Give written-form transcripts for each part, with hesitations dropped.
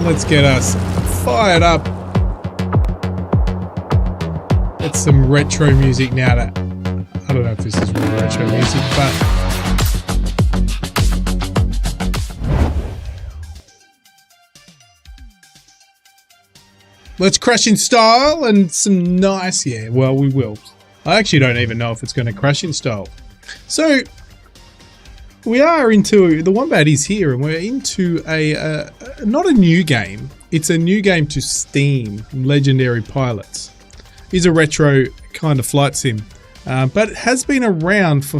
Let's get us fired up. Get some retro music now. I don't know if this is real retro music, but let's crash in style and some nice, yeah, well, we will. I actually don't even know if it's going to crash in style. So we are into, the Wombat is here, and we're into a not a new game. It's a new game to Steam, Legendary Pilots. It's a retro kind of flight sim, but it has been around for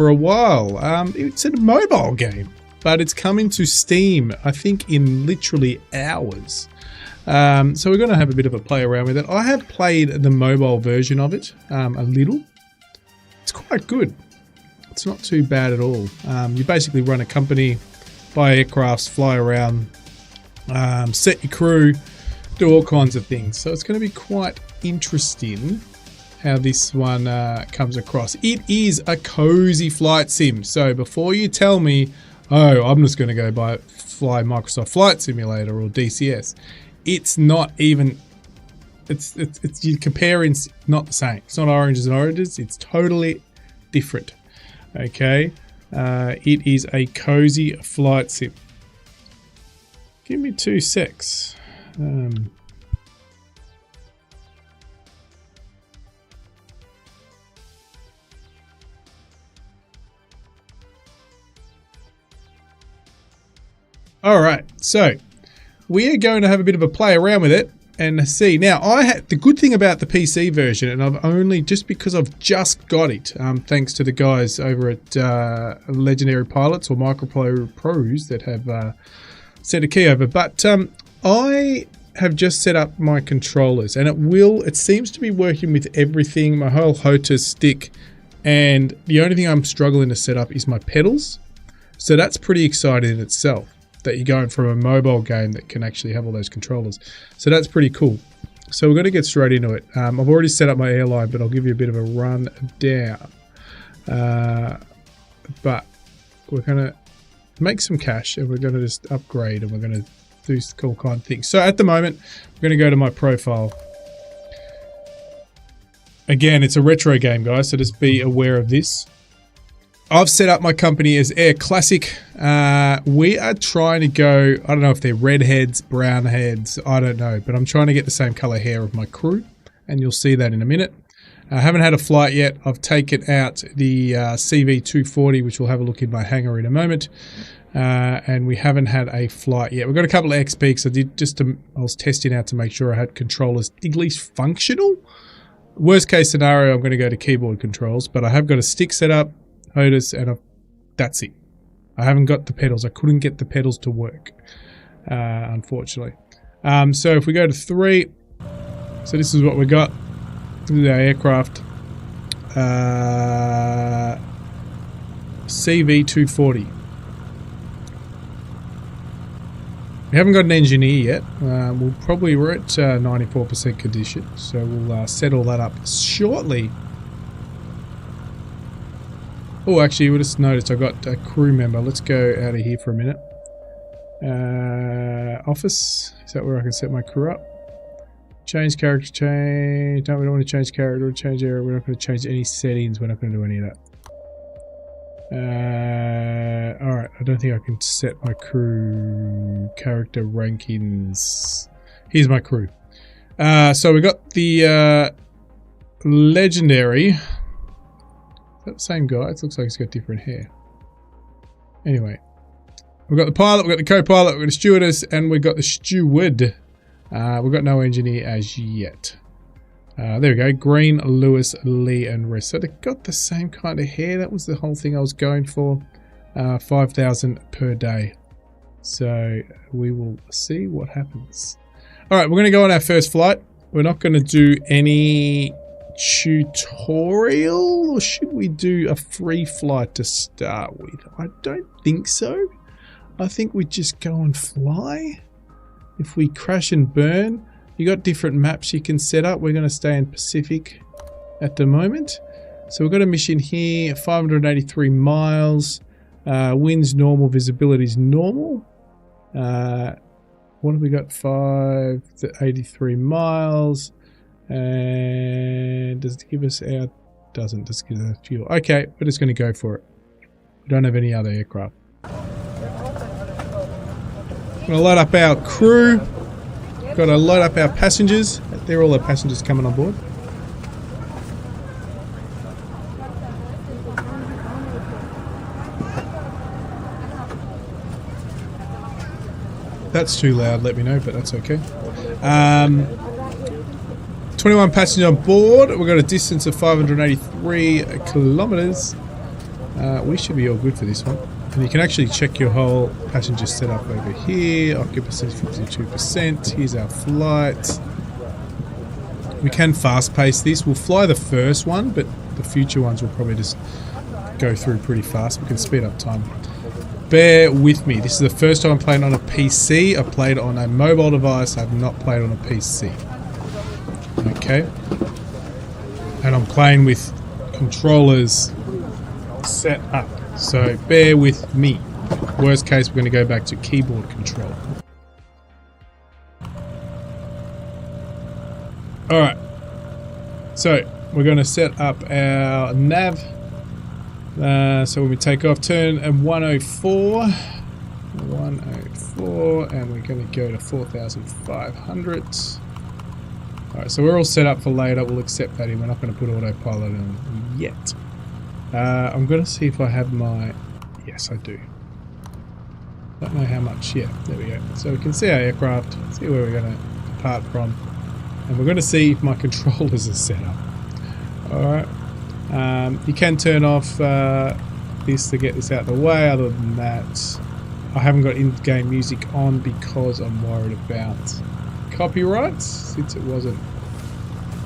a while. It's a mobile game, but it's coming to Steam, I think, in literally hours. So we're going to have a bit of a play around with it. I have played the mobile version of it a little. It's quite good. It's not too bad at all. You basically run a company, buy aircrafts, fly around, set your crew, do all kinds of things. So it's going to be quite interesting how this one comes across. It is a cozy flight sim. So before you tell me, oh, I'm just going to go fly Microsoft Flight Simulator or DCS, it's not even, it's you comparing, not the same. It's not oranges and oranges. It's totally different. Okay. It is a cozy flight sim. Give me 2 secs. All right, so we are going to have a bit of a play around with it and see. Now, the good thing about the PC version, and I've only just because I've just got it, thanks to the guys over at Legendary Pilots or Microplay Pros that have sent a key over. But I have just set up my controllers, and it seems to be working with everything. My whole HOTAS stick, and the only thing I'm struggling to set up is my pedals. So that's pretty exciting in itself, that you're going from a mobile game that can actually have all those controllers. So that's pretty cool. So we're going to get straight into it. I've already set up my Airline, but I'll give you a bit of a run down. But we're going to make some cash, and we're going to just upgrade, and we're going to do cool kind of things. So at the moment, we're going to go to my profile. Again, it's a retro game, guys, so just be aware of this. I've set up my company as Air Classic. We are trying to go, I don't know if they're red heads, brown heads, I don't know, but I'm trying to get the same color hair of my crew, and you'll see that in a minute. I haven't had a flight yet. I've taken out the CV240, which we'll have a look in my hangar in a moment, and we haven't had a flight yet. We've got a couple of XP because I was testing out to make sure I had controllers at least functional. Worst case scenario, I'm going to go to keyboard controls, but I have got a stick set up, HOTAS, and that's it. I haven't got the pedals. I couldn't get the pedals to work, unfortunately. So if we go to 3, so this is what we got. This is our aircraft. CV240. We haven't got an engineer yet. We're at 94% condition, so we'll set all that up shortly. Oh, actually, you just noticed I got a crew member. Let's go out of here for a minute. Office. Is that where I can set my crew up? Change character, change. No, we don't want to change character or change area. We're not going to change any settings. We're not going to do any of that. Alright, I don't think I can set my crew character rankings. Here's my crew. So we got the legendary. Is that the same guy? It looks like he's got different hair. Anyway, we've got the pilot, we've got the co-pilot, we've got the stewardess, and we've got the steward. We've got no engineer as yet. There we go. Green, Lewis, Lee, and Rest. So they've got the same kind of hair. That was the whole thing I was going for. 5,000 per day. So we will see what happens. All right, we're going to go on our first flight. We're not going to do any tutorial, or should we do a free flight to start with? I don't think so. I think we just go and fly. If we crash and burn, you got different maps you can set up. We're going to stay in Pacific at the moment. So we've got a mission here, 583 miles. Wind's normal, visibility's normal. What have we got? 5 to 83 miles. And does it give us our... Doesn't. Just give us fuel. Okay, we're just going to go for it. We don't have any other aircraft. We're going to load up our crew. Got to load up our passengers. They're all the passengers coming on board. That's too loud, let me know, but that's okay. 21 passengers on board. We've got a distance of 583 kilometers. We should be all good for this one. And you can actually check your whole passenger setup over here. Occupancy 52%. Here's our flight. We can fast pace this. We'll fly the first one, but the future ones will probably just go through pretty fast. We can speed up time. Bear with me. This is the first time I'm playing on a PC. I've played on a mobile device. I've not played on a PC. Okay. And I'm playing with controllers set up. So bear with me. Worst case, we're going to go back to keyboard control. Alright. So we're going to set up our nav. So when we take off, turn at 104, and we're going to go to 4,500. Alright, so we're all set up for later. We'll accept that in. We're not going to put autopilot in yet. I'm going to see if I have my... Yes, I do. Don't know how much. Yeah, there we go. So we can see our aircraft, see where we're going to depart from, and we're going to see if my controllers are set up. Alright. You can turn off this to get this out of the way. Other than that, I haven't got in-game music on because I'm worried about copyrights, since it wasn't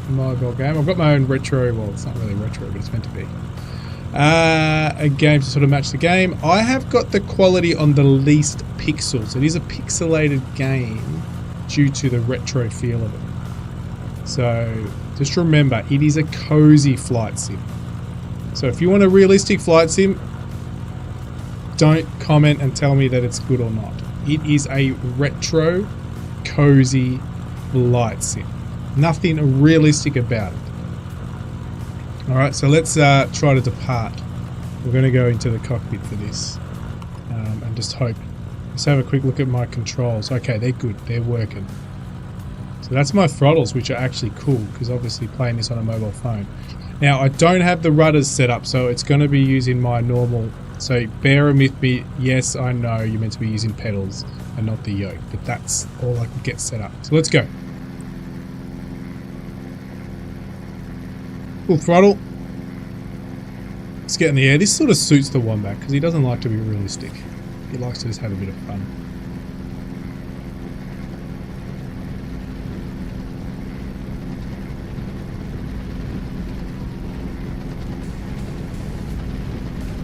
a mobile game. I've got my own retro, well, it's not really retro, but it's meant to be. A game to sort of match the game. I have got the quality on the least pixels. It is a pixelated game due to the retro feel of it. So just remember, it is a cozy flight sim. So if you want a realistic flight sim, don't comment and tell me that it's good or not. It is a retro, cozy flight sim. Nothing realistic about it. Alright, so let's try to depart. We're going to go into the cockpit for this. And just hope. Let's have a quick look at my controls. Okay, they're good. They're working. So that's my throttles, which are actually cool, because obviously playing this on a mobile phone. Now, I don't have the rudders set up, so it's going to be using my normal... So bear with me. Yes, I know you're meant to be using pedals and not the yoke, but that's all I can get set up. So let's go. Full throttle. Let's get in the air. This sort of suits the Wombat, because he doesn't like to be realistic. He likes to just have a bit of fun.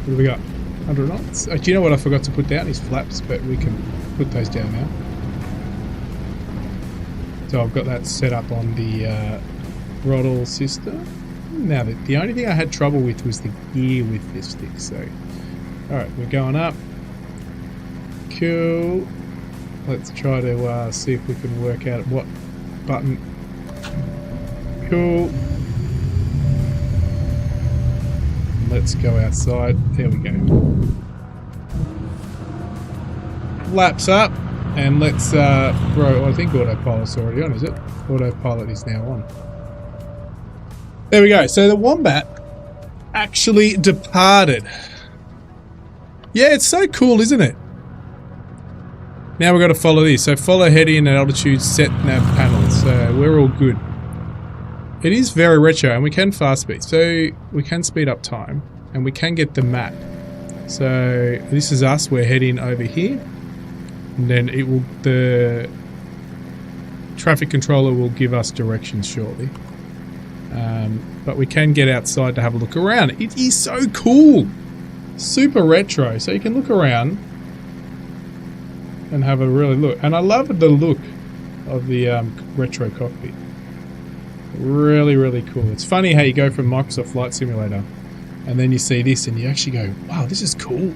What do we got? 100 knots. Do you know what I forgot to put down? Is flaps, but we can put those down now. So I've got that set up on the throttle system. Now, the only thing I had trouble with was the gear with this stick. So, alright, we're going up. Cool. Let's try to see if we can work out what button. Cool. Let's go outside. There we go. Laps up, and let's throw. I think autopilot's already on, is it? Autopilot is now on. There we go. So the Wombat actually departed. Yeah, it's so cool, isn't it? Now we've got to follow this. So follow heading and altitude, set nav panels. So we're all good. It is very retro, and we can fast speed. So we can speed up time, and we can get the map. So this is us. We're heading over here, and then it will. The traffic controller will give us directions shortly. But we can get outside to have a look around. It is so cool, super retro. So you can look around and have a really look. And I love the look of the retro cockpit. Really, really cool. It's funny how you go from Microsoft Flight Simulator and then you see this and you actually go, wow, this is cool.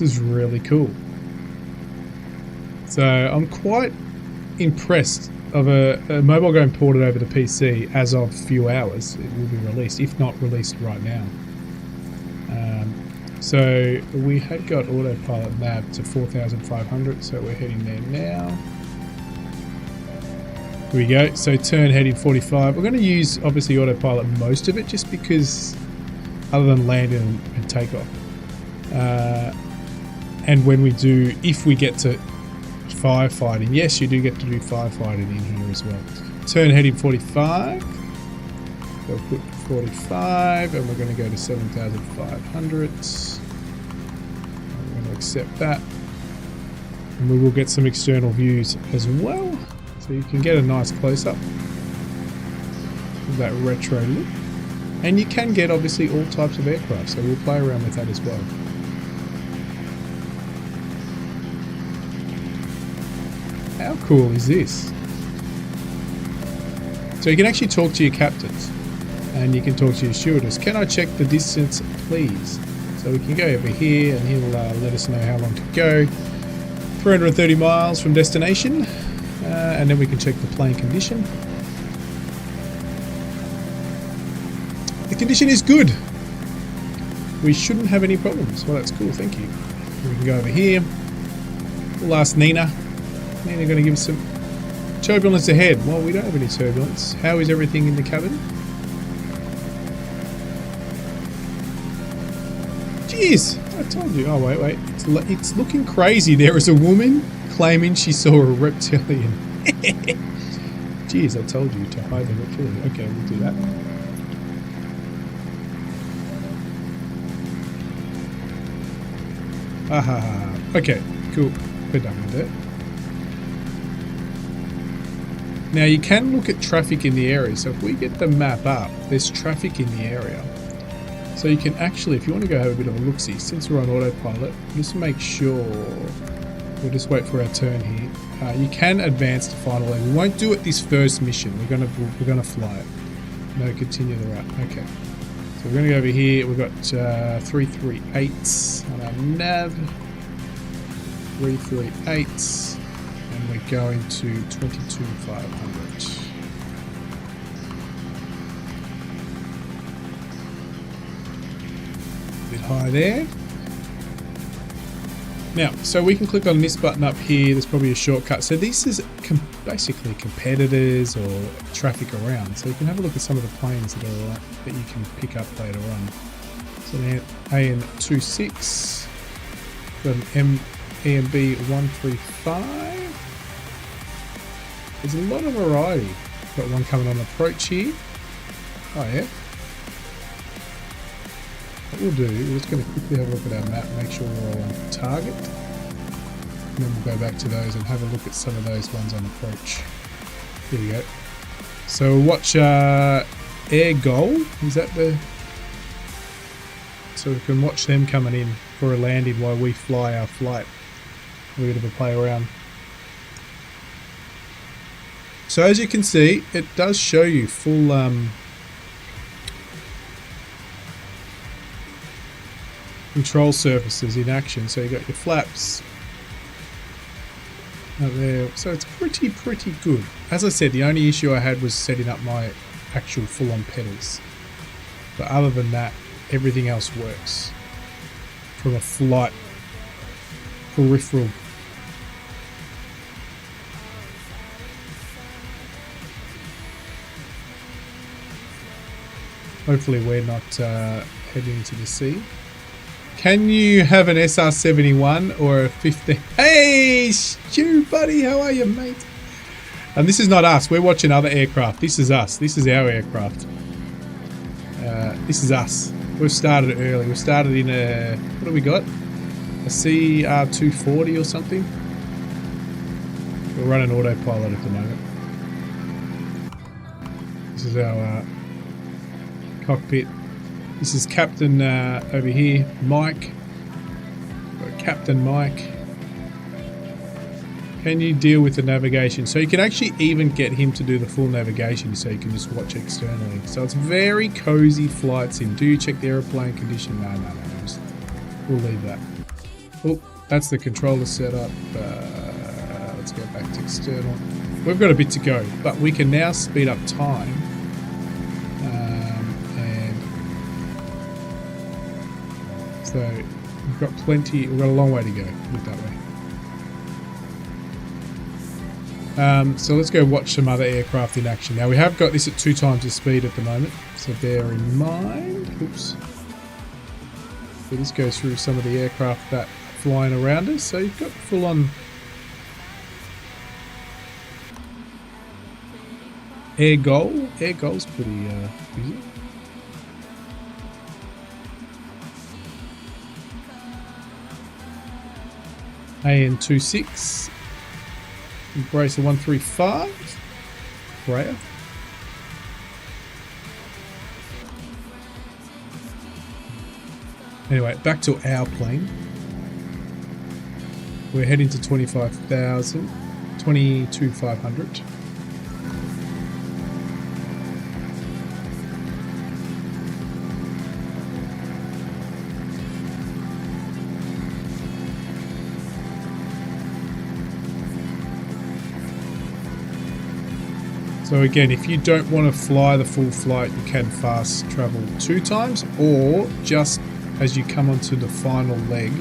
is really cool. So I'm quite impressed of a mobile game ported over to PC as of a few hours. It will be released, if not released right now. So we had got autopilot nav to 4,500, so we're heading there now. Here we go. So turn heading 45. We're going to use obviously autopilot most of it, just because other than landing and takeoff. And when we do, if we get to firefighting, yes, you do get to do firefighting in here as well. Turn heading 45. We'll put 45, and we're going to go to 7,500. I'm going to accept that, and we will get some external views as well, so you can get a nice close-up of that retro look. And you can get obviously all types of aircraft, so we'll play around with that as well. How cool is this? So you can actually talk to your captains, and you can talk to your stewardess. Can I check the distance, please? So we can go over here, and he'll let us know how long to go. 330 miles from destination, and then we can check the plane condition. The condition is good. We shouldn't have any problems. Well, that's cool, thank you. We can go over here. We'll ask Nina. Nina going to give us some turbulence ahead. Well, we don't have any turbulence. How is everything in the cabin? Jeez, I told you. Oh, wait. It's looking crazy. There is a woman claiming she saw a reptilian. Jeez, I told you to hide the reptilian. Okay, we'll do that. Okay, cool. We're done with it. Now you can look at traffic in the area. So if we get the map up, there's traffic in the area. So you can actually, if you want to go have a bit of a look-see, since we're on autopilot, just make sure, we'll just wait for our turn here. You can advance to final level. We won't do it this first mission. We're gonna fly it. No, continue the route. Okay. So we're gonna go over here. We've got 338s on our nav. 338s. And we're going to 22,500. A bit high there. Now, so we can click on this button up here. There's probably a shortcut. So this is basically competitors or traffic around. So you can have a look at some of the planes that are that you can pick up later on. So an AN26, got an EMB 135. There's a lot of variety. Got one coming on approach here. Oh yeah. What we'll do, we're just going to quickly have a look at our map, make sure we're all on target. And then we'll go back to those and have a look at some of those ones on approach. Here we go. So watch Air Goal. Is that the... So we can watch them coming in for a landing while we fly our flight. A bit of a play around. So as you can see, it does show you full control surfaces in action. So you got your flaps out there. So it's pretty good. As I said, the only issue I had was setting up my actual full-on pedals. But other than that, everything else works from a flight peripheral. Hopefully we're not heading into the sea. Can you have an SR-71 or a 15? Hey, Stu, buddy, how are you, mate? And this is not us. We're watching other aircraft. This is us. This is our aircraft. This is us. We've started early. We started in a... What do we got? A CR-240 or something? We're running autopilot at the moment. This is our... cockpit. This is Captain over here, Mike. Got Captain Mike. Can you deal with the navigation? So you can actually even get him to do the full navigation, so you can just watch externally. So it's very cozy flight sim. Do you check the airplane condition? No. We'll leave that. Oh, that's the controller setup. Let's go back to external. We've got a bit to go, but we can now speed up time. And so we've got plenty, we've got a long way to go, put it that way. So let's go watch some other aircraft in action. Now we have got this at 2 times the speed at the moment, so bear in mind. Oops. So this goes through some of the aircraft that are flying around us. So you've got full on air goal. Air goal's pretty busy. AN26. Embracer 135. Freya. Anyway, back to our plane. We're heading to 25,000, 22,500. So again, if you don't want to fly the full flight, you can fast travel 2 times, or just as you come onto the final leg,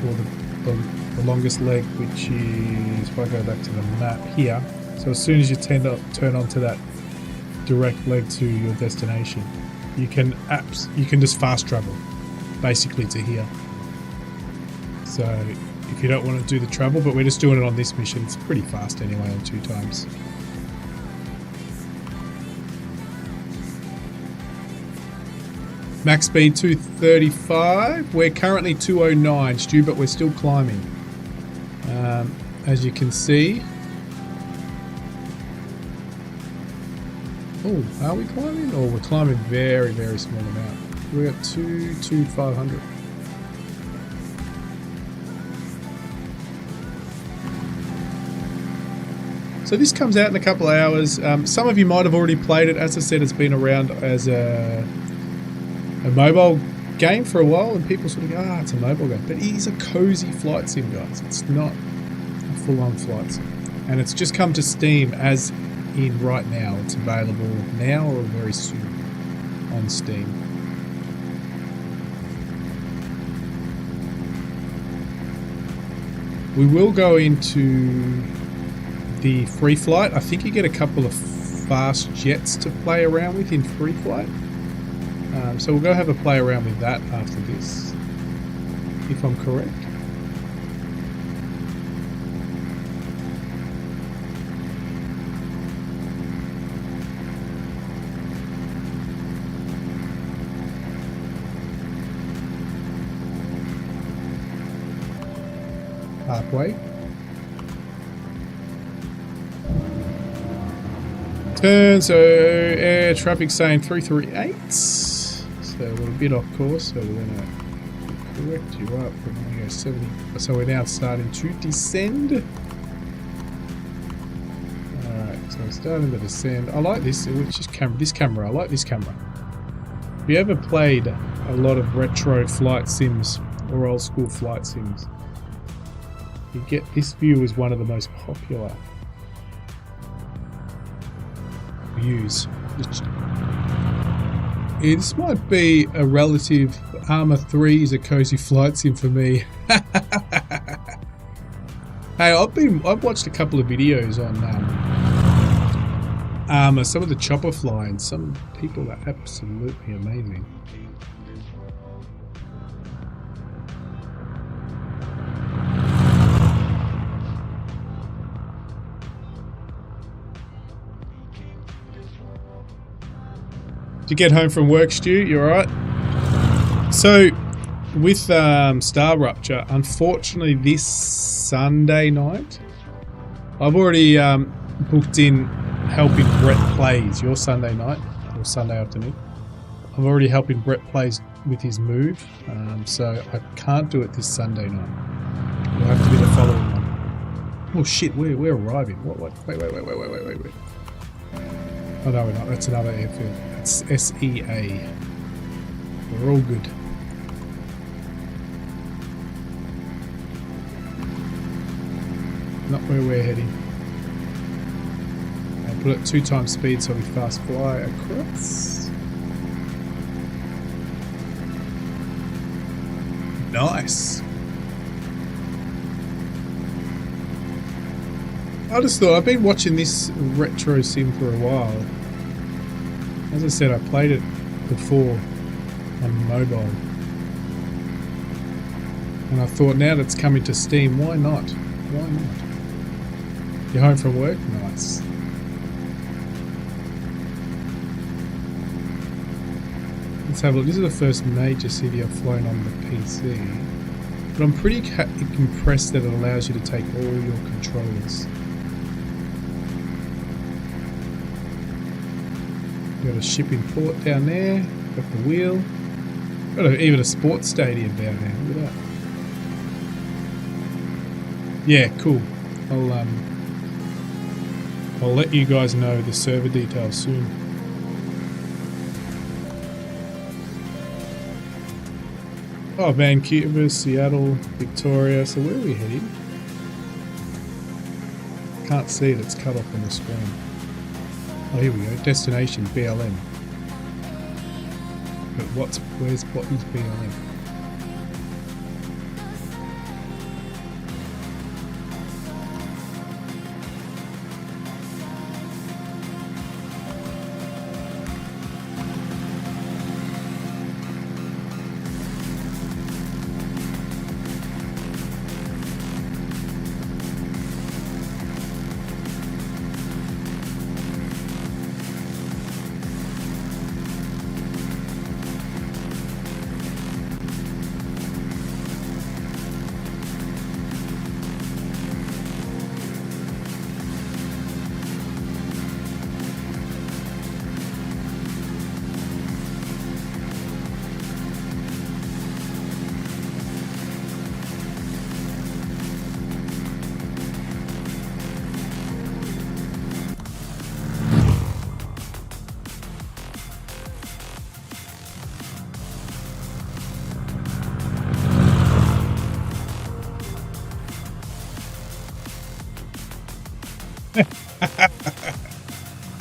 or the longest leg, which is, if I go back to the map here, so as soon as you turn onto that direct leg to your destination, you can just fast travel basically to here. So if you don't want to do the travel, but we're just doing it on this mission, it's pretty fast anyway on 2 times. Max speed 235. We're currently 209, Stu, but we're still climbing. As you can see. Oh, are we climbing? Oh, we're climbing very, very small amount. We're at 2,500. So this comes out in a couple of hours. Some of you might have already played it. As I said, it's been around as a mobile game for a while, and people sort of go, it's a mobile game. But it is a cozy flight sim, guys. It's not a full-on flight sim. And it's just come to Steam as in right now. It's available now or very soon on Steam. We will go into the free flight. I think you get a couple of fast jets to play around with in free flight. So we'll go have a play around with that after this, if I'm correct. Halfway. Turn, so air traffic saying 338. So we're a bit off course, so we're going to correct you up. We're going to go 70. So we're now starting to descend. Alright, so we're starting to descend. I like this, this camera. I like this camera. If you ever played a lot of retro flight sims or old school flight sims, you get this view is one of the most popular views. Yeah, this might be a relative. Armour 3 is a cozy flight sim for me. Hey, I've watched a couple of videos on Armour, some of the chopper flying. Some people are absolutely amazing. Did you get home from work, Stu? You alright? So, with Star Rupture, unfortunately this Sunday night, I've already booked in helping Brett plays your Sunday night, or Sunday afternoon. I'm already helping Brett plays with his move, so I can't do it this Sunday night. It'll have to be the following one. Oh shit, we're arriving. What? Wait. Oh no, we're not. That's another airfield. That's SEA. We're all good. not where we're heading. And put it 2 times speed so we fast fly across. Nice. I just thought, I've been watching this retro sim for a while. As I said, I played it before on mobile. And I thought, now that it's coming to Steam, why not? Why not? You're home from work? Nice. Let's have a look. This is the first major city I've flown on the PC. But I'm pretty impressed that it allows you to take all your controllers. Got a shipping port down there. Got the wheel. Got even a sports stadium down there. Look at that. Yeah, cool. I'll let you guys know the server details soon. Oh, Vancouver, Seattle, Victoria. So where are we heading? Can't see it. It's cut off on the screen. Oh, here we go. Destination BLM. But what is BLM?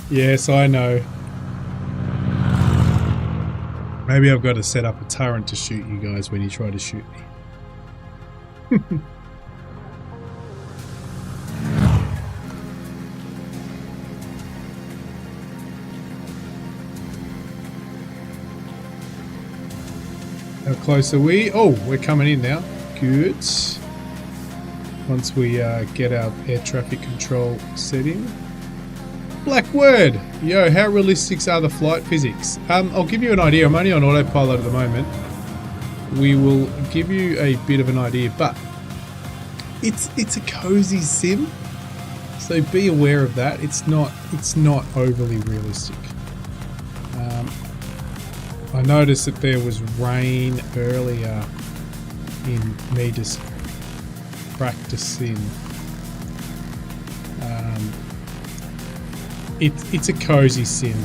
Yes, I know. Maybe I've got to set up a turret to shoot you guys when you try to shoot me. How close are we? Oh, we're coming in now. Good. Once we get our air traffic control setting. Black word! Yo, how realistic are the flight physics? I'll give you an idea. I'm only on autopilot at the moment. We will give you a bit of an idea, but it's a cozy sim, so be aware of that. It's not overly realistic. I noticed that there was rain earlier in me just practicing. It's a cozy sim.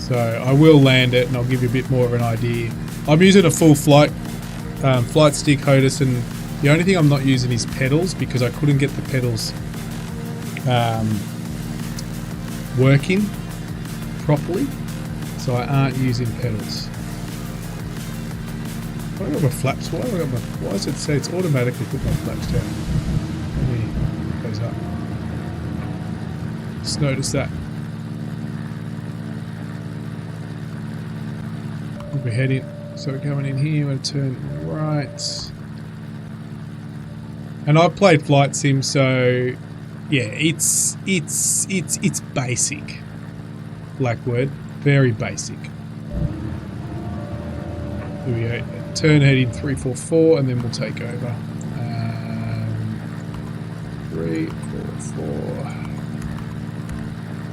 So I will land it and I'll give you a bit more of an idea. I'm using a full flight stick HOTUS, and the only thing I'm not using is pedals because I couldn't get the pedals working properly. So I aren't using pedals. Why have I got my flaps? Why does it say it's automatically put my flaps down? Goes up. Just notice that. We're heading, so we're coming in here. We're going to turn right. And I've played flight sim, so yeah, it's basic. Black word, very basic. Here we go. Turn heading 344, and then we'll take over. 344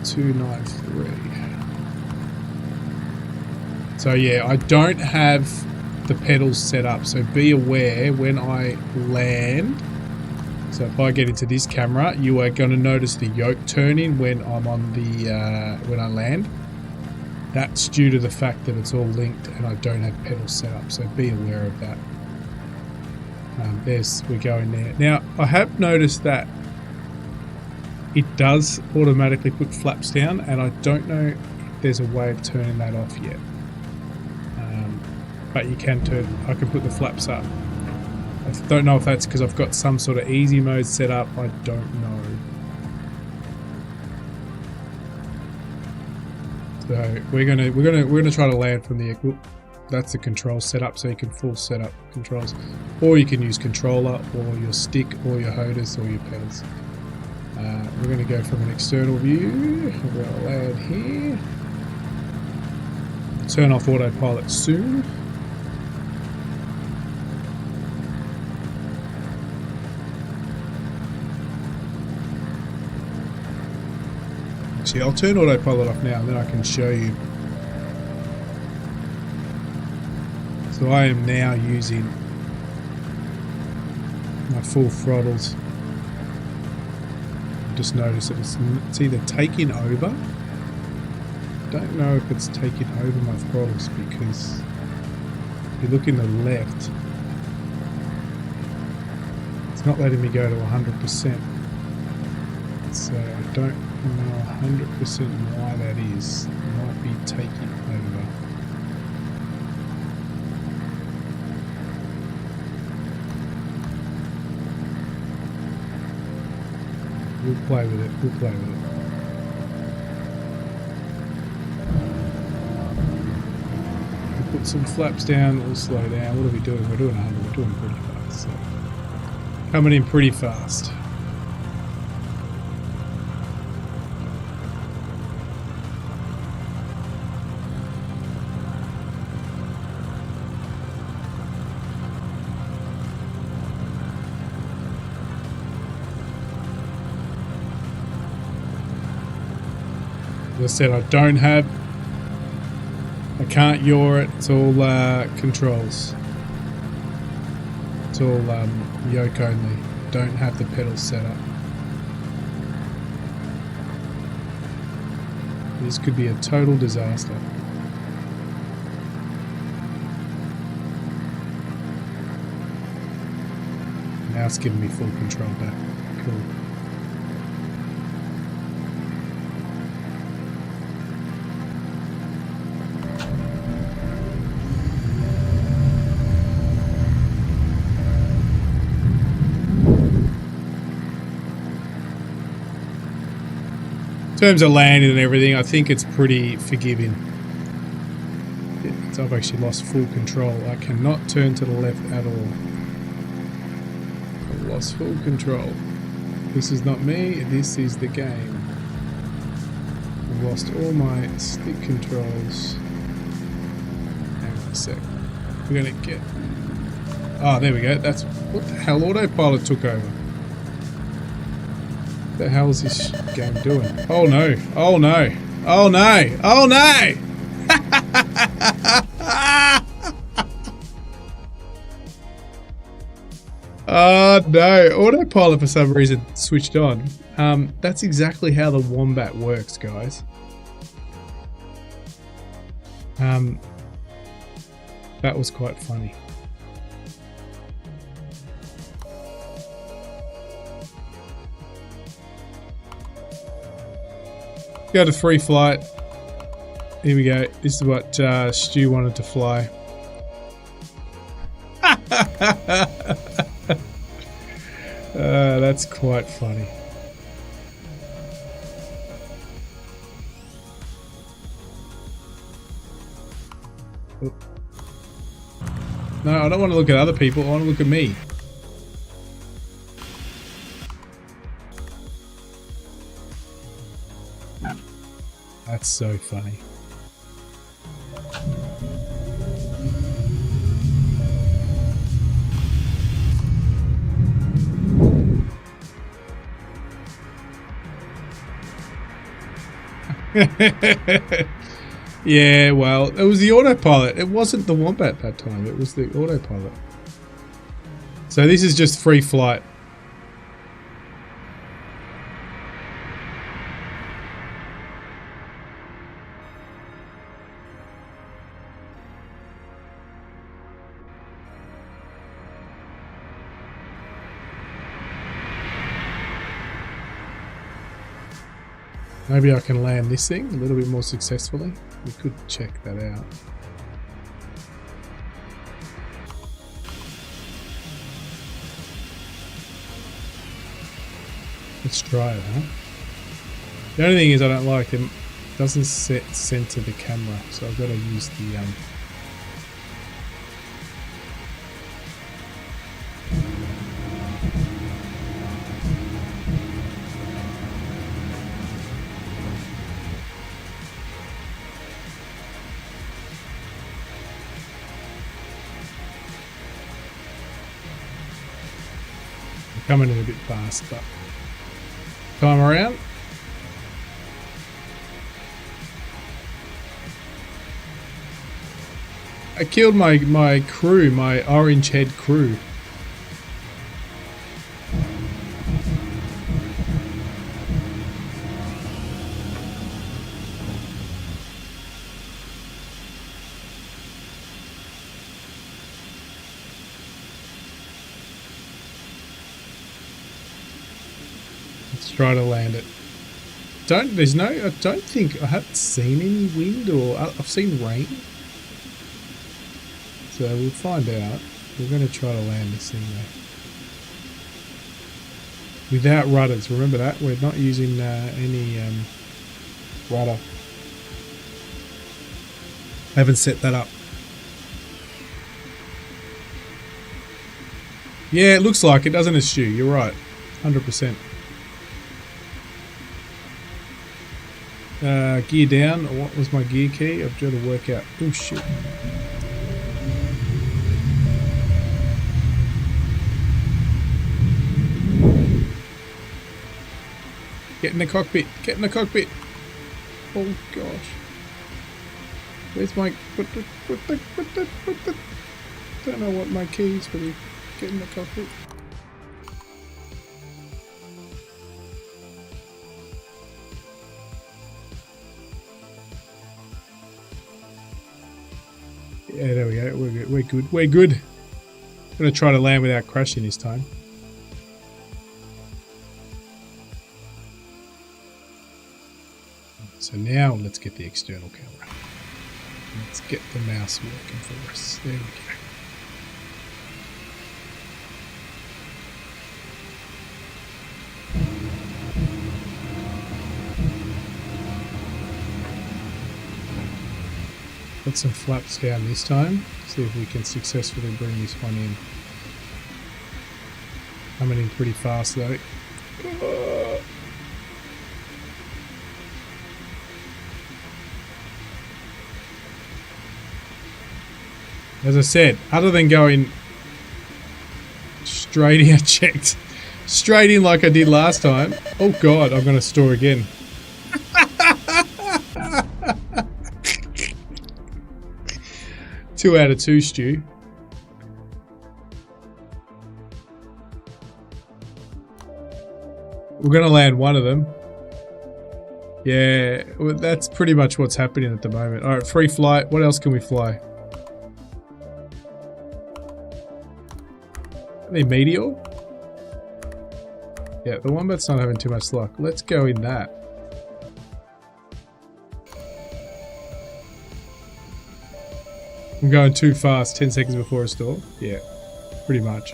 293. So yeah, I don't have the pedals set up, so be aware when I land. So if I get into this camera, you are going to notice the yoke turning when I'm on the when I land. That's due to the fact that it's all linked and I don't have pedals set up, so be aware of that. We're going there. Now, I have noticed that it does automatically put flaps down, and I don't know if there's a way of turning that off yet. But you can I can put the flaps up. I don't know if that's because I've got some sort of easy mode set up. I don't know. So we're gonna try to land from the. That's the control setup, so you can full set up controls, or you can use controller, or your stick, or your HOTAS, or your pedals. We're going to go from an external view. We're going to land here. Turn off autopilot soon. See, I'll turn autopilot off now, and then I can show you. So I am now using my full throttles. Just notice that it's either taking over. I don't know if it's taking over my throttles, because if you look in the left, it's not letting me go to 100%. So I don't know 100% why that is. It might be taking over. We'll play with it. We'll play with it. We'll put some flaps down. We'll slow down. What are we doing? We're doing 100. We're doing pretty fast. So. Coming in pretty fast. As I said, I can't yaw it. It's all controls. It's all yoke only. Don't have the pedals set up. This could be a total disaster. Now it's giving me full control back. Cool. In terms of landing and everything, I think it's pretty forgiving. I've actually lost full control. I cannot turn to the left at all. I've lost full control. This is not me, this is the game. I've lost all my stick controls. Hang on a sec. We're gonna get... Oh, there we go. That's... What the hell? Autopilot took over. What the hell is this game doing? Oh no! Oh no! Oh no! Oh no! Oh no! Autopilot for some reason switched on. That's exactly how the Wombat works, guys. That was quite funny. Go to free flight. Here we go. This is what Stu wanted to fly. That's quite funny. No, I don't want to look at other people. I want to look at me. That's so funny. Yeah, well, it was the autopilot. It wasn't the Wombat that time. It was the autopilot. So this is just free flight. Maybe I can land this thing a little bit more successfully. We could check that out. Let's try it, huh? The only thing is I don't like it doesn't set center the camera, so I've got to use the coming in a bit fast, but time around. I killed my crew, my orange head crew. Let's try to land it. I don't think I haven't seen any wind, or I've seen rain. So we'll find out. We're going to try to land this thing though. Without rudders, remember that? We're not using any rudder. I haven't set that up. Yeah, it looks like it, doesn't it, Stu? You're right. 100%. Gear down. What was my gear key? I've got to work out. Oh shit. Get in the cockpit. Get in the cockpit. Oh gosh. Where's my don't know what my keys for the get in the cockpit. Yeah, there we go. We're good. We're good. We're good. I'm gonna try to land without crashing this time. So now let's get the external camera. Let's get the mouse working for us. There we go. Put some flaps down this time. See if we can successfully bring this one in. Coming in pretty fast though. As I said, other than going straight in, checked straight in like I did last time. Oh god, I'm going to store again. 2 out of 2, Stu. We're going to land one of them. Yeah, well, that's pretty much what's happening at the moment. All right, free flight. What else can we fly? The Meteor? Yeah, the Wombat's not having too much luck. Let's go in that. I'm going too fast, 10 seconds before a stall. Yeah, pretty much.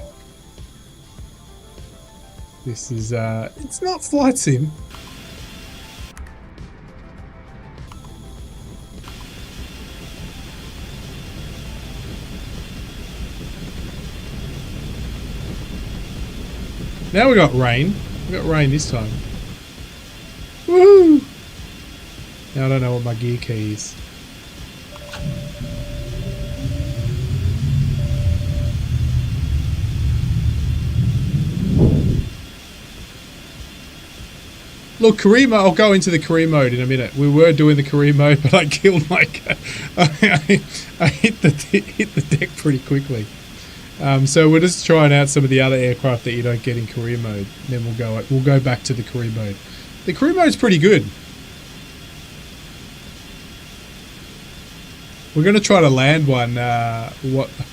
This is, it's not flight sim. Now we got rain. We got rain this time. Woohoo! Now I don't know what my gear key is. Look, career mode. I'll go into the career mode in a minute. We were doing the career mode, but I killed my. I hit the deck pretty quickly. So we're just trying out some of the other aircraft that you don't get in career mode. Then we'll go back to the career mode. The career mode's pretty good. We're gonna try to land one.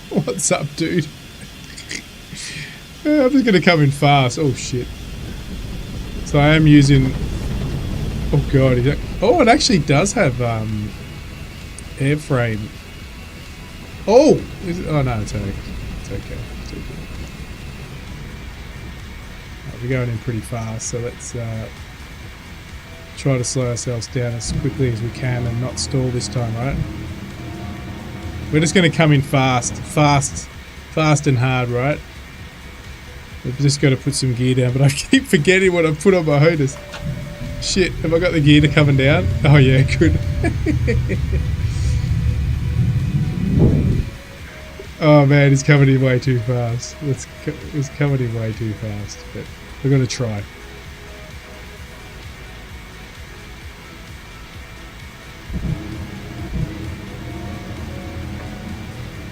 What's up, dude? I'm just gonna come in fast. Oh shit. So I am using Oh god, oh, it actually does have airframe. Oh! Oh no, it's okay. It's okay. It's okay. Right, we're going in pretty fast, so let's try to slow ourselves down as quickly as we can and not stall this time, right? We're just going to come in fast and hard, right? We've just got to put some gear down, but I keep forgetting what I've put on my hoses. Shit, have I got the gear coming down? Oh yeah, good. Oh man, it's coming in way too fast. It's coming in way too fast, but we're going to try.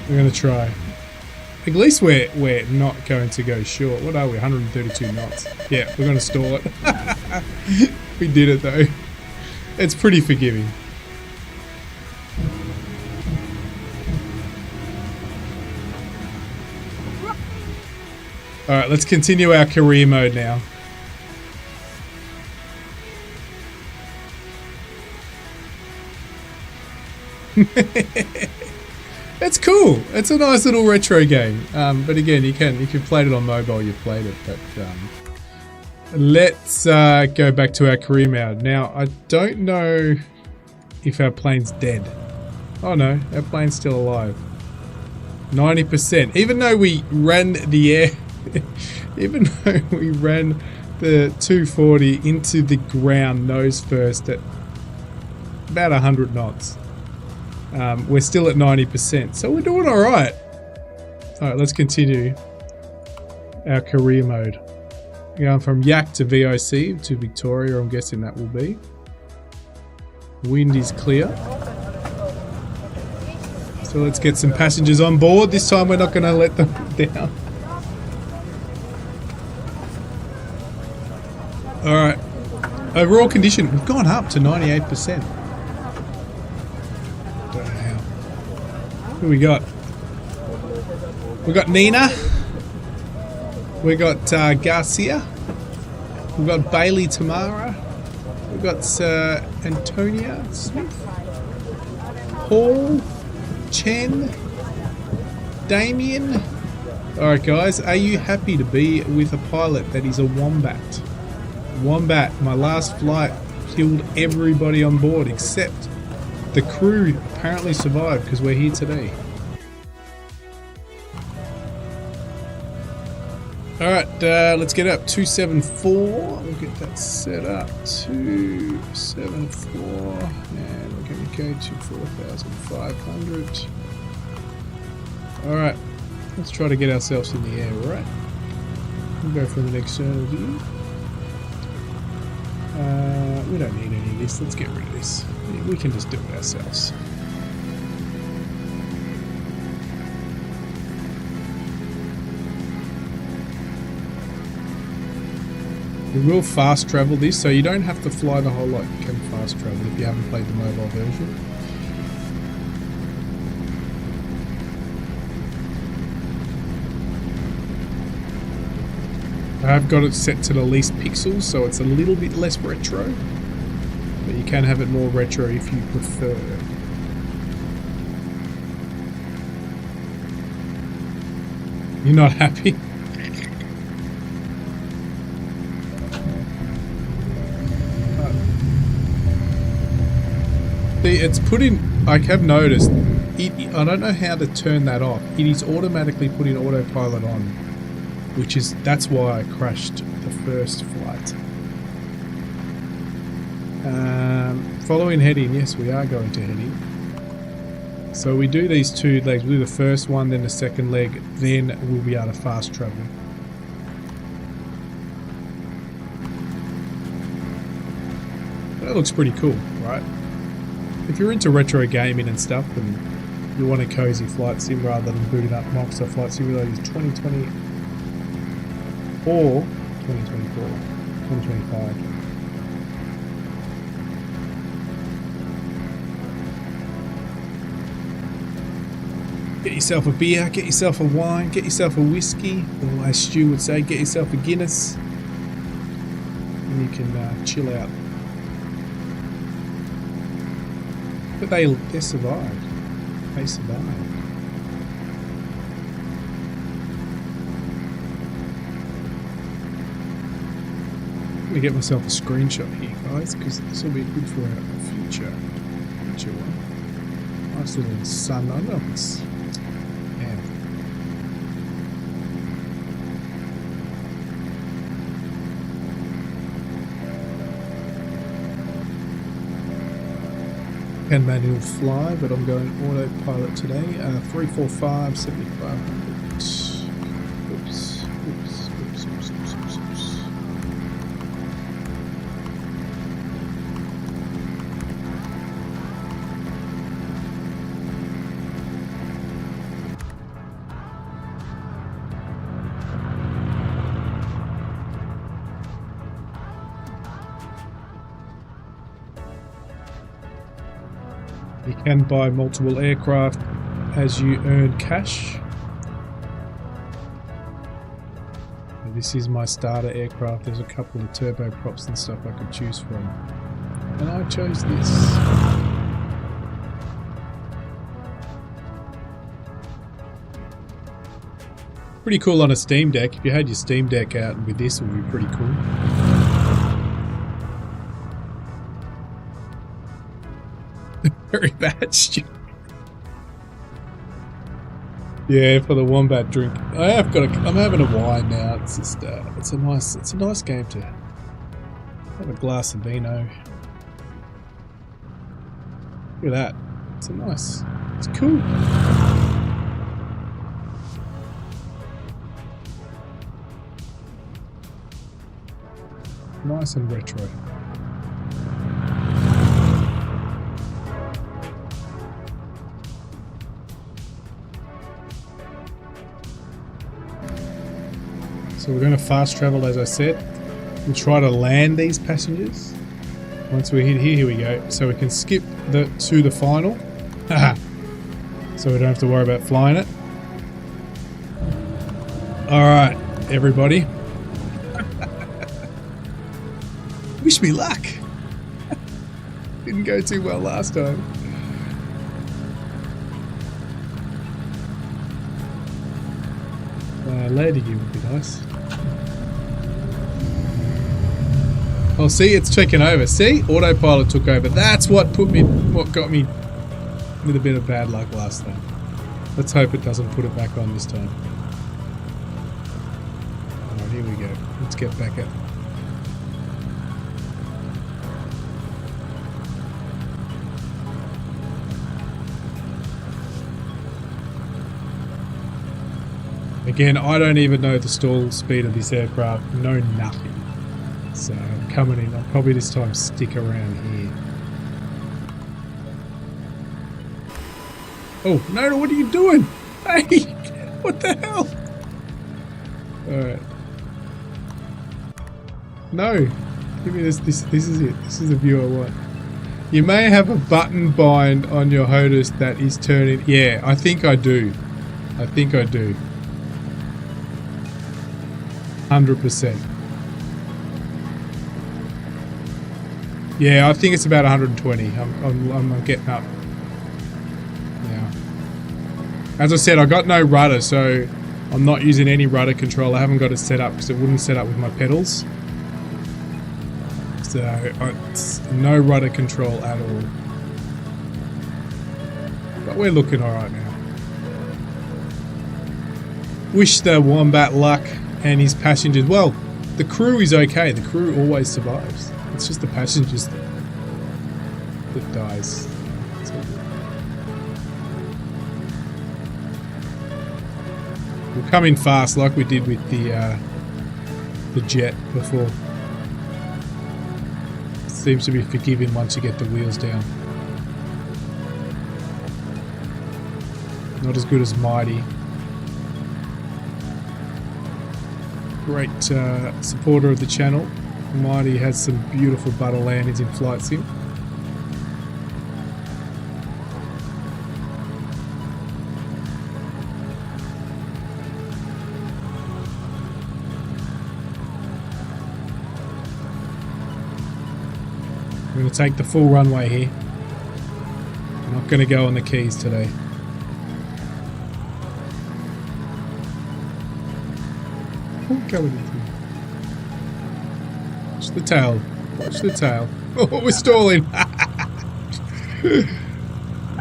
We're going to try. At least we're not going to go short. What are we? 132 knots. Yeah, we're going to stall it. We did it though. It's pretty forgiving. Alright, let's continue our career mode now. It's cool. It's a nice little retro game. But again, if you've played it on mobile, you've played it. But let's go back to our career mode. Now, I don't know if our plane's dead. Oh no, our plane's still alive. 90%. Even though we ran the air, even though we ran the 240 into the ground nose first at about 100 knots. We're still at 90%, so we're doing all right. All right, let's continue our career mode. Going from Yak to VOC to Victoria, I'm guessing that will be. Wind is clear. So let's get some passengers on board. This time we're not going to let them down. All right. Overall condition, we've gone up to 98%. Who we got? We got Nina. We got Garcia. We got Bailey Tamara. We got Antonia Smith. Paul. Chen. Damien. Alright guys, are you happy to be with a pilot that is a Wombat? Wombat, my last flight killed everybody on board except the crew apparently survived because we're here today. Alright, let's get up. 274. We'll get that set up. 274. And we're going to go to 4,500. Alright, let's try to get ourselves in the air, alright? We'll go from an external view. We don't need any of this. Let's get rid of this. We can just do it ourselves. We will fast travel this, so you don't have to fly the whole lot. You can fast travel if you haven't played the mobile version. I've got it set to the least pixels, so it's a little bit less retro. But you can have it more retro if you prefer. You're not happy? See, it's put in, I have noticed, I don't know how to turn that off. It is automatically putting autopilot on, which is, that's why I crashed the first flight. Following heading, yes, we are going to heading. So we do these two legs. We do the first one, then the second leg, then we'll be able to fast travel. That looks pretty cool, right? If you're into retro gaming and stuff and you want a cozy flight sim rather than booting up Microsoft Flight Simulator 2020 or 2024, 2025. Get yourself a beer, get yourself a wine, get yourself a whiskey, or as Stu would say, get yourself a Guinness, and you can chill out. But they survived. They survived. Let me get myself a screenshot here, guys, because this will be good for a future one. Nice little sun. I don't know if it's... Yeah. Can manual fly, but I'm going autopilot today. 345, 7500. Oops. You can buy multiple aircraft as you earn cash. And this is my starter aircraft. There's a couple of turboprops and stuff I could choose from. And I chose this. Pretty cool on a Steam Deck. If you had your Steam Deck out with this, it would be pretty cool. Very bad, Stu. Yeah, for the Wombat drink. I'm having a wine now. It's just it's a nice game to have a glass of vino. Look at that. It's cool. Nice and retro. So we're going to fast travel, as I said. We'll try to land these passengers. Once we hit here we go. So we can skip to the final. So we don't have to worry about flying it. Alright, everybody. Wish me luck. Didn't go too well last time. Landing you would be nice. Oh, see, it's taken over. See, autopilot took over. That's what got me with a bit of bad luck last time. Let's hope it doesn't put it back on this time. Alright, here we go. Let's get back up. Again, I don't even know the stall speed of this aircraft. Know nothing. So I'm coming in. I'll probably this time stick around here. Oh, no, what are you doing? Hey, what the hell? Alright. No. Give me this. This is it. This is the view I want. You may have a button bind on your HOTAS that is turning. Yeah, I think I do. 100%. Yeah, I think it's about 120. I'm getting up. Yeah. As I said, I got no rudder, so I'm not using any rudder control. I haven't got it set up because it wouldn't set up with my pedals. So it's no rudder control at all. But we're looking alright now. Wish the Wombat luck and his passengers. Well, the crew is okay. The crew always survives. It's just the passengers that dies. We'll come in fast like we did with the jet before. Seems to be forgiving once you get the wheels down. Not as good as Mighty. Great supporter of the channel. Mighty has some beautiful butter landings in Flight Sim. I'm going to take the full runway here. not going to go on the keys today. Go with it. Watch the tail. Watch the tail. Oh, we're stalling.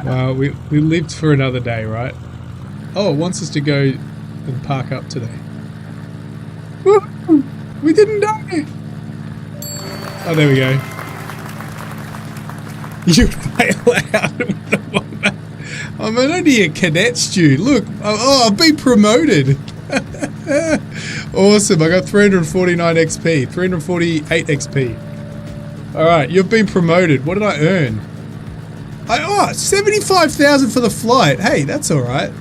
Well, we lived for another day, right? Oh, it wants us to go and park up today. Woo! We didn't die. Oh, there we go. You fail out with the Wombat. I'm only a cadet, Stu. Look, oh, I've been promoted. Awesome, I got 349 XP, 348 XP. Alright, you've been promoted. What did I earn? 75,000 for the flight. Hey, that's alright.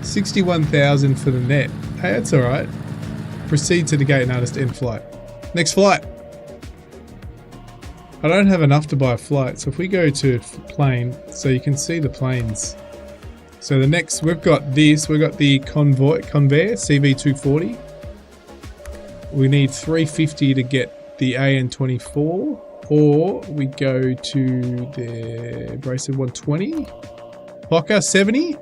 61,000 for the net. Hey, that's alright. Proceed to the gate and artist end flight. Next flight. I don't have enough to buy a flight, so if we go to plane, so you can see the planes. So the next, we've got this, we've got the Convair CV240. We need 350 to get the AN24, or we go to the Abrasive 120. Pocker 70.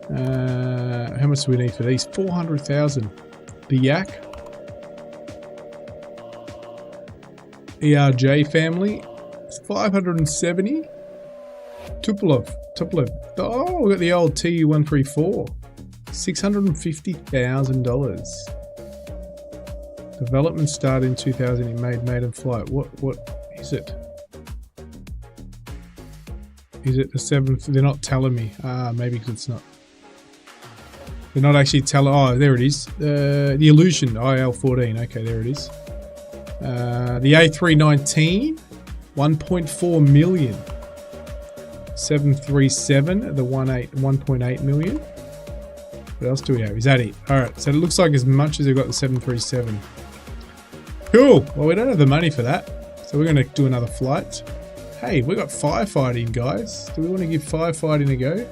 How much do we need for these? 400,000. The Yak. ERJ family. It's 570. Tupolev. Oh, we got the old TU-134. $650,000. Development started in 2000. He made maiden flight. What is it? Is it the 7th? They're not telling me. Maybe because it's not. They're not actually telling. Oh, there it is. The Illusion IL-14. Okay, there it is. The A319. 1.4 million. 737, the 1.8 million. What else do we have? Is that it? Alright, so it looks like as much as we've got the 737. Cool! Well, we don't have the money for that, so we're going to do another flight. Hey, we got firefighting, guys. Do we want to give firefighting a go?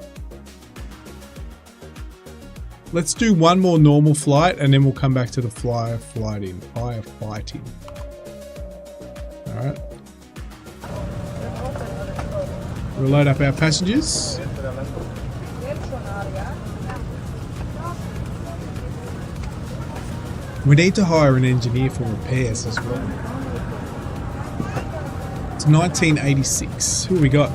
Let's do one more normal flight, and then we'll come back to the firefighting. Alright. We'll load up our passengers. We need to hire an engineer for repairs as well. It's 1986. Who we got?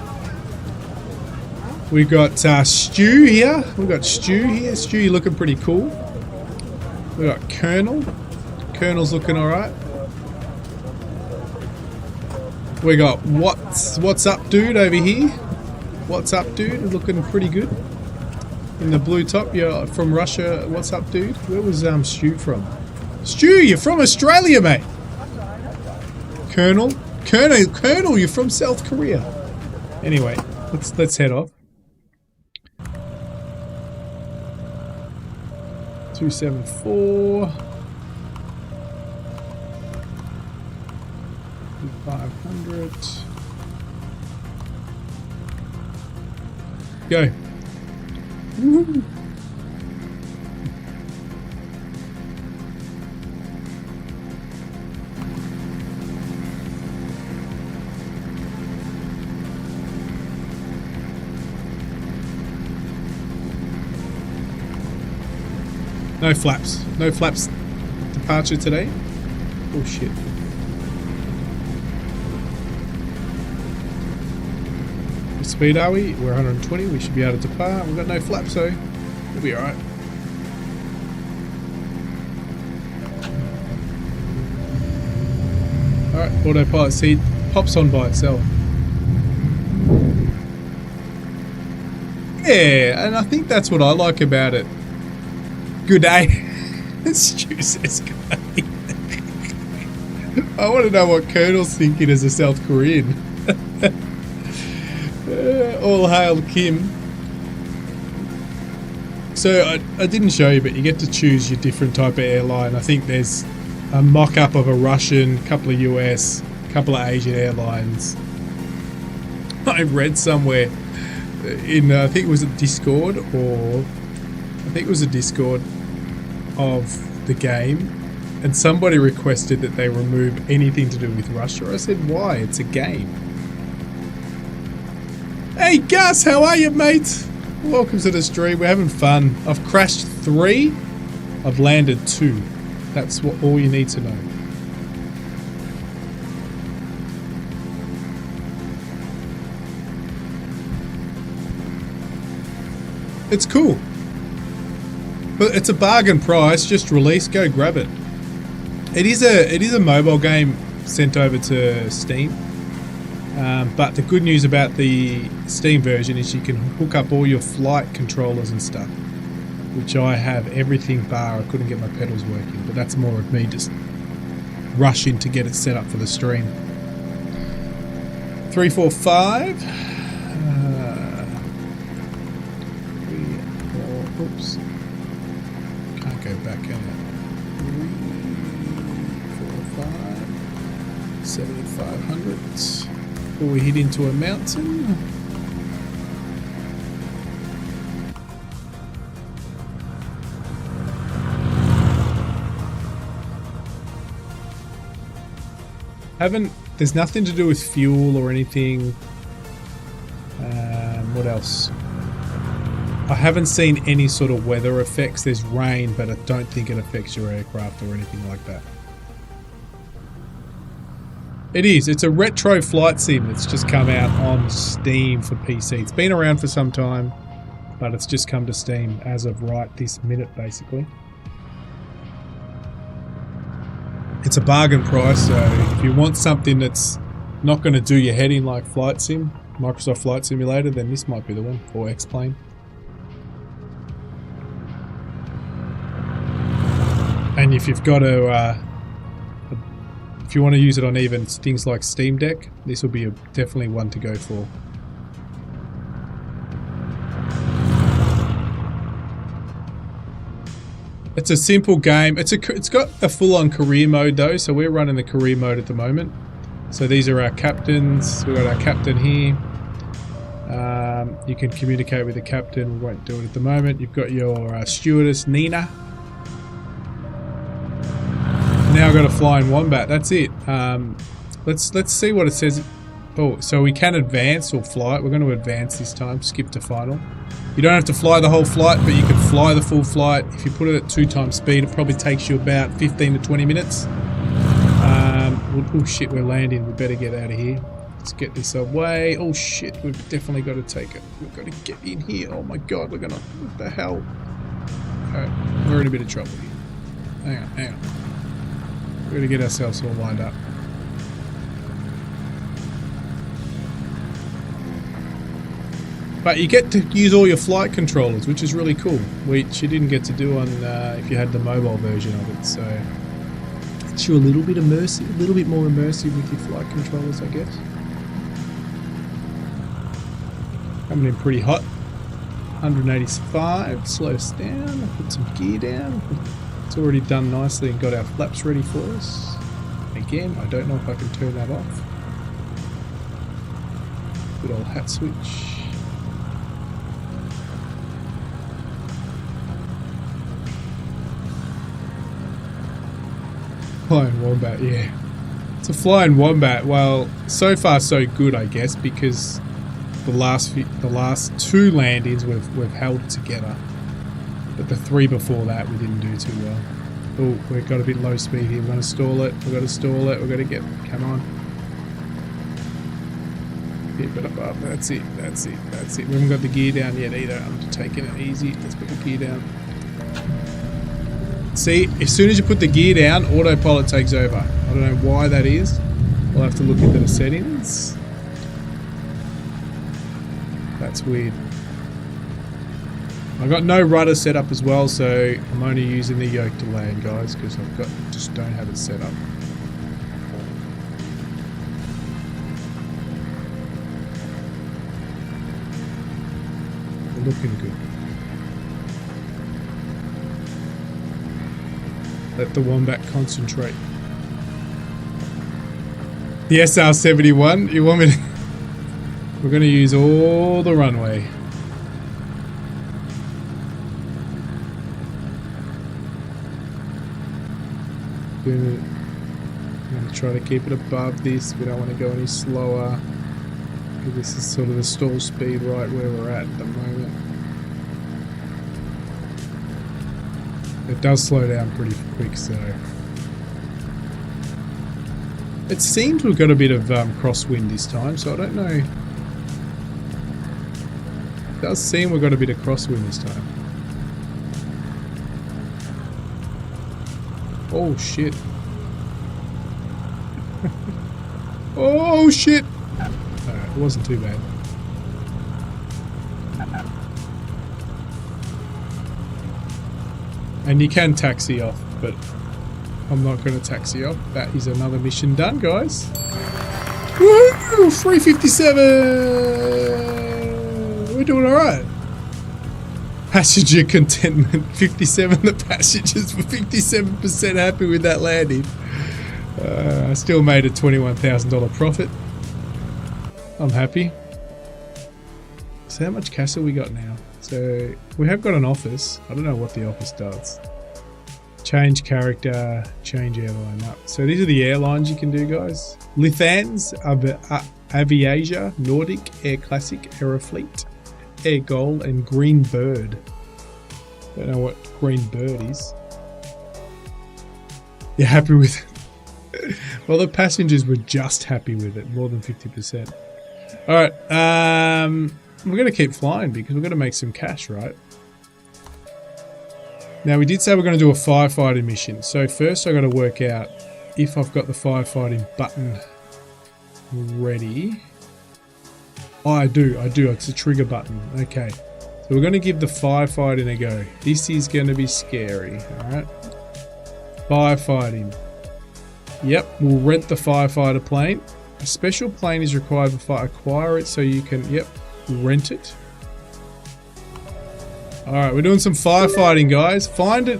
We got Stu here. We got Stu here. Stu, you're looking pretty cool. We got Colonel. Colonel's looking alright. We got what's up dude over here. What's up dude, looking pretty good. In the blue top, you're from Russia. What's up dude? Where was Stu from? Stu, you're from Australia, mate. Colonel, you're from South Korea. Anyway, let's head off. 274. 500. Go. Woo-hoo. No flaps. No flaps departure today. Oh shit. What speed are we? We're 120. We should be able to depart. We've got no flaps, so we'll be alright. Alright, autopilot seat pops on by itself. Yeah, and I think that's what I like about it. Good day. Stu says good day. I want to know what Colonel's thinking as a South Korean. All hail Kim. So I didn't show you, but you get to choose your different type of airline. I think there's a mock-up of a Russian, couple of US, couple of Asian airlines. I read somewhere in, I think it was a Discord, or I think it was a Discord of the game, and somebody requested that they remove anything to do with Russia. I said, why? It's a game. Hey Gus, how are you, mate? Welcome to the stream. We're having fun. I've crashed 3. I've landed 2. That's what all you need to know. It's cool. But it's a bargain price, just released, go grab it. It is a mobile game sent over to Steam. But the good news about the Steam version is you can hook up all your flight controllers and stuff, which I have everything bar. I couldn't get my pedals working, but that's more of me just rushing to get it set up for the stream. 345. 3, 4. Oops. Can't go back in it. 3, 4, 5. 7,500. Before we hit into a mountain. There's nothing to do with fuel or anything. What else? I haven't seen any sort of weather effects. There's rain, but I don't think it affects your aircraft or anything like that. It is. It's a retro flight sim that's just come out on Steam for PC. It's been around for some time, but it's just come to Steam as of right this minute, basically. It's a bargain price, so if you want something that's not going to do your head in like Flight Sim, Microsoft Flight Simulator, then this might be the one, or X-Plane. And if you've got if you want to use it on even things like Steam Deck, this will be definitely one to go for. It's a simple game. It's got a full-on career mode though, so we're running the career mode at the moment. So these are our captains. We've got our captain here. You can communicate with the captain. We won't do it at the moment. You've got your stewardess Nina. Now I've got a flying Wombat. That's it. Let's see what it says. Oh, so we can advance or fly. We're going to advance this time. Skip to final. You don't have to fly the whole flight, but you can fly the full flight. If you put it at 2 times speed, it probably takes you about 15 to 20 minutes. Oh shit, we're landing. We better get out of here. Let's get this away. Oh shit, we've definitely got to take it. We've got to get in here. Oh my god, we're gonna... What the hell? Alright, we're in a bit of trouble here. Hang on. We're gonna get ourselves all lined up. But you get to use all your flight controllers, which is really cool, which you didn't get to do on if you had the mobile version of it. So it's you a little bit immersive, a little bit more immersive with your flight controllers, I guess. Coming in pretty hot. 185. Slow us down. I'll put some gear down. It's already done nicely and got our flaps ready for us. Again, I don't know if I can turn that off. Good old hat switch. Flying Wombat, yeah. It's a flying Wombat. Well, so far so good, I guess, because the last 2 landings we've held together. But the 3 before that we didn't do too well. Oh, we've got a bit low speed here. We're going to stall it. We've got to stall it. We've got to get... Come on. Keep it above. That's it. That's it. That's it. We haven't got the gear down yet either. I'm just taking it easy. Let's put the gear down. See, as soon as you put the gear down, autopilot takes over. I don't know why that is. We'll have to look into the settings. That's weird. I've got no rudder set up as well, so I'm only using the yoke to land, guys, because just don't have it set up. We're looking good. Let the Wombat concentrate. The SR-71, you want me to... We're going to use all the runway. I'm going to try to keep it above this. We don't want to go any slower. This is sort of the stall speed right where we're at the moment. It does slow down pretty quick, so... It seems we've got a bit of crosswind this time, so I don't know. It does seem we've got a bit of crosswind this time. Oh shit. Oh shit! Alright, it wasn't too bad. And you can taxi off, but I'm not going to taxi off. That is another mission done, guys. Woohoo! 357! We're doing alright. Passenger contentment 57. The passengers were 57% happy with that landing. I still made a $21,000 profit. I'm happy. So how much cash have we got now? So we have got an office. I don't know what the office does. Change character, change airline up. So these are the airlines you can do, guys. Lithans, Aviasia, Nordic, Air Classic, Aerofleet, Air Gold, and Green Bird. Don't know what Green Bird is. You're happy with it? Well, the passengers were just happy with it, more than 50%. Alright, we're going to keep flying because we're going to make some cash, right? Now, we did say we're going to do a firefighting mission. So first I've got to work out if I've got the firefighting button ready. Oh, I do. It's a trigger button. Okay. So we're going to give the firefighting a go. This is going to be scary, alright? Firefighting. Yep, we'll rent the firefighter plane. A special plane is required before acquire it, so you can, yep, rent it. Alright, we're doing some firefighting, guys. Find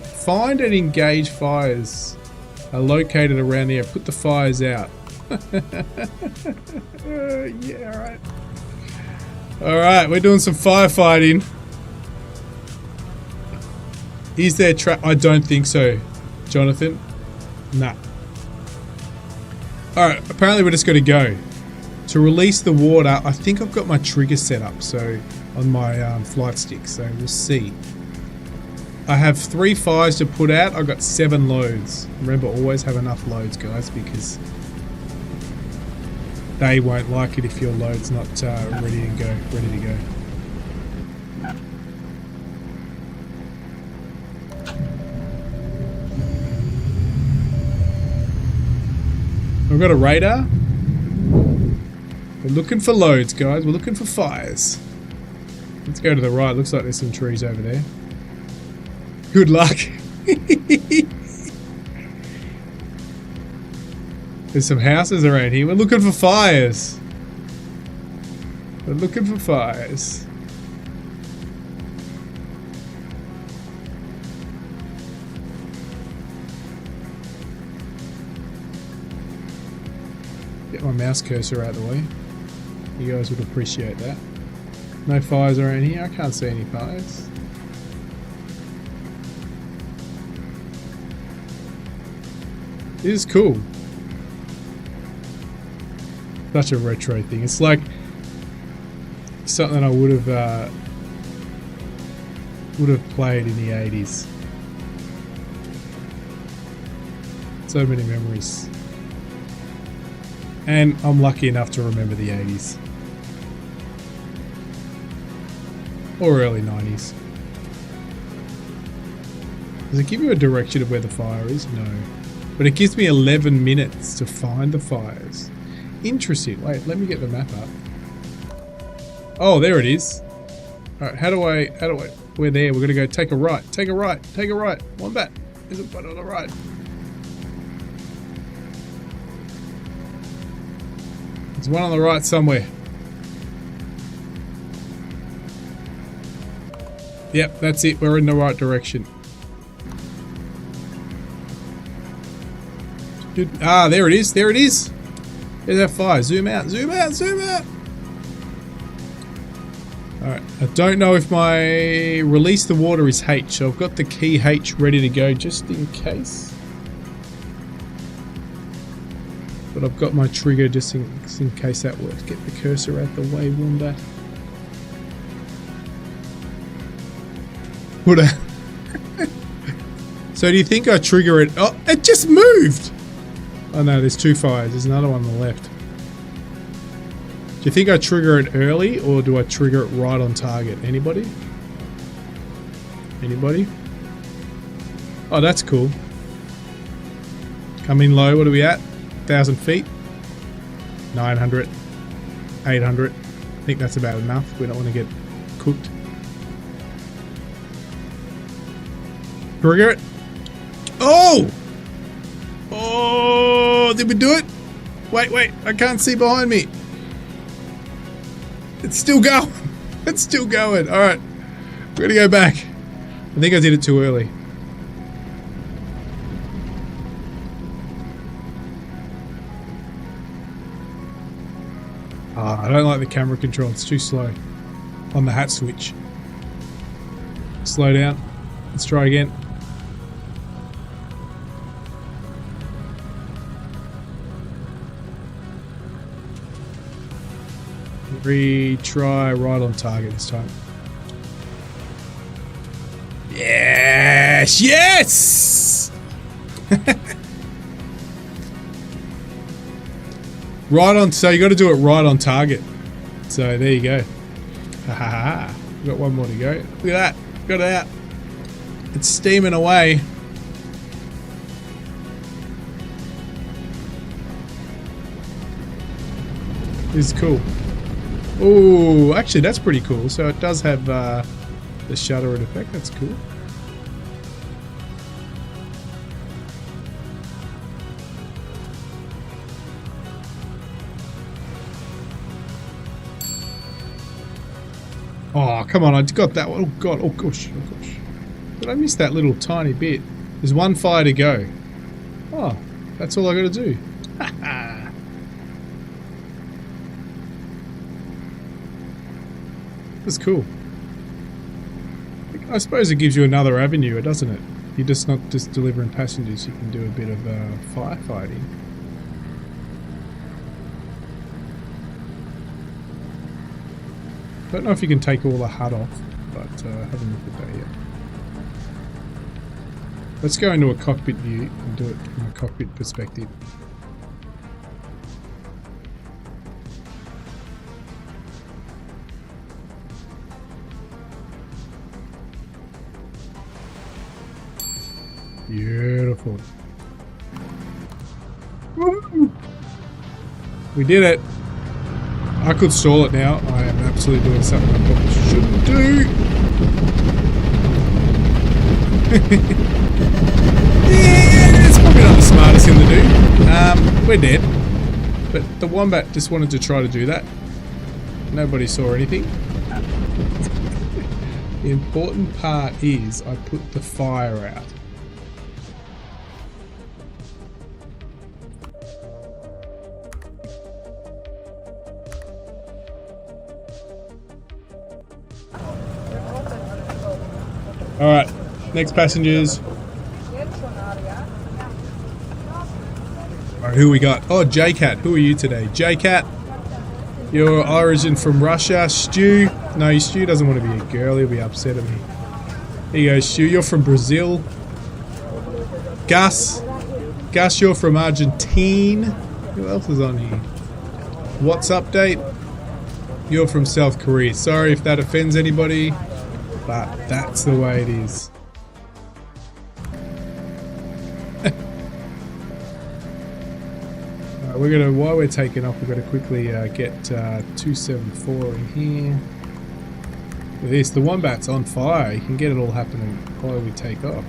and engage fires are located around here. Put the fires out. Yeah, alright. Alright, we're doing some firefighting. Is there I don't think so, Jonathan. Nah. Alright, apparently we're just going to go. To release the water, I think I've got my trigger set up, so on my flight stick, so we'll see. I have 3 fires to put out. I've got 7 loads. Remember, always have enough loads, guys, because they won't like it if your load's not ready to go. We've got a radar. We're looking for loads, guys. We're looking for fires. Let's go to the right. Looks like there's some trees over there. Good luck. There's some houses around here. We're looking for fires. We're looking for fires. Get my mouse cursor out of the way. You guys would appreciate that. No fires around here. I can't see any fires. This is cool. Such a retro thing. It's like something I would have played in the 80s. So many memories. And I'm lucky enough to remember the 80s. Or early 90s. Does it give you a direction of where the fire is? No. But it gives me 11 minutes to find the fires. Interesting. Wait, let me get the map up. Oh, there it is. Alright, how do I, we're there. We're going to go take a right. Take a right. Take a right. Wombat. There's a one on the right. There's one on the right somewhere. Yep, that's it. We're in the right direction. Ah, there it is. There it is. There's that fire. Zoom out. Zoom out. Zoom out. Alright. I don't know if my release the water is H. So I've got the key H ready to go just in case. but I've got my trigger just in case that works. Get the cursor out the way, Wombat. What a So do you think I trigger it? Oh, it just moved! Oh no, there's 2 fires. There's another one on the left. Do you think I trigger it early or do I trigger it right on target? Anybody? Anybody? Oh, that's cool. Come in low. What are we at? 1,000 feet? 900. 800. I think that's about enough. We don't want to get cooked. Trigger it. Oh! Oh! Did we do it? Wait, wait. I can't see behind me. It's still going. It's still going. Alright. We're going to go back. I think I did it too early. I don't like the camera control. It's too slow. On the hat switch. Slow down. Let's try again. Retry right on target this time. Yes! Yes! Right on, so you got to do it right on target. So there you go. Ha ha ha. Got one more to go. Look at that. Got it out. It's steaming away. This is cool. Oh, actually that's pretty cool. So it does have the shutter effect. That's cool. Oh, come on, I got that one. Oh, God. Oh, gosh. Oh, gosh. Did I miss that little tiny bit? There's one fire to go. Oh, that's all I got to do. That's cool. I suppose it gives you another avenue, doesn't it? You're just not just delivering passengers, you can do a bit of firefighting. Don't know if you can take all the HUD off, but haven't looked at that yet. Let's go into a cockpit view and do it from a cockpit perspective. Beautiful. Woo! We did it. I could stall it now. I am absolutely doing something I probably shouldn't do. Yeah, it's probably not the smartest thing to do. We're dead. But the Wombat just wanted to try to do that. Nobody saw anything. The important part is I put the fire out. Alright, next passengers. Alright, who we got? Oh, J-Cat. Who are you today? J-Cat. Your origin from Russia. Stu. No, Stu doesn't want to be a girl. He'll be upset at me. Here you go, Stu. You're from Brazil. Gus. Gus, you're from Argentina. Who else is on here? What's update? You're from South Korea. Sorry if that offends anybody. But that's the way it is. We're gonna, while we're taking off, we're gonna quickly get 274 in here. With this, the Wombat's on fire. You can get it all happening while we take off.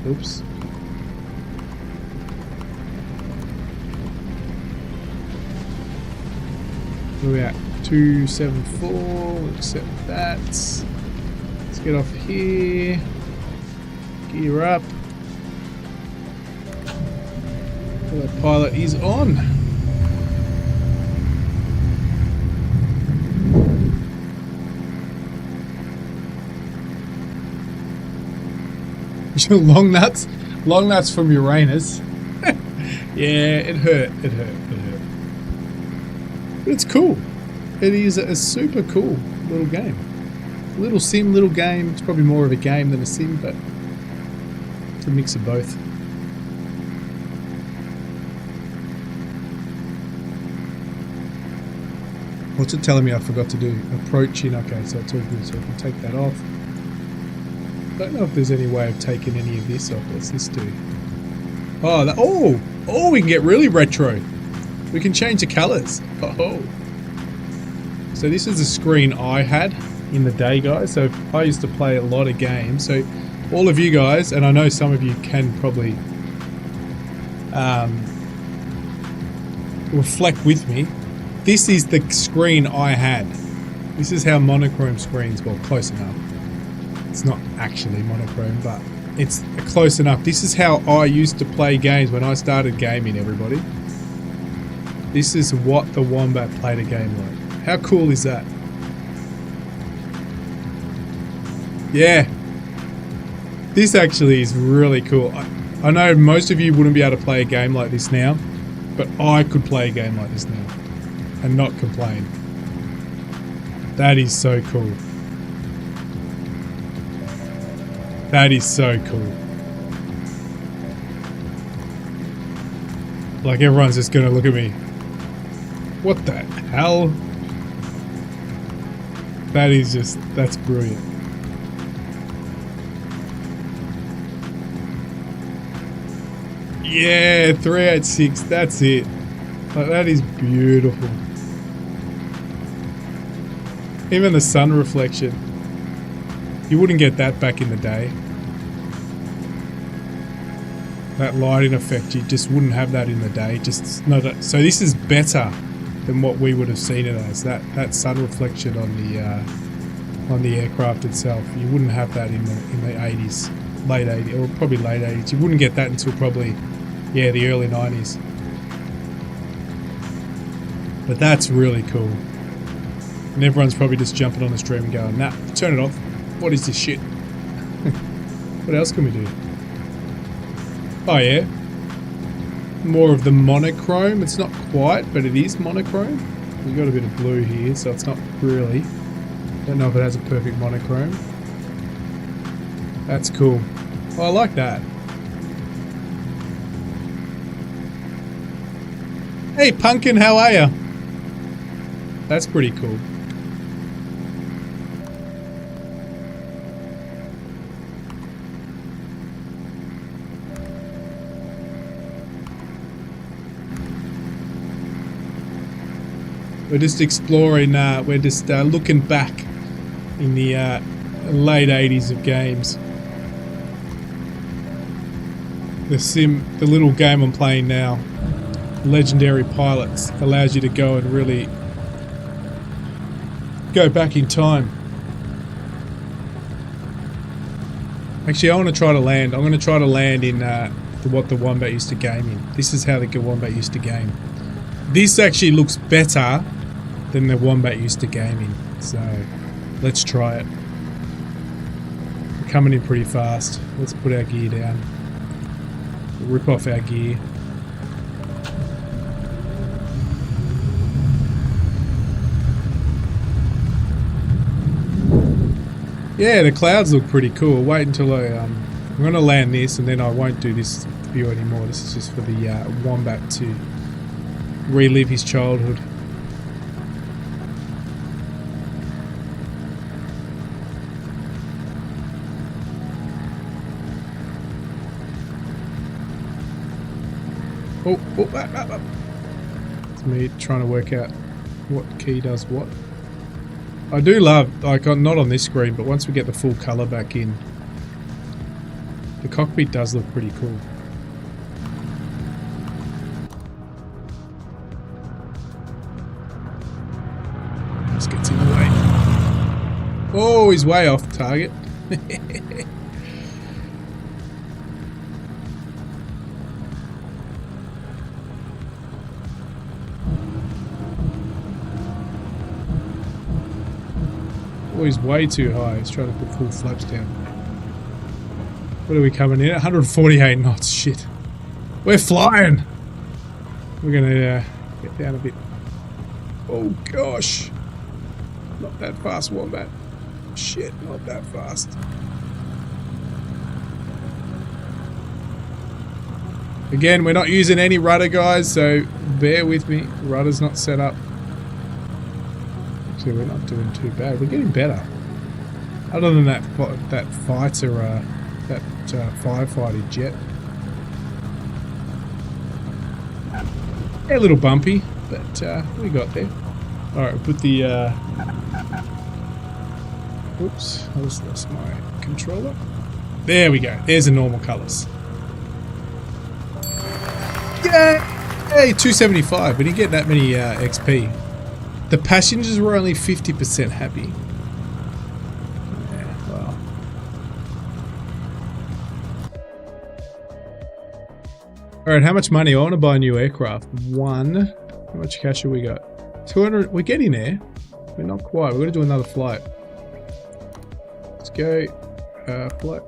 Oops. Where are we at? 274. We'll accept that. Let's get off here. Gear up. The pilot is on. Long nuts from Uranus. Yeah, it hurt. It hurt. It hurt. But it's cool. It is a super cool little game. Little sim, little game. It's probably more of a game than a sim, but it's a mix of both. What's it telling me I forgot to do? Approaching. Okay, so it's all good. So I can take that off. Don't know if there's any way of taking any of this off. What's this do? Oh, that, oh, we can get really retro. We can change the colors. Oh. So this is a screen I had in the day, guys. So I used to play a lot of games. So all of you guys, and I know some of you can probably reflect with me. This is the screen I had. This is how monochrome screens, well, close enough. It's not actually monochrome, but it's close enough. This is how I used to play games when I started gaming, everybody. This is what the Wombat played a game like. How cool is that? Yeah. This actually is really cool. I know most of you wouldn't be able to play a game like this now, but I could play a game like this now and not complain. That is so cool. That is so cool. Like everyone's just gonna look at me. What the hell? That is just, that's brilliant. Yeah, 386, that's it. Like, that is beautiful. Even the sun reflection. You wouldn't get that back in the day. That lighting effect, you just wouldn't have that in the day. Just no. So this is better than what we would have seen it as. That sun reflection on the aircraft itself. You wouldn't have that in the 80s, late 80s, or probably late 80s. You wouldn't get that until probably, yeah, the early 90s. But that's really cool. And everyone's probably just jumping on the stream and going, nah, turn it off. What is this shit? What else can we do? Oh yeah. More of the monochrome. It's not quite, but it is monochrome. We've got a bit of blue here, so it's not really. Don't know if it has a perfect monochrome. That's cool. Oh, I like that. Hey Pumpkin, how are ya? That's pretty cool. We're just exploring, we're just looking back in the late 80s of games. The little game I'm playing now, Legendary Pilots, allows you to go and really go back in time. Actually, I want to try to land. I'm going to try to land in what the Wombat used to game in. This is how the Wombat used to game. This actually looks better than the Wombat used to game in. So, let's try it. We're coming in pretty fast. Let's put our gear down. Rip off our gear. Yeah, the clouds look pretty cool. Wait until I'm going to land this, and then I won't do this view anymore. This is just for the Wombat to relive his childhood. Oh. It's me trying to work out what key does what. I do love, like, not on this screen, but once we get the full colour back in, the cockpit does look pretty cool. Just gets in the way. Oh, he's way off target. Oh, he's way too high. He's trying to put full flaps down. What are we coming in at? 148 knots. Shit. We're flying. We're gonna get down a bit. Oh gosh. Not that fast, Wombat. Shit, not that fast. Again, we're not using any rudder, guys, so bear with me. Rudder's not set up. Actually, we're not doing too bad. We're getting better. Other than that fighter, that firefighting jet. A little bumpy, but we got there. Alright, we'll put the... oops, I just lost my controller. There we go. There's the normal colours. Yay! Hey, 275. We didn't get that many XP. The passengers were only 50% happy. Yeah, well. Alright, how much money? I want to buy a new aircraft. One. How much cash have we got? 200. We're getting there. We're not quite. We're going to do another flight. Let's go. Flight.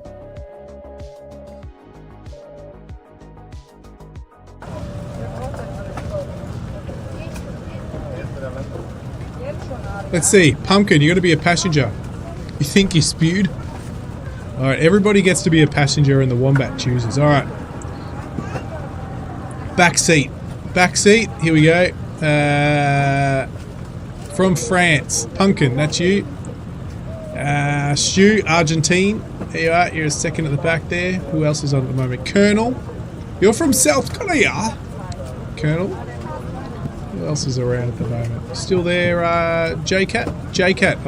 Let's see. Pumpkin, you're going to be a passenger. You think you spewed? Alright, everybody gets to be a passenger and the Wombat chooses. Alright. Back seat. Back seat. Here we go. From France. Pumpkin, that's you. Stu, Argentine. There you are. You're a second at the back there. Who else is on at the moment? Colonel. You're from South Korea. Colonel. Who else is around at the moment? Still there, J-Cat? J-Cat.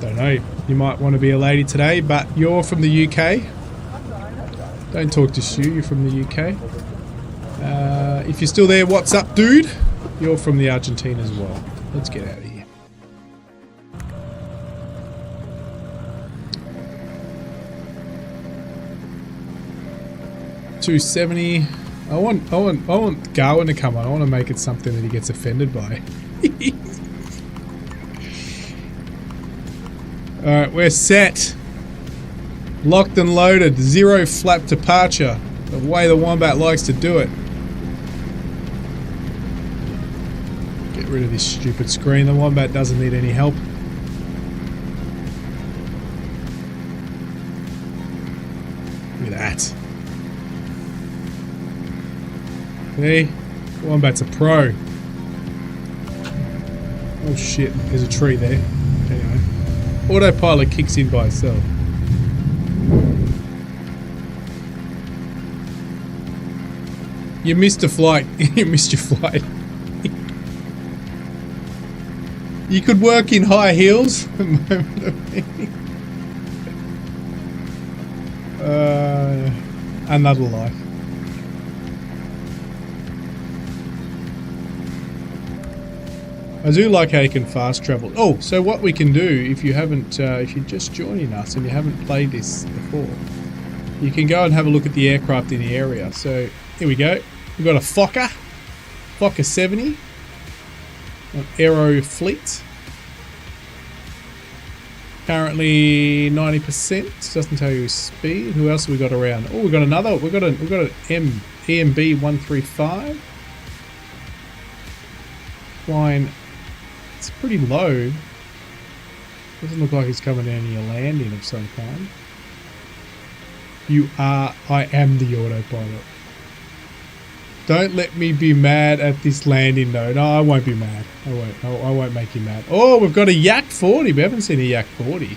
Don't know. You might want to be a lady today, but you're from the UK. Don't talk to Stu. You're from the UK. If you're still there, what's up, dude? You're from the Argentine as well. Let's get out of here. $270. I want Garwin to come on. I want to make it something that he gets offended by. Alright, we're set. Locked and loaded. Zero flap departure. The way the Wombat likes to do it. Get rid of this stupid screen. The Wombat doesn't need any help. Look at that. See? Wombat's a pro. Oh shit, there's a tree there. Anyway. Autopilot kicks in by itself. You missed a flight. You missed your flight. You could work in high heels. Another life. I do like how you can fast travel. Oh, so what we can do if you haven't, if you're just joining us and you haven't played this before, you can go and have a look at the aircraft in the area. So here we go. We've got a Fokker 70, an Aero Fleet. Currently 90%. Doesn't tell you speed. Who else have we got around? Oh, we got another. We've got an EMB 135 flying. It's pretty low. Doesn't look like it's coming down near landing of some kind. I am the autopilot. Don't let me be mad at this landing though. No, I won't be mad. I won't make you mad. Oh, we've got a Yak 40. We haven't seen a Yak 40.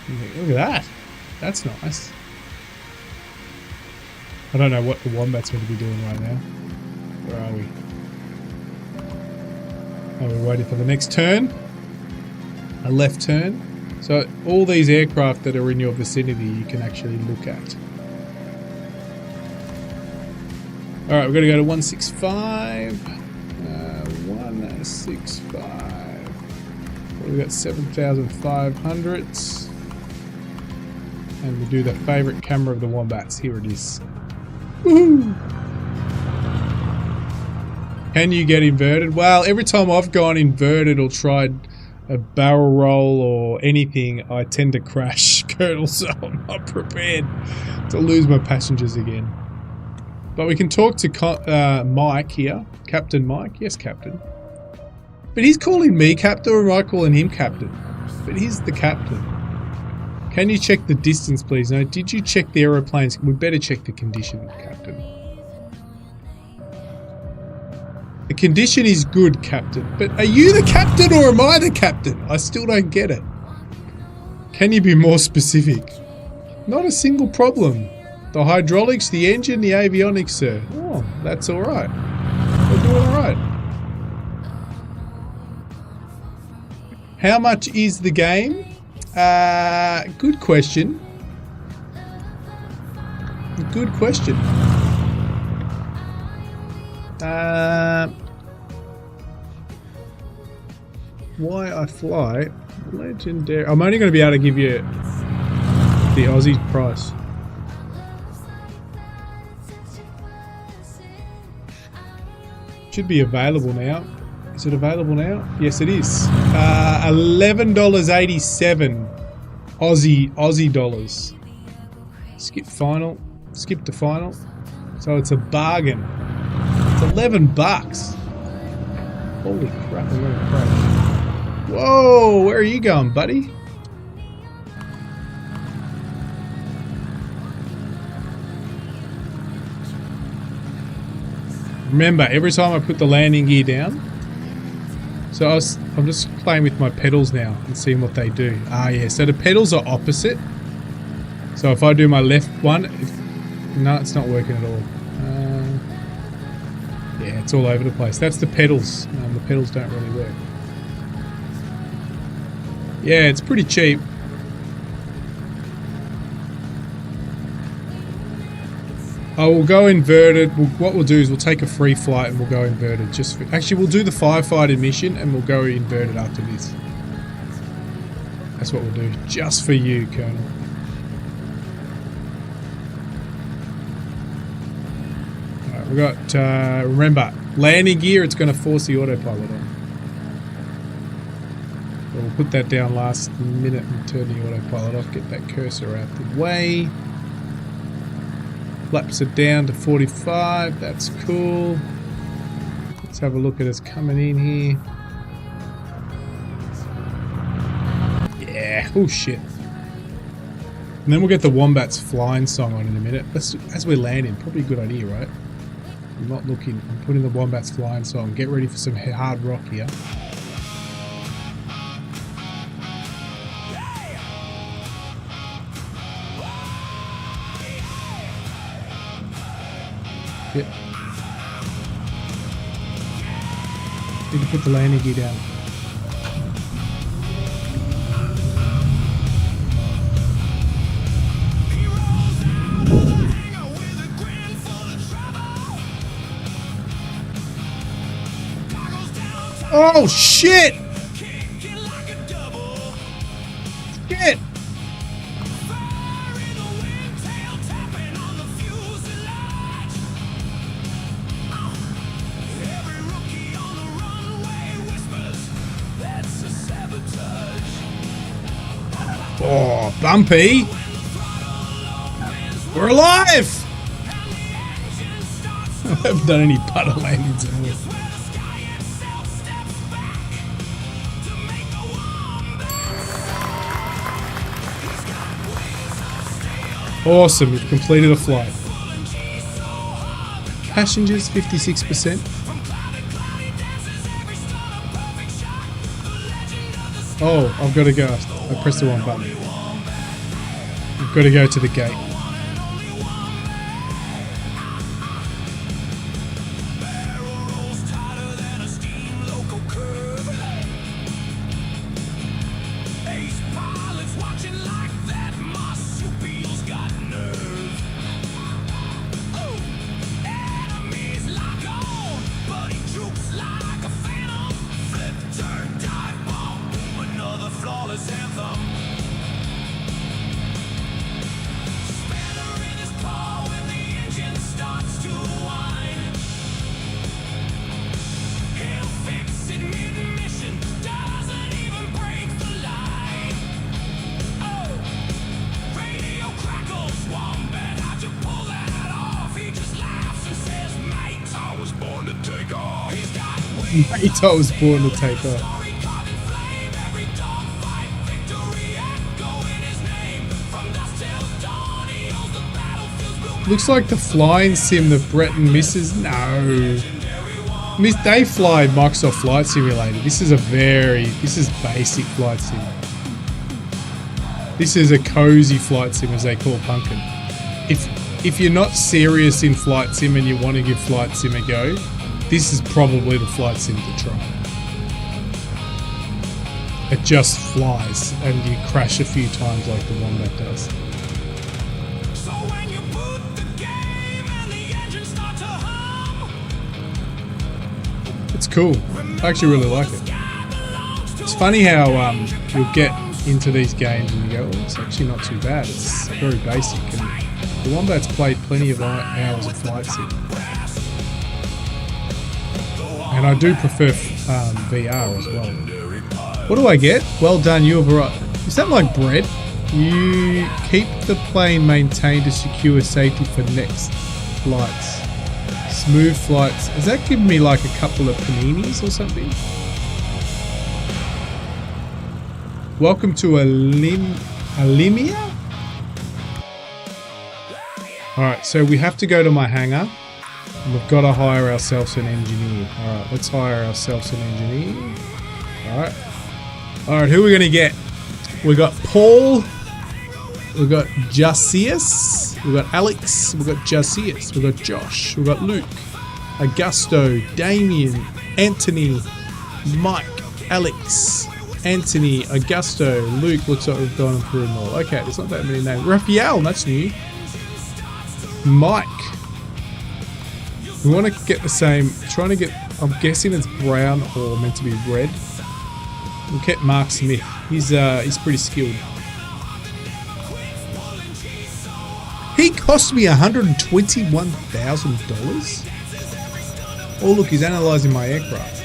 Look at that. That's nice. I don't know what the Wombat's going to be doing right now. Where are we? Oh, we're waiting for the next turn. A left turn. So all these aircraft that are in your vicinity you can actually look at. Alright, we're going to go to 165. 165. We've got 7,500. And we do the favourite camera of the Wombats. Here it is. Woohoo! Can you get inverted? Well, every time I've gone inverted or tried a barrel roll or anything, I tend to crash, Colonel, so I'm not prepared to lose my passengers again. But we can talk to Mike here. Captain Mike. Yes, Captain. But he's calling me Captain, or am I calling him Captain? But he's the Captain. Can you check the distance, please? No. Did you check the aeroplanes? We better check the condition, Captain. The condition is good, Captain. But are you the Captain or am I the Captain? I still don't get it. Can you be more specific? Not a single problem. The hydraulics, the engine, the avionics, sir. Oh, that's alright. We're doing alright. How much is the game? Good question. Good question. Why I fly? Legendary. I'm only going to be able to give you the Aussie price. Should be available now. Is it available now? Yes, it is. $11.87 Aussie dollars. Skip final. Skip to final. So it's a bargain. It's 11 bucks. Holy crap! I'm gonna crash. Whoa! Where are you going, buddy? Remember, every time I put the landing gear down. So I'm just playing with my pedals now and seeing what they do. Ah, yeah. So the pedals are opposite. So if I do my left one, no, it's not working at all. Yeah, it's all over the place. That's the pedals. The pedals don't really work. Yeah, it's pretty cheap. I will go inverted. What we'll do is we'll take a free flight and we'll go inverted. Actually, we'll do the firefighting mission and we'll go inverted after this. That's what we'll do. Just for you, Colonel. Alright, we got, remember, landing gear, it's going to force the autopilot on. So we'll put that down last minute and turn the autopilot off. Get that cursor out the way. Flaps it down to 45. That's cool. Let's have a look at us coming in here. Yeah. Oh shit. And then we'll get the Wombat's flying song on in a minute. As we're landing, probably a good idea, right? I'm not looking. I'm putting the Wombat's flying song. Get ready for some hard rock here. Yep. Need to put the landing gear down. Oh shit! Shit! Oh, bumpy! We're alive! I haven't done any putter landings at all. Awesome, you've completed a flight. Passengers, 56%. Oh, I've got to go. I pressed the wrong button. I've got to go to the gate. NATO was born to take off. Looks like the flying sim that Breton misses. No. They fly Microsoft Flight Simulator. This is basic flight sim. This is a cozy flight sim, as they call Punkin. If you're not serious in flight sim and you want to give flight sim a go, this is probably the flight sim to try. It just flies and you crash a few times like the Wombat does. It's cool. I actually really like it. It's funny how you'll get into these games and you go, oh, it's actually not too bad. It's very basic. And the Wombat's played plenty of hours of flight sim. And I do prefer VR as well. What do I get? Well done, you have arrived. Is that like bread? You keep the plane maintained to secure safety for next flights. Smooth flights. Is that giving me like a couple of paninis or something? Welcome to Alimia? Alright, so we have to go to my hangar. And we've got to hire ourselves an engineer. Alright, let's hire ourselves an engineer. Alright. Alright, who are we going to get? We got Paul. We've got Jasius. We've got Alex. We've got Jasius. We've got Josh. We've got Luke. Augusto. Damien. Anthony. Mike. Alex. Anthony. Augusto. Luke. Looks like we've gone through them all. Okay, there's not that many names. Raphael. That's new. Mike. We want to get the same. Trying to get. I'm guessing it's brown or meant to be red. We'll get Mark Smith. He's pretty skilled. He cost me $121,000. Oh look, he's analysing my aircraft.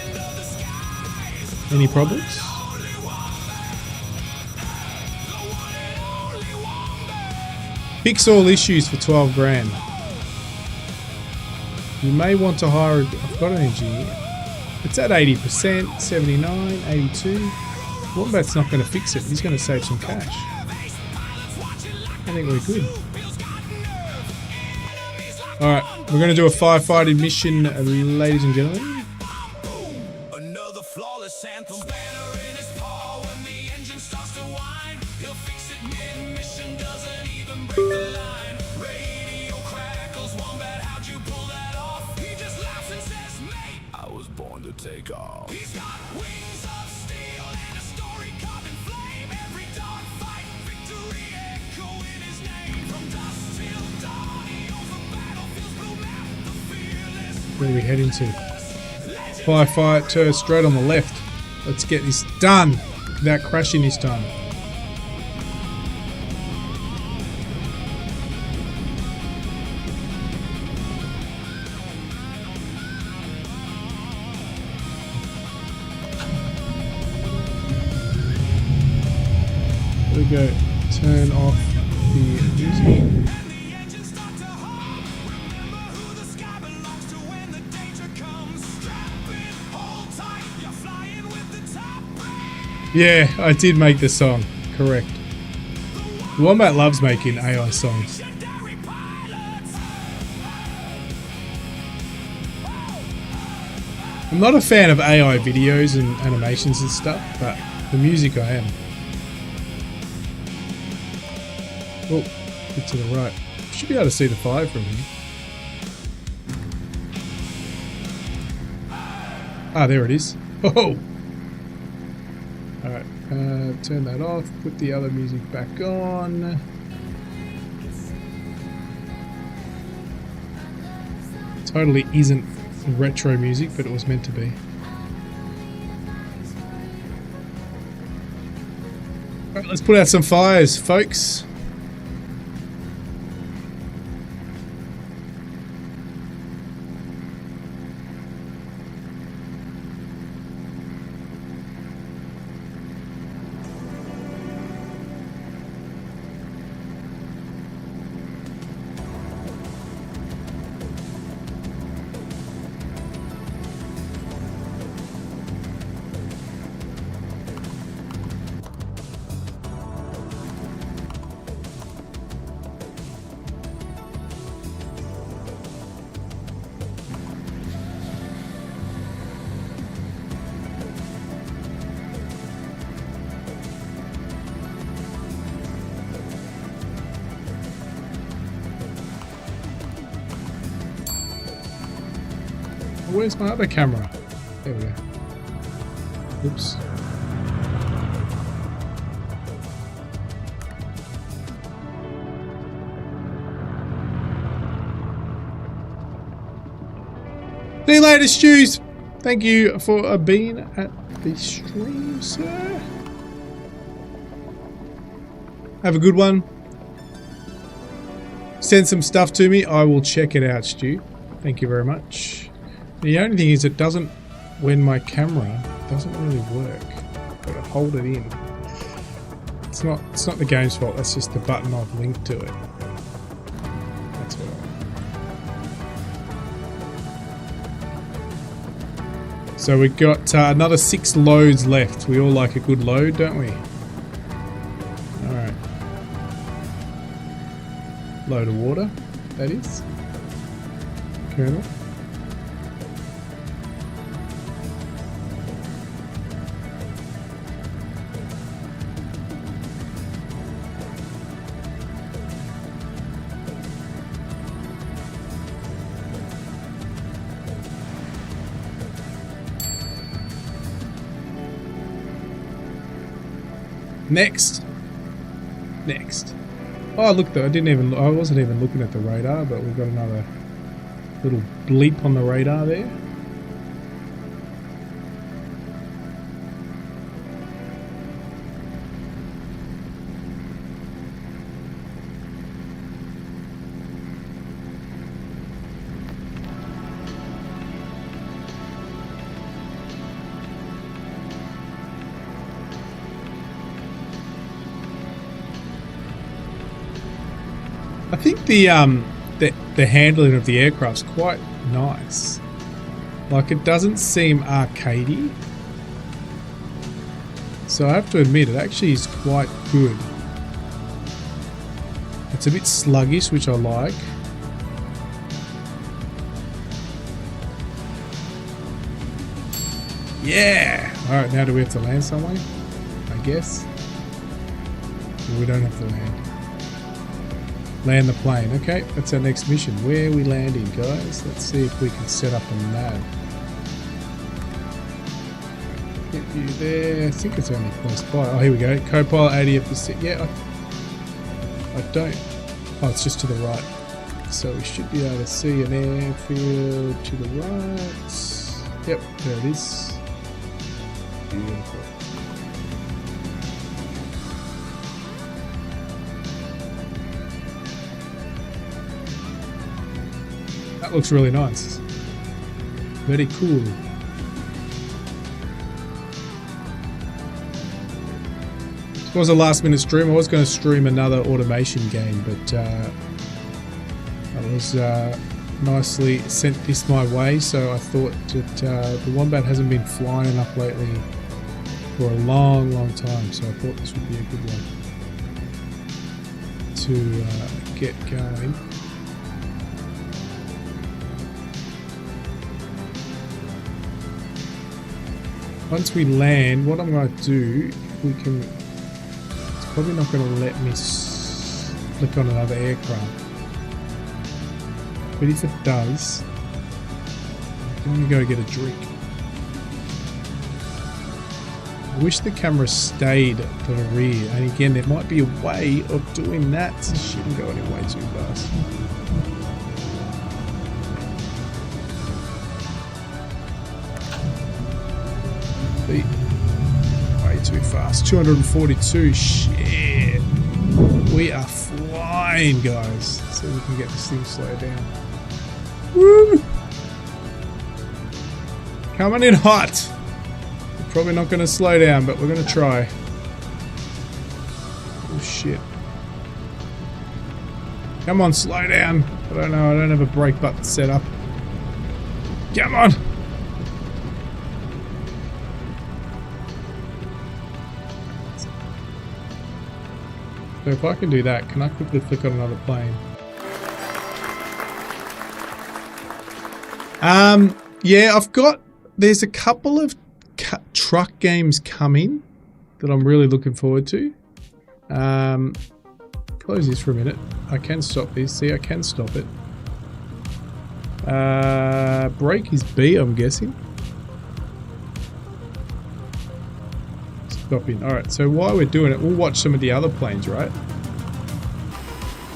Any problems? Fix all issues for 12 grand. You may want to hire. I've got an engineer. It's at 80%, 79, 82. Wombat's not going to fix it. He's going to save some cash. I think we're good. Alright, we're going to do a firefighting mission, ladies and gentlemen. Another flawless anthem banner in his paw when the engine starts to whine. He'll fix it mid-mission, doesn't even break the line. Radio crackles, Wombat, how'd you pull that off? He just laughs and says, mate, I was born to take off. He's got wings of steel and a story caught in flame. Every dog fight, victory echo in his name. From dusk till dawn, he owns the battlefield's blue map, the fearless. Where do we head into? Firefight, straight on the left. Let's get this done without crashing this time. There we go. Turn off the music. Yeah, I did make the song. Correct. Wombat loves making AI songs. I'm not a fan of AI videos and animations and stuff, but the music I am. Oh, get to the right. Should be able to see the fire from here. Ah, there it is. Oh! Alright, turn that off, put the other music back on. Totally isn't retro music, but it was meant to be. Alright, let's put out some fires, folks. where's my other camera? There we go. Oops. See you later, Stews. Thank you for being at the stream, sir. Have a good one. Send some stuff to me. I will check it out, Stu. Thank you very much. The only thing is it doesn't, when my camera doesn't really work. Gotta hold it in. It's not the game's fault. That's just the button I've linked to it. That's what So we've got another 6 loads left. We all like a good load, don't we? Alright. Load of water, that is. Colonel. Next. Oh, look though, I wasn't even looking at the radar, but we've got another little bleep on the radar there. I think the handling of the aircraft's quite nice. Like, it doesn't seem arcadey. So I have to admit, it actually is quite good. It's a bit sluggish, which I like. Yeah! Alright, now do we have to land somewhere? I guess. We don't have to land. Land the plane. Okay, that's our next mission. Where are we landing, guys? Let's see if we can set up a nav. Get you there. I think it's only close by. Oh, here we go. Copilot 80%. Yeah, I don't. Oh, it's just to the right. So we should be able to see an airfield to the right. Yep, there it is. Beautiful. That looks really nice. Very cool. This was a last minute stream. I was going to stream another automation game, but I was nicely sent this my way, so I thought that the Wombat hasn't been flying enough lately for a long time, so I thought this would be a good one to get going. Once we land, what I'm going to do, if we can, it's probably not going to let me flick on another aircraft. But if it does, I'm going to go get a drink. I wish the camera stayed to the rear, and again, there might be a way of doing that. So she shouldn't go any way too fast. Way too fast. 242. Shit. We are flying, guys. So we can get this thing slowed down. Woo! Coming in hot. We're probably not going to slow down, but we're going to try. Oh shit. Come on, slow down. I don't know. I don't have a brake button set up. Come on. So if I can do that, can I quickly flick on another plane? Yeah, there's a couple of truck games coming that I'm really looking forward to. Close this for a minute. I can stop this. See, I can stop it. Brake is B, I'm guessing. Stop in. Alright, so while we're doing it, we'll watch some of the other planes, right?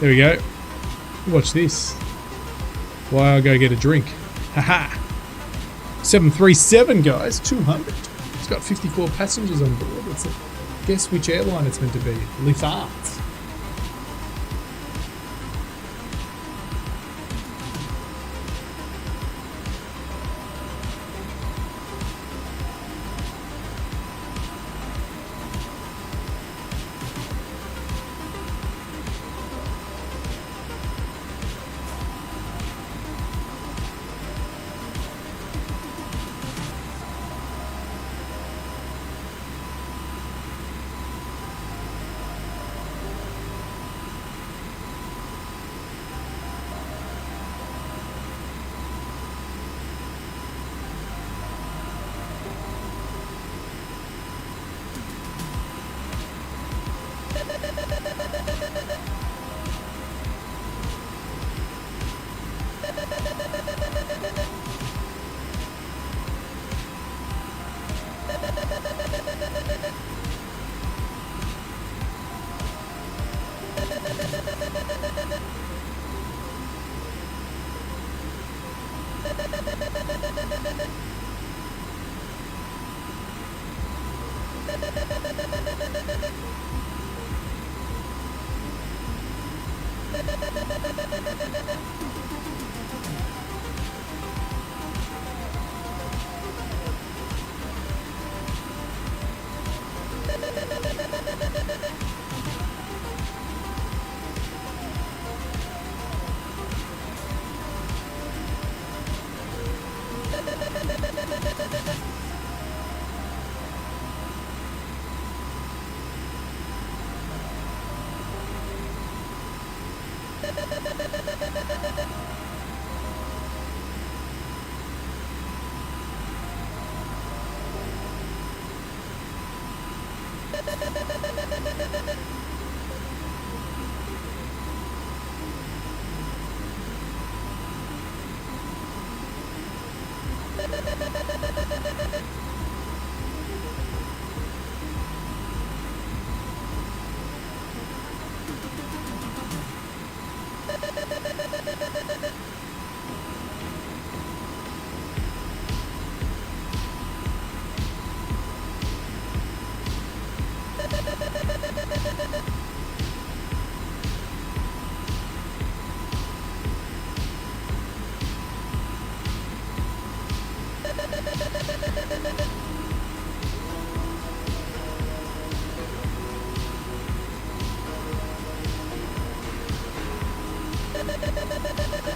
There we go. Watch this. While I go get a drink. Haha! 737, guys. 200. It's got 54 passengers on board. Guess which airline it's meant to be. Lifart.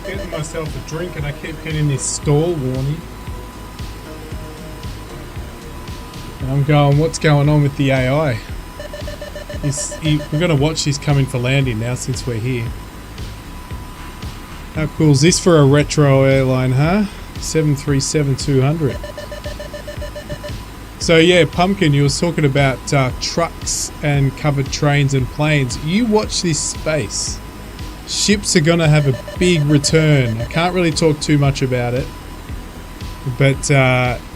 Getting myself a drink and I keep getting this stall warning. And I'm going, what's going on with the AI? We're going to watch this coming for landing now since we're here. How cool is this for a retro airline, huh? 737-200. So yeah, Pumpkin, you was talking about trucks and covered trains and planes. You watch this space. Ships are going to have a big return. I can't really talk too much about it. But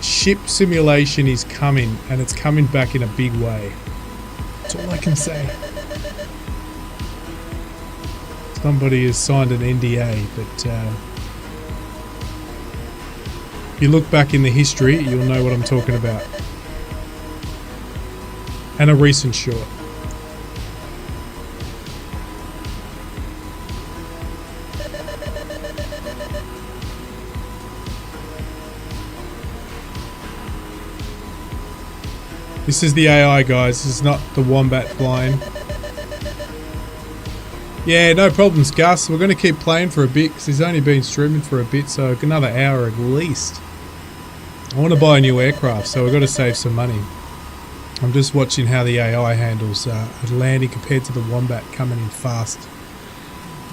ship simulation is coming, and it's coming back in a big way. That's all I can say. Somebody has signed an NDA, but if you look back in the history, you'll know what I'm talking about. And a recent short. This is the AI, guys. This is not the Wombat flying. Yeah, no problems, Gus. We're going to keep playing for a bit because he's only been streaming for a bit, so another hour at least. I want to buy a new aircraft, so we've got to save some money. I'm just watching how the AI handles landing compared to the Wombat coming in fast.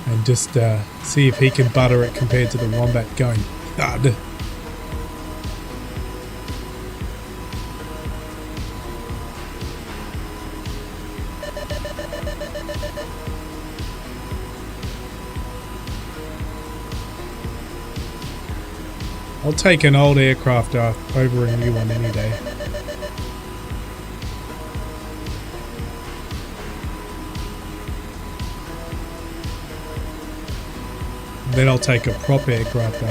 And just see if he can butter it compared to the Wombat going thud. I'll take an old aircraft over a new one any day. Then I'll take a prop aircraft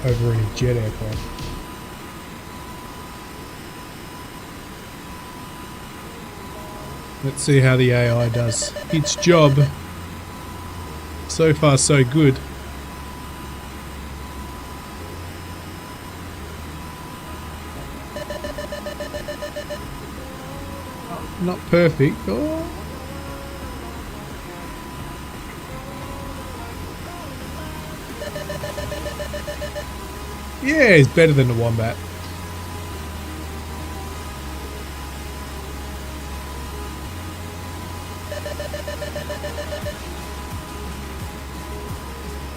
over any jet aircraft. Let's see how the AI does its job. So far, so good. Not perfect. Oh. Yeah, it's better than the Wombat.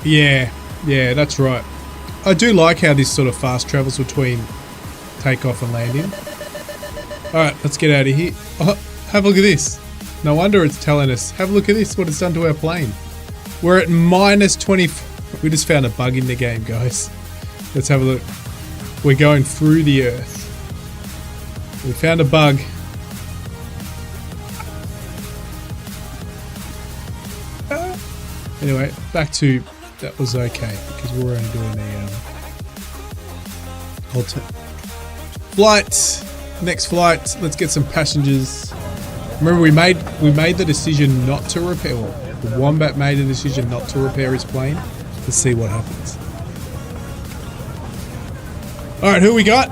Yeah, that's right. I do like how this sort of fast travels between takeoff and landing. Alright, let's get out of here. Oh, have a look at this. No wonder it's telling us. Have a look at this, what it's done to our plane. We're at minus 20. We just found a bug in the game, guys. Let's have a look. We're going through the Earth. We found a bug. Anyway, back to... That was okay, because we're only doing a... flight. Next flight. Let's get some passengers. Remember, we made the decision not to repair... Well, the Wombat made a decision not to repair his plane. Let's see what happens. Alright, who we got?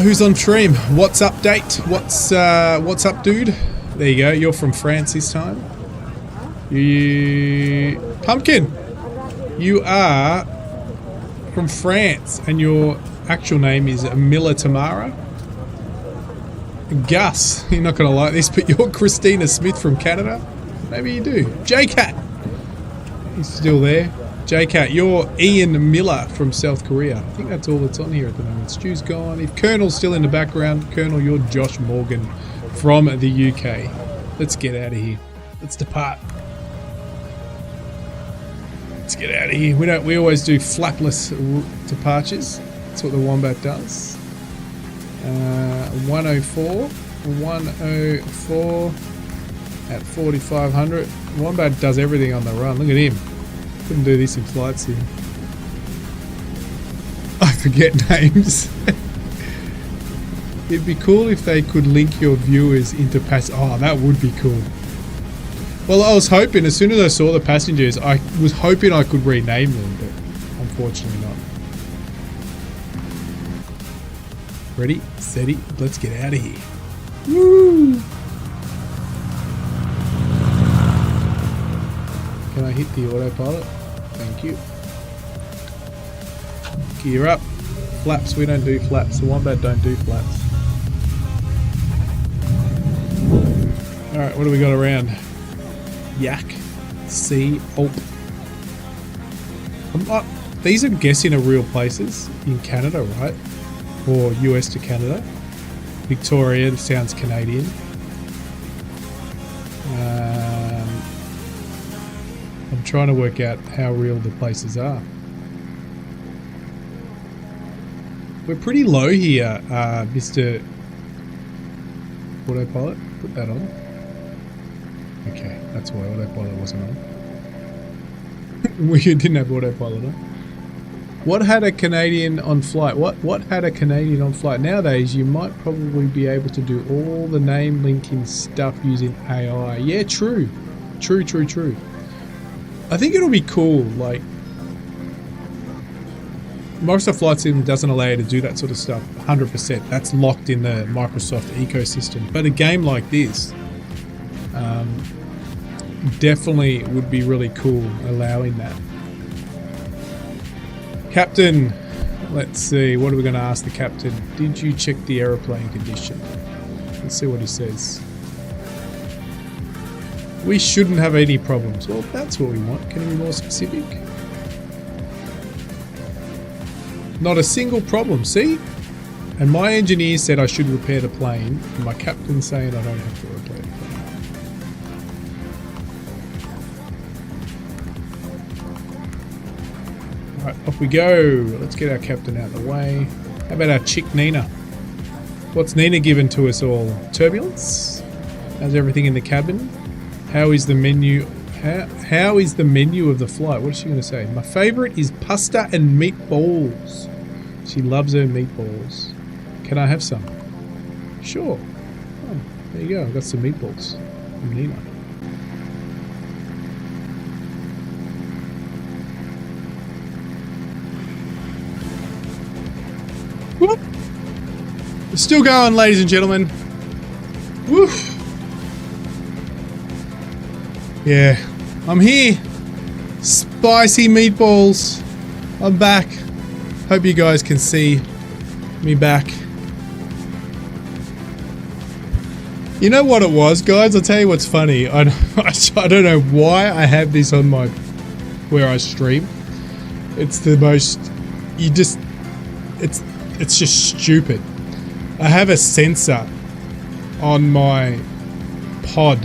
Who's on stream? What's update? What's up, dude? There you go. You're from France this time. Pumpkin! You are from France, and your actual name is Mila Tamara. Gus, you're not going to like this, but you're Christina Smith from Canada. Maybe you do. J-Cat, he's still there. J-Cat, you're Ian Miller from South Korea. I think that's all that's on here at the moment. Stu's gone. If Colonel's still in the background, Colonel, you're Josh Morgan from the UK. Let's get out of here. Let's depart. Let's get out of here. We always do flapless departures. That's what the Wombat does. 104 at 4,500. Wombat does everything on the run. Look at him. Couldn't do this in flight sim. I forget names. It'd be cool if they could link your viewers into Oh, that would be cool. Well, I was hoping, as soon as I saw the passengers, I was hoping I could rename them, but unfortunately not. Ready, steady, let's get out of here. Woo! Can I hit the autopilot? Thank you. Gear up. Flaps, we don't do flaps. The Wombat don't do flaps. Alright, what do we got around? Yak. Sea. Alp. These I'm guessing are real places in Canada, right? Or US to Canada. Victoria sounds Canadian. I'm trying to work out how real the places are. We're pretty low here, Mr. Autopilot. Put that on. Okay, that's why autopilot wasn't on. We didn't have autopilot on. What had a Canadian on flight? What had a Canadian on flight? Nowadays, you might probably be able to do all the name linking stuff using AI. Yeah, true. True. I think it'll be cool, like... Microsoft Flight Sim doesn't allow you to do that sort of stuff 100%. That's locked in the Microsoft ecosystem. But a game like this definitely would be really cool allowing that. Captain, let's see, what are we going to ask the captain? Did you check the aeroplane condition? Let's see what he says. We shouldn't have any problems. Well, that's what we want. Can you be more specific? Not a single problem, see? And my engineer said I should repair the plane, and my captain's saying I don't have to repair the plane. Alright, off we go. Let's get our captain out of the way. How about our chick Nina? What's Nina given to us all? Turbulence? How's everything in the cabin? How is the menu? How is the menu of the flight? What is she going to say? My favourite is pasta and meatballs. She loves her meatballs. Can I have some? Sure. Oh, there you go. I've got some meatballs from Nina. Whoop. We're still going, ladies and gentlemen. Woo. Yeah, I'm here. Spicy meatballs. I'm back. Hope you guys can see me back. You know what it was, guys? I'll tell you what's funny. I don't know why I have this on my where I stream. It's the most. It's just stupid. I have a sensor on my pod.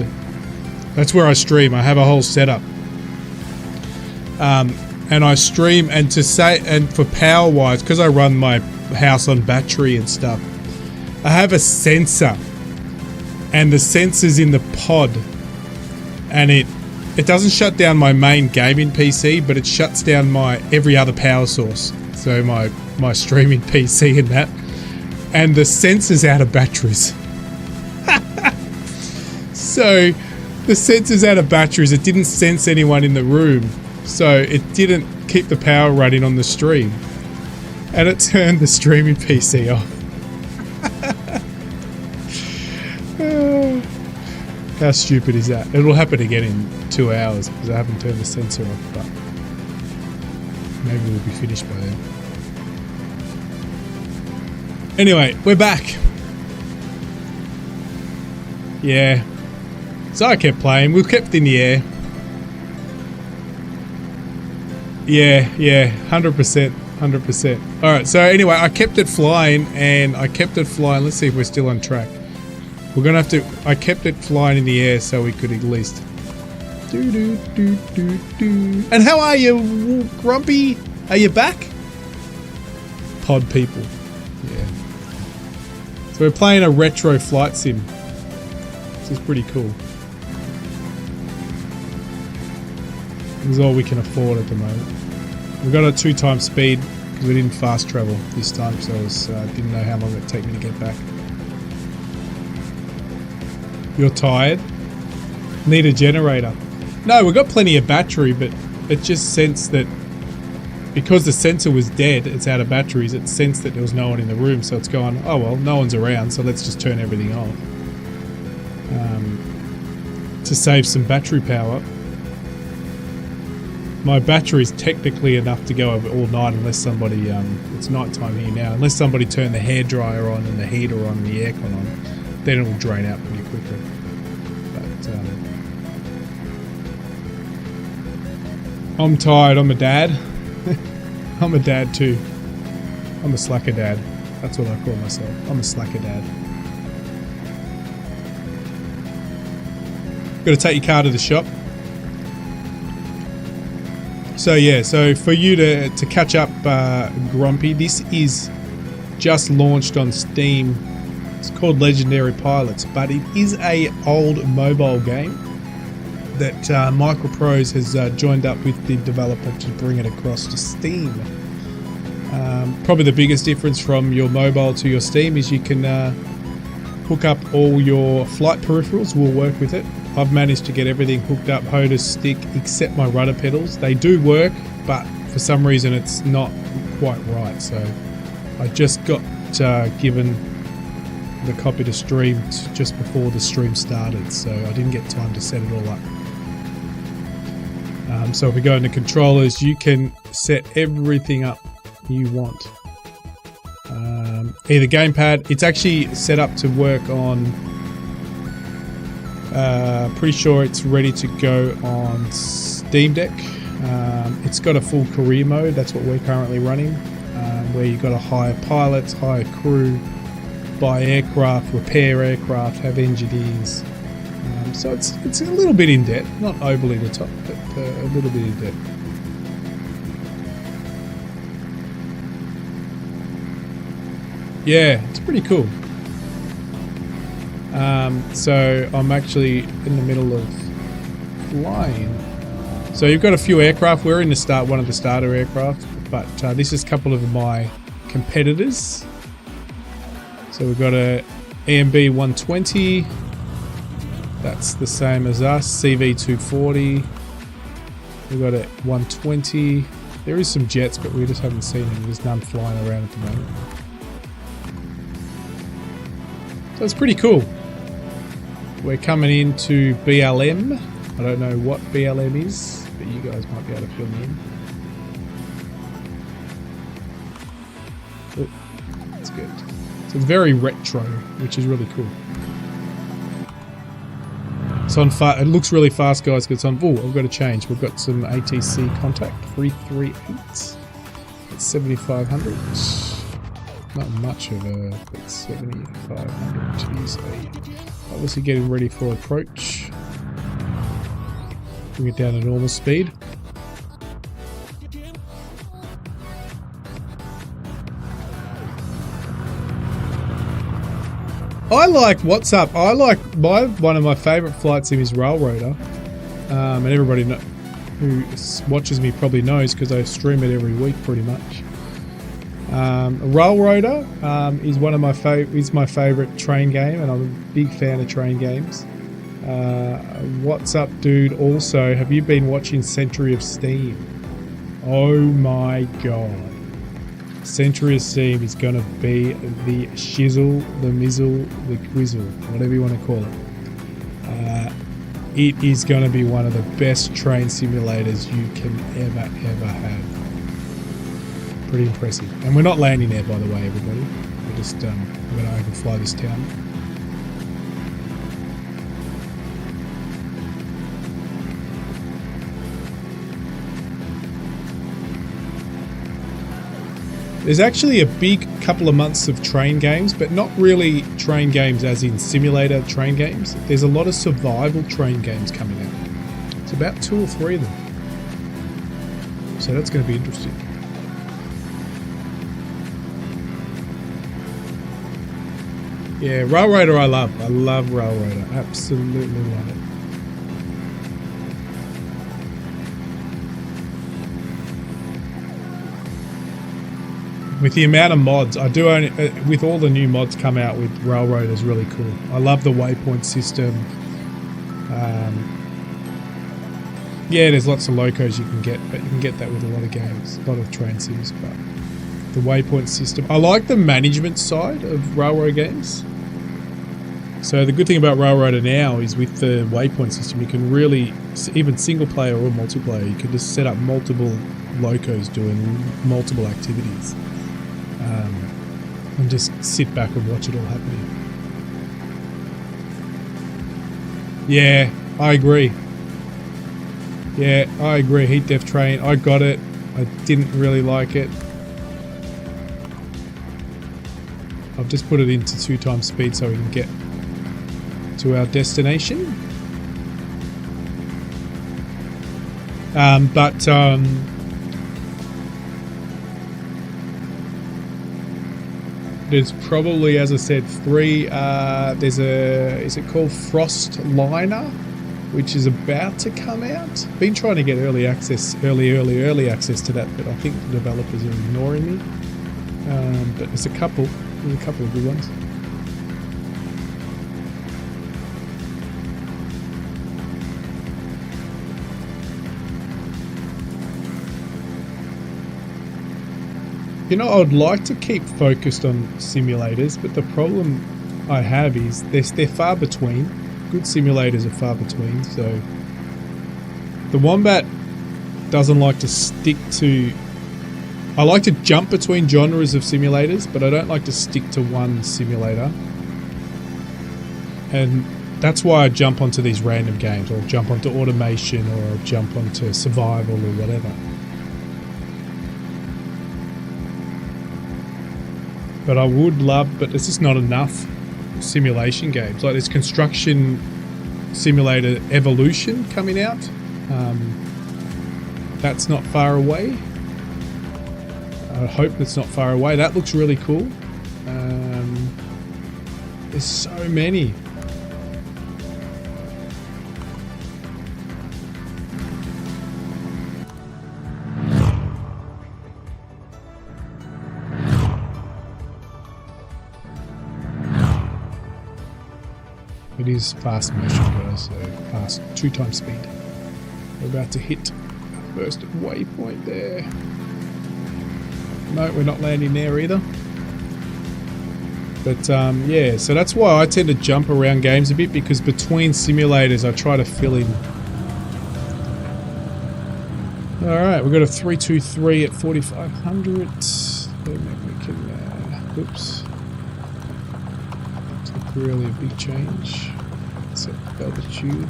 That's where I stream. I have a whole setup. And I stream, and for power wise, because I run my house on battery and stuff, I have a sensor, and the sensor's in the pod, and it doesn't shut down my main gaming PC, but it shuts down my every other power source. So my streaming PC and that, and the sensor's out of batteries. So the sensor's out of batteries. It didn't sense anyone in the room, so it didn't keep the power running on the stream, and it turned the streaming PC off. How stupid is that? It'll happen again in 2 hours because I haven't turned the sensor off, but maybe we'll be finished by then. Anyway, we're back. Yeah. So I kept playing. We kept in the air. Yeah, 100%. 100%. Alright, so anyway, I kept it flying, and I kept it flying. Let's see if we're still on track. We're gonna have to... I kept it flying in the air so we could at least... And how are you, Grumpy? Are you back? Pod people. Yeah. So we're playing a retro flight sim. This is pretty cool. This is all we can afford at the moment. We've got a 2x speed because we didn't fast travel this time, so I didn't know how long it would take me to get back. You're tired? Need a generator? No, we've got plenty of battery, but it just sensed that because the sensor was dead, it's out of batteries, it sensed that there was no one in the room, so it's gone, oh well, no one's around, so let's just turn everything off. To save some battery power. My battery's technically enough to go over all night unless somebody, it's night time here now, unless somebody turned the hairdryer on and the heater on and the aircon on, then it'll drain out pretty quickly. But, I'm tired, I'm a dad. I'm a dad too. I'm a slacker dad. That's what I call myself. I'm a slacker dad. Got to take your car to the shop. So yeah, so for you to catch up, Grumpy, this is just launched on Steam. It's called Legendary Pilots, but it is a old mobile game that Microprose has joined up with the developer to bring it across to Steam. Probably the biggest difference from your mobile to your Steam is you can hook up all your flight peripherals, will work with it. I've managed to get everything hooked up, HOTAS, stick, except my rudder pedals. They do work, but for some reason it's not quite right. So I just got given the copy to stream just before the stream started, so I didn't get time to set it all up. So if we go into controllers, you can set everything up you want. Either gamepad, it's actually set up to work on, pretty sure it's ready to go on Steam Deck. It's got a full career mode, that's what we're currently running, where you've got to hire pilots, hire crew, buy aircraft, repair aircraft, have engineers. So it's a little bit in debt, not overly the top, but a little bit in debt. Yeah, it's pretty cool. So I'm actually in the middle of flying. So you've got a few aircraft. We're in the one of the starter aircraft, but this is a couple of my competitors. So we've got a EMB 120. That's the same as us. CV 240. We've got a 120. There is some jets, but we just haven't seen any. There's none flying around at the moment. So it's pretty cool. We're coming into BLM. I don't know what BLM is, but you guys might be able to fill me in. Oh, that's good. So it's very retro, which is really cool. It's on it looks really fast, guys, because it's on. Oh, I've got to change. We've got some ATC contact 338. It's 7,500. Not much of a, but 7,500. Jeez, obviously getting ready for approach. Bring it down to normal speed. I like what's up. I like one of my favourite flight sim is Railroader, and everybody who watches me probably knows because I stream it every week pretty much. Railroader is one of my my favourite train game, and I'm a big fan of train games. What's up, dude? Also, have you been watching Century of Steam? Oh my god. Century of Steam is going to be the shizzle, the mizzle, the quizzle, whatever you want to call it. It is going to be one of the best train simulators you can ever have. Pretty impressive. And we're not landing there, by the way, everybody. We're just we're going to overfly this town. There's actually a big couple of months of train games, but not really train games as in simulator train games. There's a lot of survival train games coming out. It's about 2 or 3 of them. So that's going to be interesting. Yeah, Railroader I love. I love Railroader. Absolutely love it. With the amount of mods, I do only, with all the new mods come out with Railroad is really cool. I love the waypoint system. Yeah, there's lots of locos you can get, but you can get that with a lot of games, a lot of train sims, but the waypoint system. I like the management side of Railroad games. So the good thing about Railroader now is with the waypoint system, you can really, even single player or multiplayer, you can just set up multiple locos doing multiple activities. And just sit back and watch it all happening. Yeah, I agree. Yeah, I agree. Heat Death Train, I got it. I didn't really like it. I've just put it into 2 times speed so we can get to our destination. There's probably, as I said, 3. There's is it called Frost Liner, which is about to come out. Been trying to get early access to that, but I think the developers are ignoring me. But there's a couple of good ones. You know, I'd like to keep focused on simulators, but the problem I have is they're far between. Good simulators are far between, so the Wombat doesn't like to stick to... I like to jump between genres of simulators, but I don't like to stick to one simulator. And that's why I jump onto these random games, or jump onto automation, or jump onto survival, or whatever. But I would love, but there's just not enough simulation games. Like there's Construction Simulator Evolution coming out. That's not far away. I hope it's not far away. That looks really cool. There's so many. It is fast motion, guys, so fast 2 times speed. We're about to hit our first waypoint there. No, we're not landing there either. But yeah, so that's why I tend to jump around games a bit, because between simulators I try to fill in. Alright, we've got a 323 at 4500. Then we can, oops. It's really a big change. Set altitude.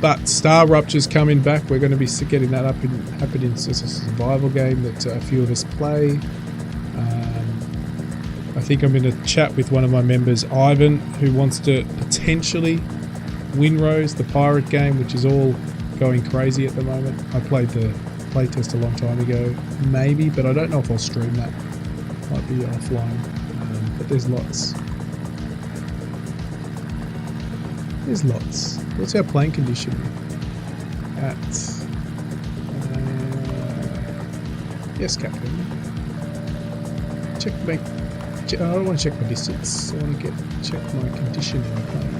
But Star Rupture's coming back. We're going to be getting that happening. It's a survival game that a few of us play. I think I'm in a chat with one of my members, Ivan, who wants to potentially Windrose, the pirate game, which is all going crazy at the moment. I played the playtest a long time ago, maybe, but I don't know if I'll stream that. Might be offline, but there's lots. There's lots. What's our plane condition? At yes, Captain. Check my. I don't want to check my distance. I want to check my condition in the plane.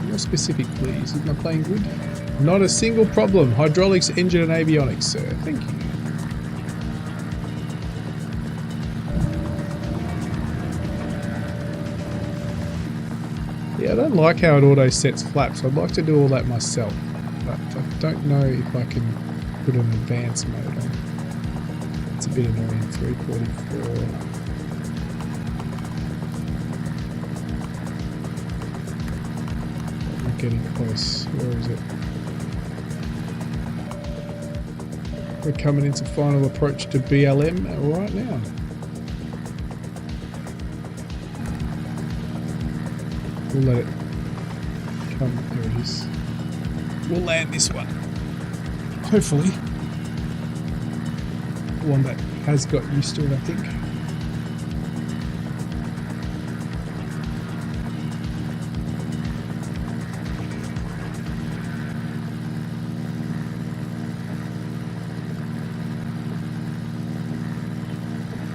2. More specific, please. Is my plane good? Not a single problem. Hydraulics, engine, and avionics, sir. Thank you. Yeah, I don't like how it auto sets flaps. I'd like to do all that myself, but I don't know if I can put an advanced mode on. It's a bit annoying. 344. I'm getting close. Where is it? We're coming into final approach to BLM right now. We'll let it come. There it is. We'll land this one. Hopefully. Wombat has got used to it, I think.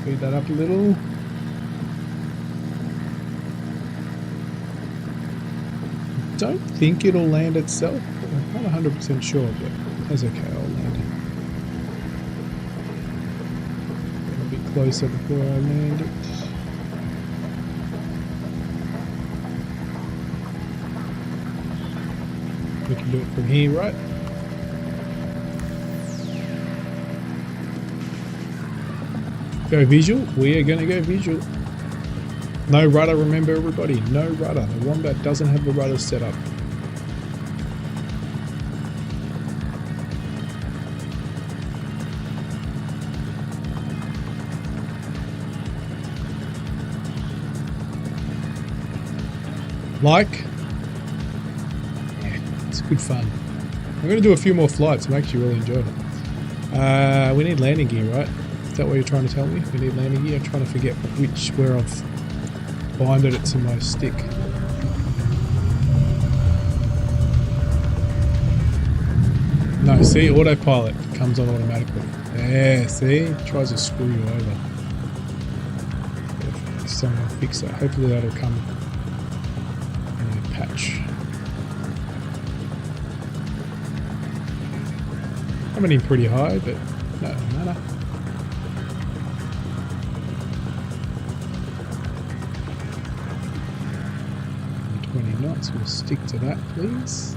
Speed that up a little. Don't think it'll land itself. I'm not 100% sure, but that's okay, I'll land it. A bit closer before I land it. We can do it from here, right? Go visual? We are going to go visual. No rudder, remember everybody, no rudder. The Wombat doesn't have the rudder set up. Like? Yeah, it's good fun. I'm going to do a few more flights. I'm actually really enjoying it. We need landing gear, right? Is that what you're trying to tell me? We need landing gear? I'm trying to forget where I've binded it to my stick. No, see, autopilot comes on automatically. Yeah, see, it tries to screw you over. Someone will fix that. Hopefully that'll come in a patch. Coming in pretty high, but no matter. 20 knots, we'll stick to that, please.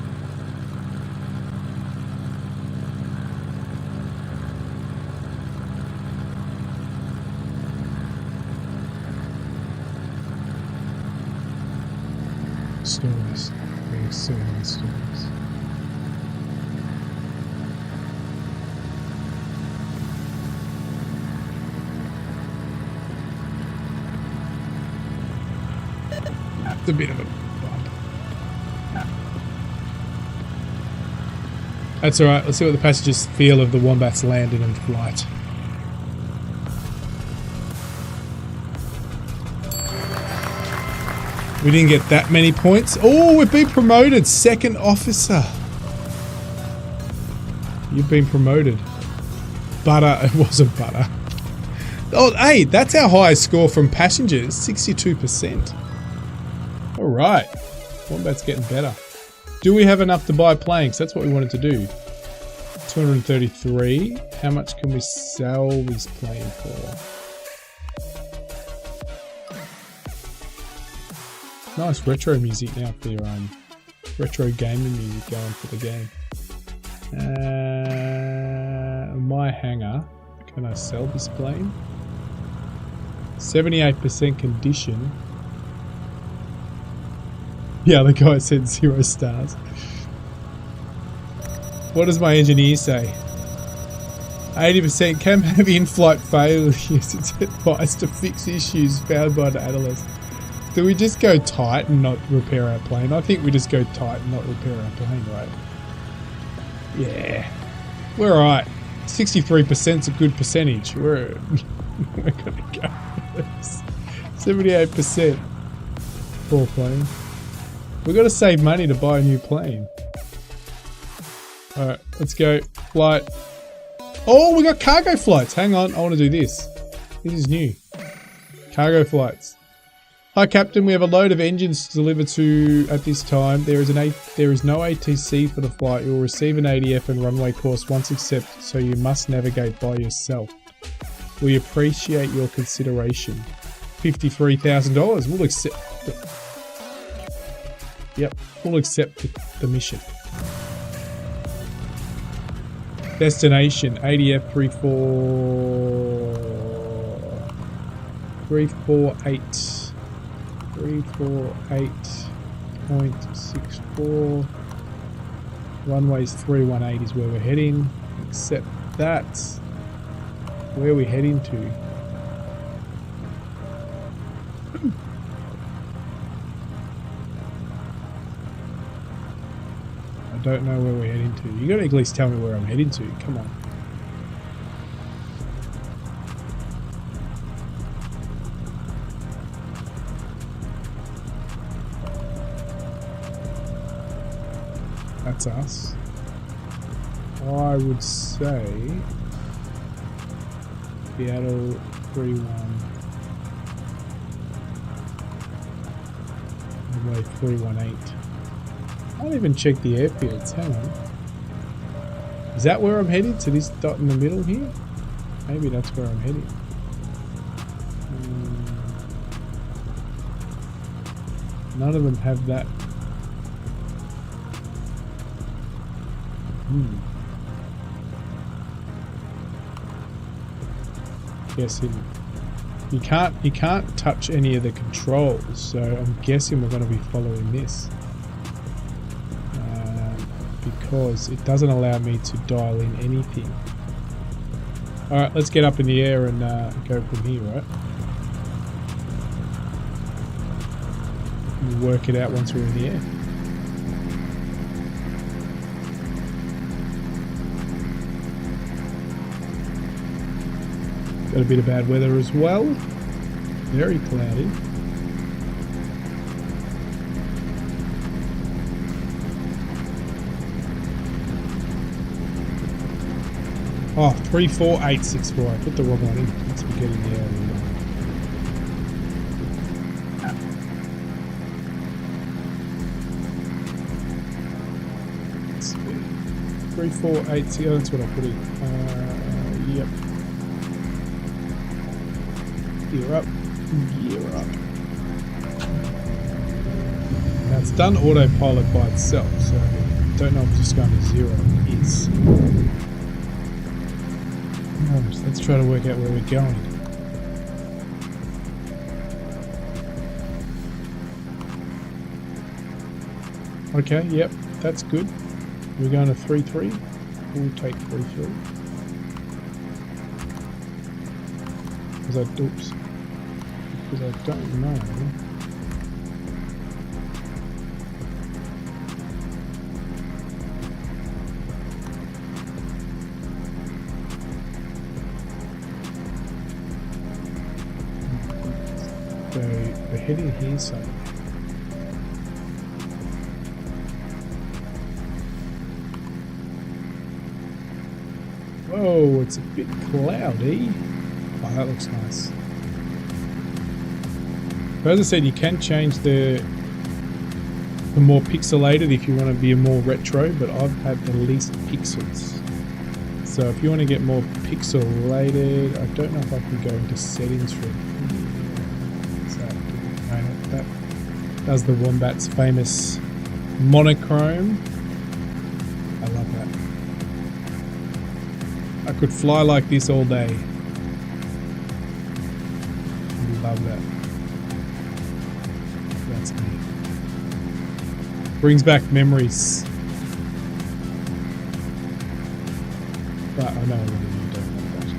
Stories. Very certain stories. That's a bit of a bump. That's alright. Let's see what the passengers feel of the Wombat's landing and flight. We didn't get that many points. Oh, we've been promoted. Second officer. You've been promoted. Butter. It wasn't butter. Oh, hey, that's our highest score from passengers. 62%. Alright. Wombat's getting better. Do we have enough to buy planks? That's what we wanted to do. 233. How much can we sell this plane for? Nice retro music now for your retro gaming music going for the game. My hangar. Can I sell this plane? 78% condition. Yeah, the guy said 0 stars. What does my engineer say? 80% can have in-flight failures. It's advised to fix issues found by the analyst. Do we just go tight and not repair our plane? I think we just go tight and not repair our plane, right? Yeah. We're alright. 63% is a good percentage. We're gonna go. 78%. Poor plane. We've got to save money to buy a new plane. Alright, let's go. Flight. Oh, we got cargo flights. Hang on, I want to do this. This is new. Cargo flights. Hi Captain, we have a load of engines to deliver to at this time. There is no ATC for the flight. You will receive an ADF and runway course once accepted, so you must navigate by yourself. We appreciate your consideration. $53,000. We'll accept. Yep, we'll accept the mission. Destination ADF 348.64. Runway's 318 is where we're heading. Accept that. Where are we heading to? I don't know where we're heading to. You gotta at least tell me where I'm heading to. Come on. That's us. I would say Seattle 31. Runway 318. I don't even check the airfields. Hang on. Is that where I'm headed? To this dot in the middle here? Maybe that's where I'm heading. None of them have that. Guessing you can't touch any of the controls, so I'm guessing we're going to be following this. Because it doesn't allow me to dial in anything. Alright, let's get up in the air and go from here, right? We'll work it out once we're in the air. Got a bit of bad weather as well. Very cloudy. Oh, 34864. I put the wrong one in. Let's be getting the air. 348. Oh, that's what I put in. Yep. Gear up. Gear up. Now it's done autopilot by itself, so I don't know if it's just going to 0. It is. Let's try to work out where we're going. Okay, yep, that's good. We're going to 3-3. We'll take 3-3. Because I don't know. So we're heading here somewhere. Whoa, it's a bit cloudy. Oh, that looks nice. But as I said, you can change the more pixelated if you want to be more retro, but I've had the least pixels. So if you want to get more pixelated, I don't know if I can go into settings for it. That does the Wombat's famous monochrome. I love that. I could fly like this all day. Love that. That's me. Brings back memories. But I know a lot of you don't like that.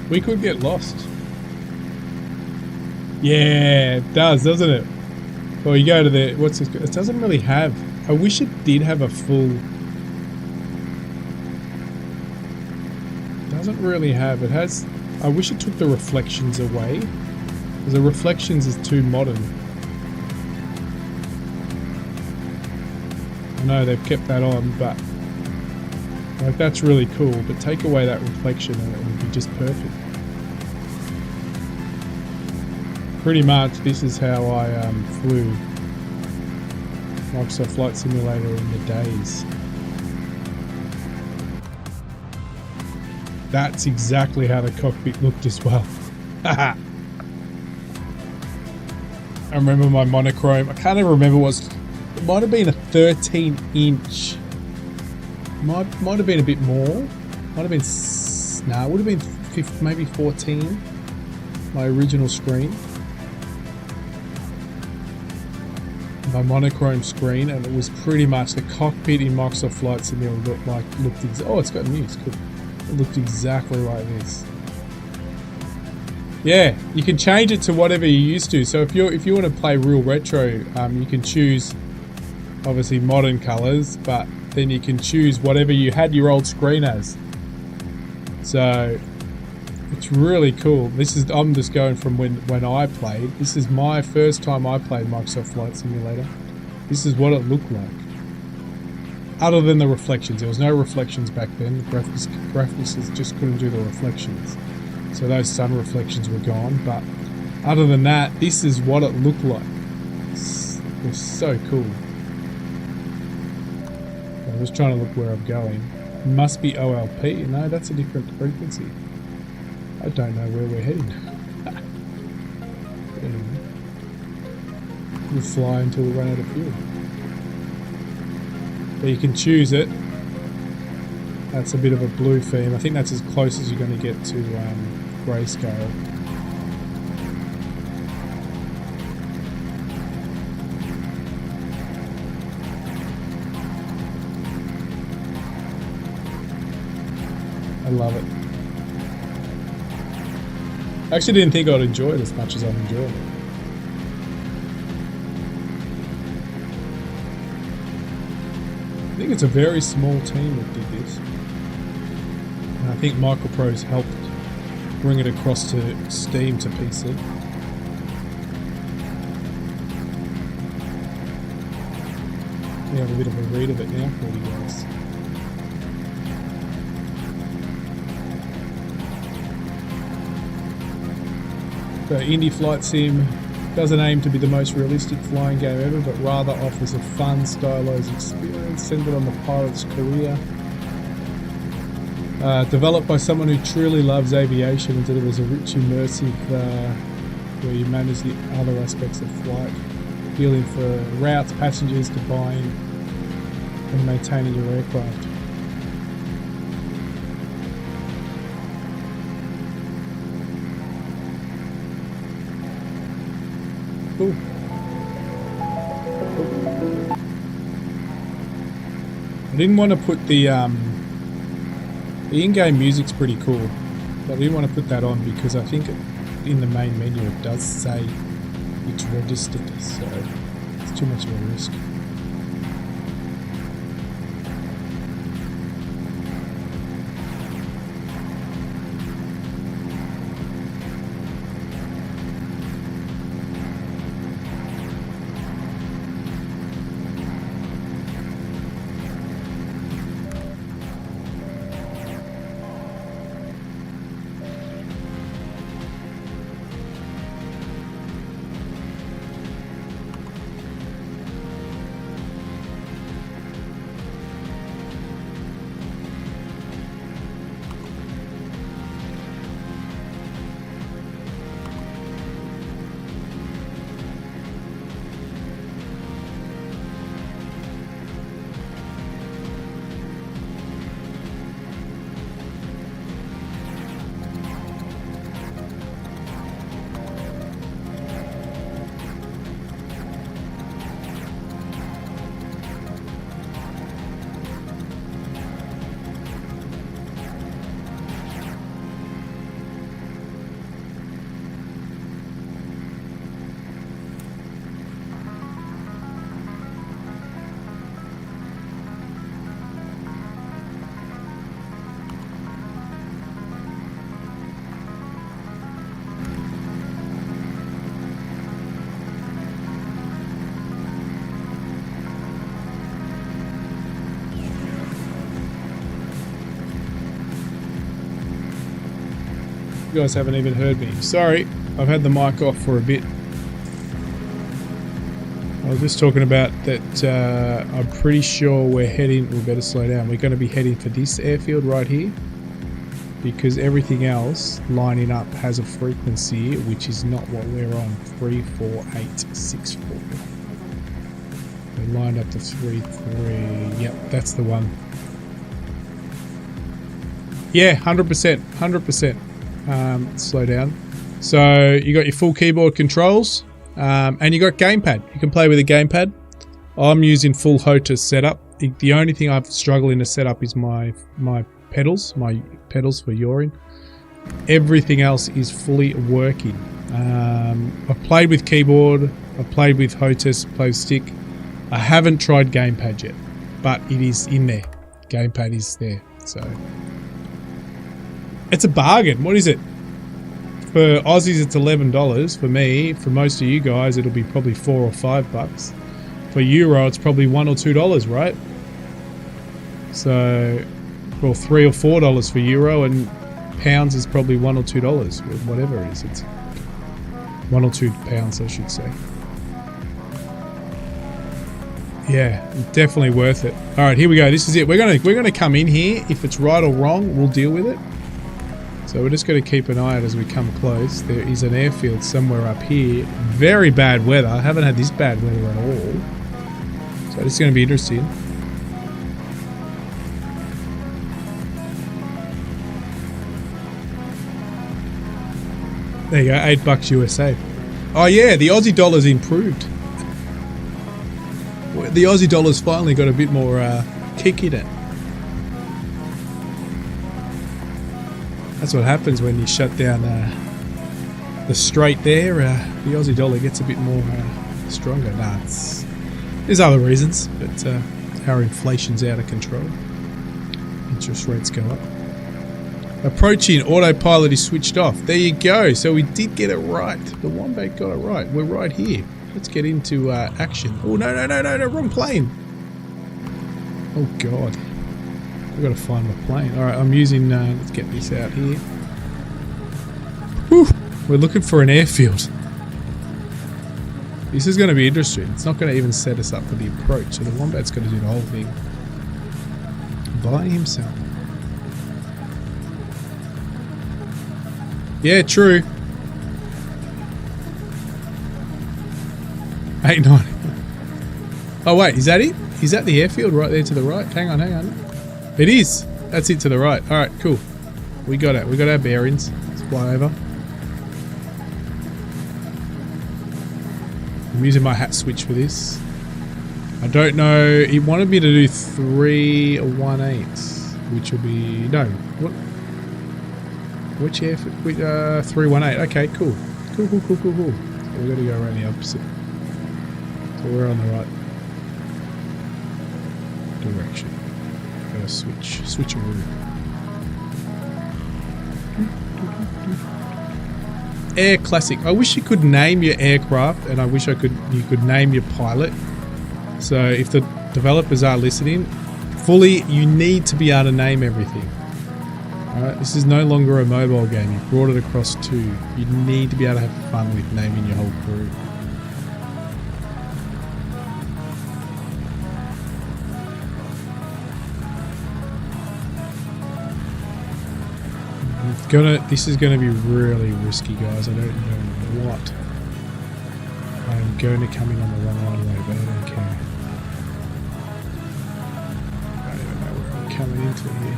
We could get lost. Yeah, it does, doesn't it? Well, you go to the... What's this? It doesn't really have... I wish it did have a full... It doesn't really have... It has... I wish it took the reflections away. Because the reflections is too modern. I know they've kept that on, but... Like, that's really cool, but take away that reflection and it would be just perfect. Pretty much, this is how I flew Microsoft Flight Simulator in the days. That's exactly how the cockpit looked as well. I remember my monochrome. I can't even remember what it might have been a 13-inch. Might have been a bit more. Might have been... No, it would have been 15, maybe 14. My original screen. My monochrome screen, and it was pretty much the cockpit in Microsoft Flight Simulator looked oh, it's got news. Cool. It looked exactly like this. Yeah, you can change it to whatever you're used to. So if you want to play real retro, you can choose obviously modern colors, but then you can choose whatever you had your old screen as. So it's really cool. I'm just going from when I played. This is my first time I played Microsoft Flight Simulator. This is what it looked like. Other than the reflections. There was no reflections back then. The graphics just couldn't do the reflections. So those sun reflections were gone. But other than that, this is what it looked like. It was so cool. I'm just trying to look where I'm going. It must be OLP. No, that's a different frequency. I don't know where we're heading. Anyway, we'll fly until we run out of fuel. But you can choose it. That's a bit of a blue theme. I think that's as close as you're going to get to grayscale. I love it. I actually didn't think I'd enjoy it as much as I'm enjoying it. I think it's a very small team that did this. And I think Microprose helped bring it across to Steam to PC. We have a bit of a read of it now for you guys. So Indie Flight Sim doesn't aim to be the most realistic flying game ever, but rather offers a fun, stylized experience centered on the pilot's career. Developed by someone who truly loves aviation and delivers a rich, immersive, where you manage the other aspects of flight, dealing for routes, passengers to buying and maintaining your aircraft. Cool. I didn't want to put the in-game music's pretty cool, but I didn't want to put that on because I think in the main menu it does say it's registered, so it's too much of a risk. You guys haven't even heard me. Sorry, I've had the mic off for a bit. I was just talking about that I'm pretty sure we're heading, we better slow down, we're going to be heading for this airfield right here because everything else lining up has a frequency which is not what we're on, 34864. We're lined up to 33, yep, that's the one. Yeah, 100%, 100%. Slow down. So you got your full keyboard controls. And you got gamepad. You can play with a gamepad. I'm using full HOTAS setup. The only thing I've struggling to set up is my pedals for yawing. Everything else is fully working. I've played with keyboard. I've played with HOTAS, played with stick. I haven't tried gamepad yet, but it is in there. Gamepad is there. So it's a bargain. What is it? For Aussies, it's $11. For me, for most of you guys, it'll be probably $4 or $5. For Euro, it's probably $1 or $2, right? So, well, $3 or $4 for Euro, and pounds is probably $1 or $2, whatever it is. It's 1 or 2 pounds, I should say. Yeah, definitely worth it. All right, here we go. This is it. We're gonna come in here. If it's right or wrong, we'll deal with it. So we're just going to keep an eye out as we come close. There is an airfield somewhere up here. Very bad weather. I haven't had this bad weather at all. So it's going to be interesting. There you go, $8 USA. Oh yeah, the Aussie dollar's improved. The Aussie dollar's finally got a bit more kick in it. That's what happens when you shut down the strait there. The Aussie dollar gets a bit more stronger. Nah, there's other reasons, but our inflation's out of control. Interest rates go up. Approaching, autopilot is switched off. There you go. So we did get it right. The Wombat got it right. We're right here. Let's get into action. Oh, no, wrong plane. Oh, God. I've got to find my plane. Alright, I'm using, let's get this out here. Whew, we're looking for an airfield. This is going to be interesting. It's not going to even set us up for the approach, so the Wombat's going to do the whole thing by himself. Yeah, true. 890. Oh wait, is that it? Is that the airfield right there to the right? Hang on. It is. That's it to the right. All right, cool. We got it. We got our bearings. Let's fly over. I'm using my hat switch for this. I don't know. He wanted me to do 318s, which will be no. What? Which air? 318. Okay, cool. Cool. So we're gonna go around the opposite. So we're on the right direction. Gotta switch a route. Air Classic. I wish you could name your aircraft, and I wish you could name your pilot. So if the developers are listening, fully, you need to be able to name everything. Alright, this is no longer a mobile game. You've brought it across to. You need to be able to have fun with naming your whole crew. This is gonna be really risky, guys. I don't know what. I'm going to come in on the wrong runway, but I don't care. I don't know where I'm coming into here.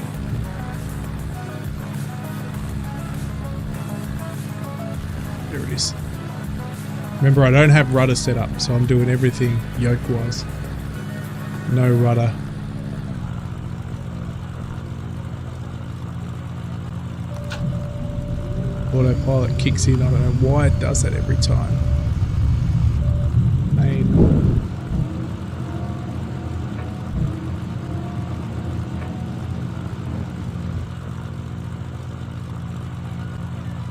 There it is. Remember, I don't have rudder set up, so I'm doing everything yoke-wise. No rudder. Autopilot kicks in. I don't know why it does that every time. Main.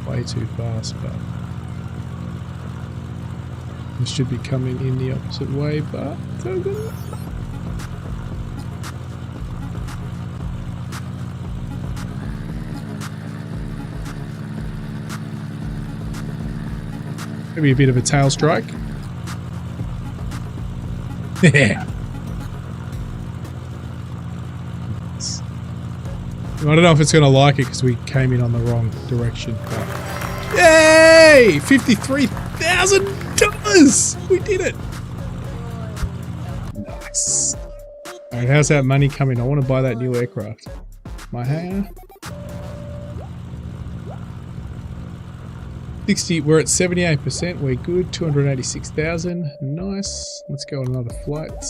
Way too fast, but this should be coming in the opposite way, but maybe a bit of a tail strike. Yeah. I don't know if it's going to like it because we came in on the wrong direction. But yay! $53,000! We did it! Nice. Alright, how's that money coming? I want to buy that new aircraft. My hangar. 60, we're at 78%, we're good, 286,000, nice. Let's go on another flight.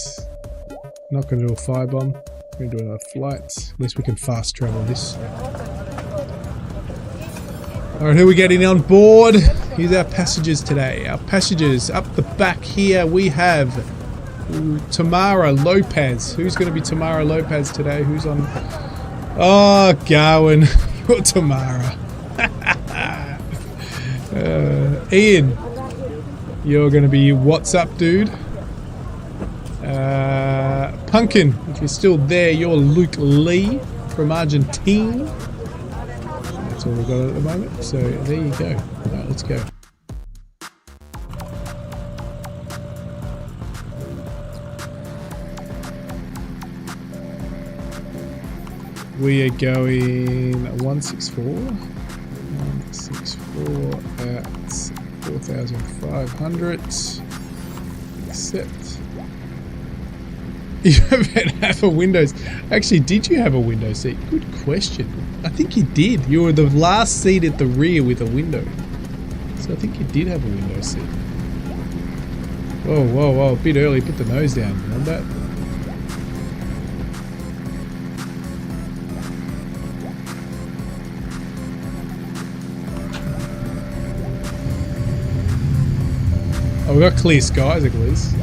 Not going to do a firebomb, we're going to do another flight. At least we can fast travel this. Alright, who are we getting on board? Here's our passengers today. Our passengers, up the back here we have Tamara Lopez. Who's going to be Tamara Lopez today? Who's on? Oh, Garwin, you're Tamara. Ian, you're going to be what's up, dude. Pumpkin, if you're still there, you're Luke Lee from Argentina. That's all we've got at the moment. So there you go. Right, let's go. We are going 164. 164 at 4,500. Accept. You haven't have a Windows. Actually, did you have a window seat? Good question. I think you did. You were the last seat at the rear with a window. So I think you did have a window seat. Whoa, whoa, whoa. A bit early. Put the nose down. Wombat. Oh, we got clear skies at least.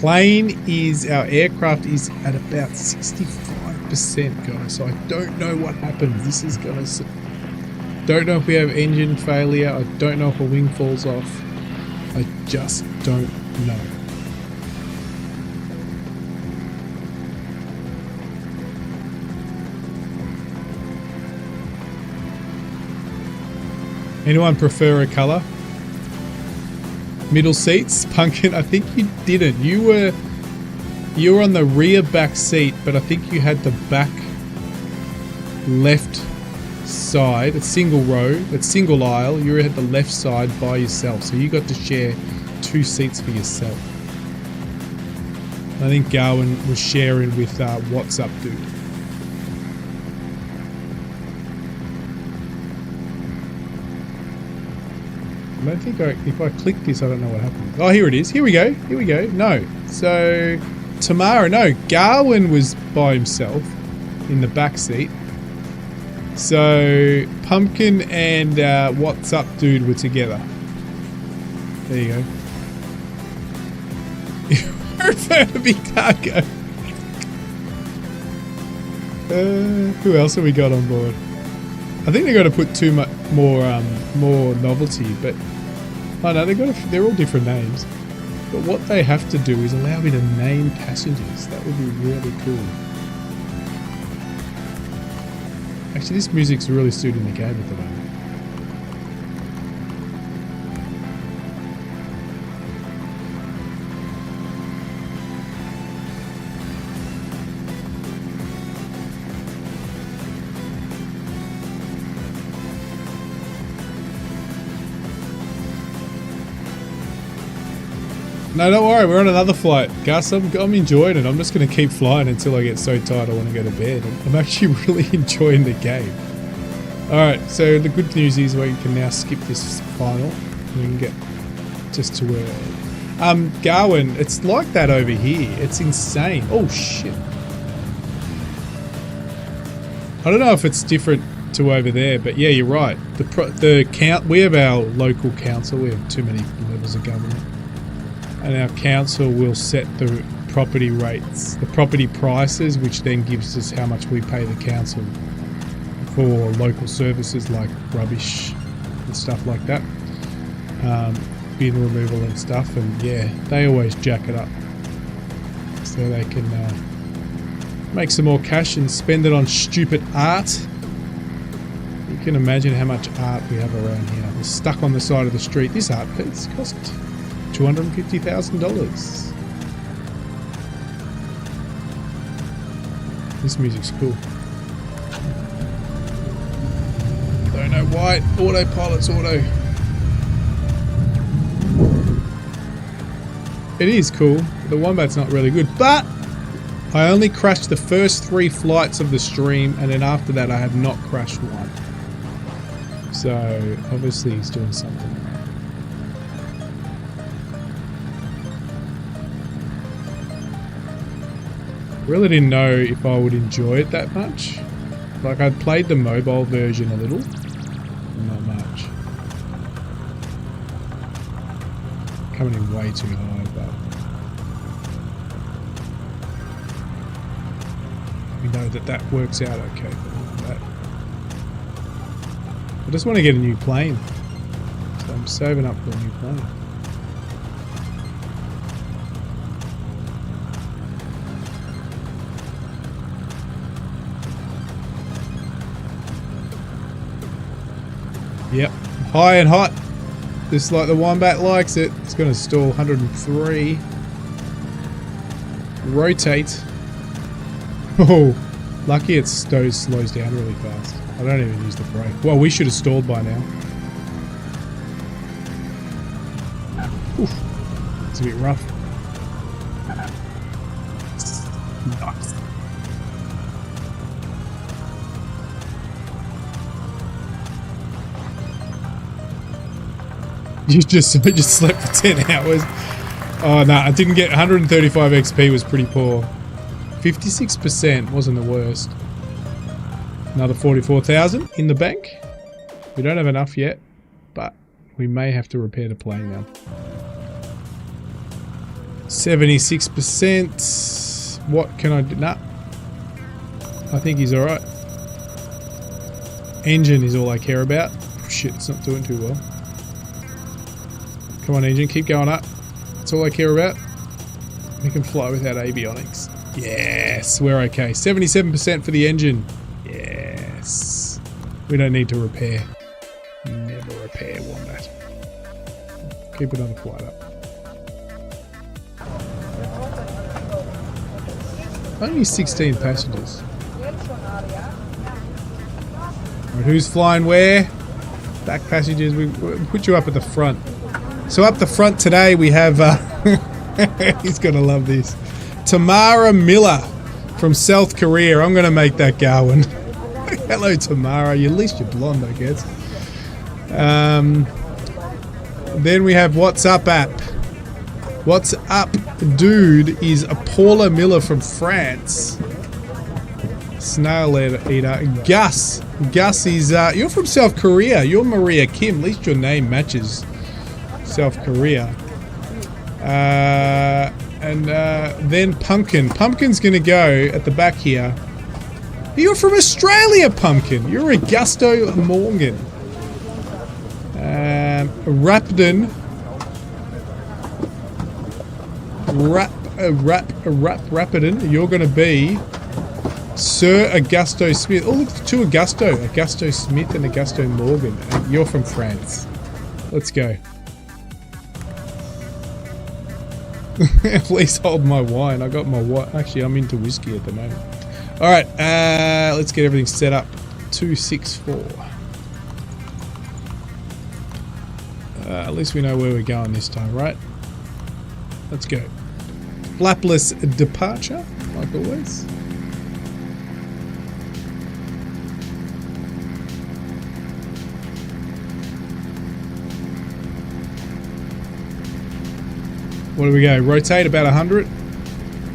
Our aircraft is at about 65%, guys. So I don't know what happened. This is gonna. Don't know if we have engine failure. I don't know if a wing falls off. I just don't know. Anyone prefer a colour? Middle seats, Pumpkin. I think you didn't. You were on the rear back seat, but I think you had the back left side, a single row, a single aisle. You were at the left side by yourself, so you got to share 2 seats for yourself. I think Garwin was sharing with What's Up, Dude. I don't think if I click this, I don't know what happens. Oh, here it is. Here we go. Here we go. No. So, Tamara, no. Garwin was by himself in the back seat. So, Pumpkin and What's Up Dude were together. There you go. Furby Cargo. Who else have we got on board? I think they've got to put too much more novelty, but oh no, they're all different names. But what they have to do is allow me to name passengers. That would be really cool. Actually, this music's really suiting the game at the moment. No, don't worry, we're on another flight. Gus, I'm enjoying it. I'm just going to keep flying until I get so tired I want to go to bed. I'm actually really enjoying the game. Alright, so the good news is we can now skip this final. We can get just to where... Garwin, it's like that over here. It's insane. Oh, shit. I don't know if it's different to over there, but yeah, you're right. We have our local council. We have too many levels of government. And our council will set the property rates, the property prices, which then gives us how much we pay the council for local services like rubbish and stuff like that, bin removal and stuff. And yeah, they always jack it up so they can make some more cash and spend it on stupid art. You can imagine how much art we have around here. We're stuck on the side of the street. This art piece cost $250,000. This music's cool. Don't know why. Autopilot's auto. It is cool. The Wombat's not really good, but I only crashed the first 3 flights of the stream, and then after that I have not crashed one. So obviously he's doing something. Really didn't know if I would enjoy it that much. Like, I'd played the mobile version a little, not much. Coming in way too high, but we know that works out okay for that. I just want to get a new plane, so I'm saving up for a new plane. Yep, high and hot. Just like the Wombat likes it. It's going to stall 103. Rotate. Oh, lucky it slows down really fast. I don't even use the brake. Well, we should have stalled by now. Oof. It's a bit rough. Nice. You just slept for 10 hours. Oh no, I didn't get 135 XP was pretty poor. 56% wasn't the worst. Another 44,000 in the bank. We don't have enough yet, but we may have to repair the plane now. 76%. What can I do? Nah. I think he's alright. Engine is all I care about. Oh, shit, it's not doing too well. Come on, engine, keep going up. That's all I care about. We can fly without avionics. Yes, we're okay. 77% for the engine. Yes. We don't need to repair. Never repair Wombat. Keep another flight up. Only 16 passengers. Right, who's flying where? Back passengers, we put you up at the front. So up the front today we have, he's going to love this, Tamara Miller from South Korea. I'm going to make that Garwin. Hello Tamara, at least you're blonde I guess. Then we have What's Up app. What's Up dude is a Paula Miller from France. Snail eater. Gus. Gus is, you're from South Korea. You're Maria Kim. At least your name matches South Korea. And then Pumpkin. Pumpkin's going to go at the back here. You're from Australia, Pumpkin. You're Augusto Morgan. Rapden. Rapiden. You're going to be Sir Augusto Smith. Oh, look, two Augusto. Augusto Smith and Augusto Morgan. And you're from France. Let's go. Please hold my wine. I got my wine. Actually, I'm into whiskey at the moment. All right, let's get everything set up. 264. At least we know where we're going this time, right? Let's go. Flapless departure, like always. What do we go? Rotate about 100.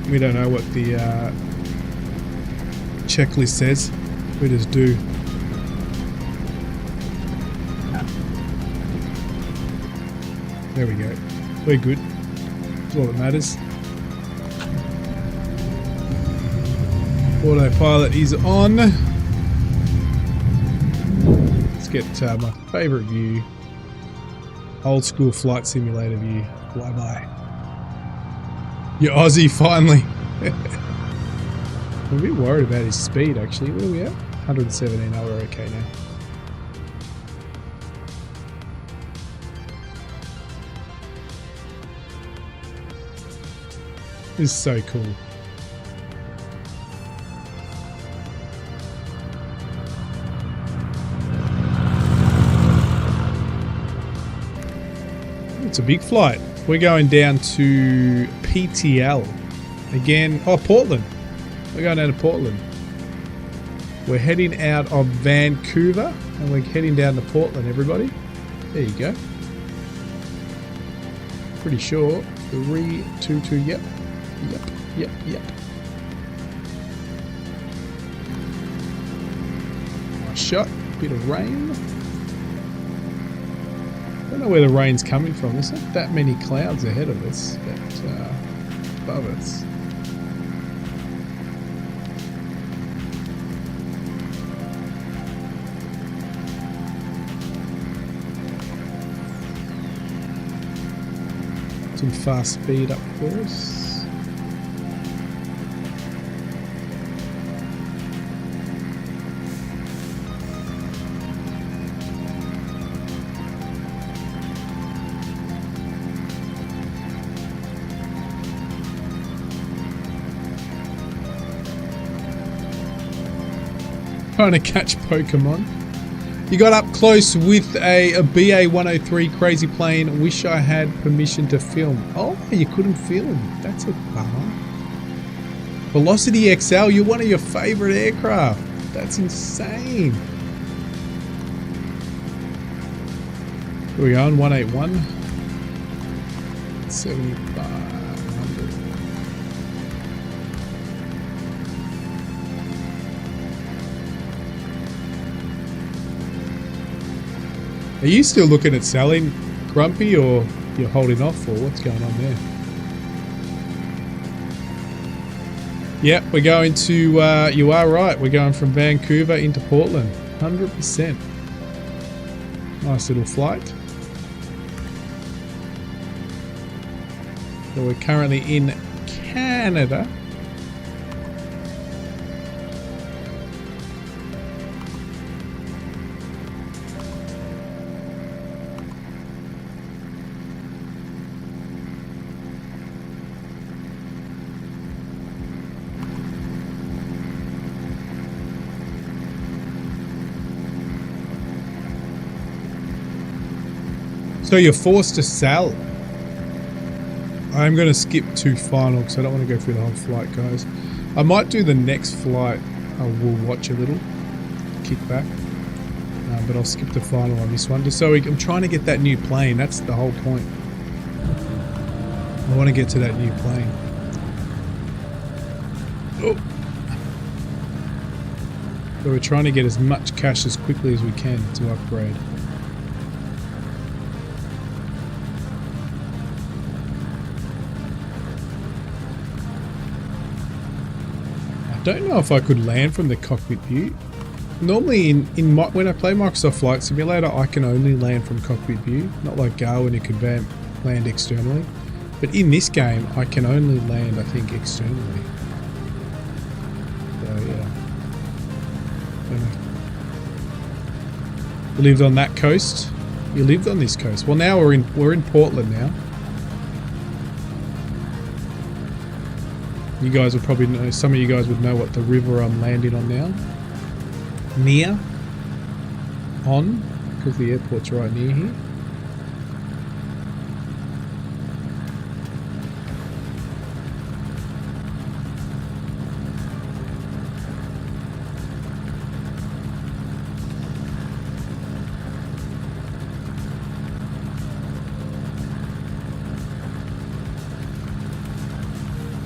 We don't know what the checklist says. We just do. There we go. We're good. That's all that matters. Autopilot is on. Let's get my favourite view. Old school flight simulator view. Fly by. You're Aussie finally. I'm a bit worried about his speed actually. Where are we at? 117. Oh, we're okay now. This is so cool. It's a big flight. We're going down to PTL. Again, oh, Portland. We're going down to Portland. We're heading out of Vancouver and we're heading down to Portland, everybody. There you go. Pretty sure. 322, yep. Yep. Nice shot. Bit of rain. I don't know where the rain's coming from. There's not that many clouds ahead of us, but above us. Some fast speed up for us. Trying to catch Pokemon. You got up close with a BA 103 crazy plane. Wish I had permission to film. Oh, you couldn't film. That's a bummer. Velocity XL, you're one of your favorite aircraft. That's insane. Where are we going? 181. 75. Are you still looking at selling, Grumpy, or you're holding off, or what's going on there? Yep, we're going to, you are right, we're going from Vancouver into Portland, 100%. Nice little flight. So we're currently in Canada. So you're forced to sell. I'm going to skip to final because I don't want to go through the whole flight, guys. I might do the next flight. I will watch a little. Kick back. But I'll skip the final on this one. Just so I'm trying to get that new plane. That's the whole point. I want to get to that new plane. Oh. So we're trying to get as much cash as quickly as we can to upgrade. I don't know if I could land from the cockpit view. Normally when I play Microsoft Flight Simulator, I can only land from cockpit view. Not like Go when you can land externally. But in this game, I can only land, I think, externally. So yeah. You lived on that coast. You lived on this coast. Well, now we're in Portland now. You guys will probably know. Some of you guys would know what the river I'm landing on now. Near. On, because the airport's right near here.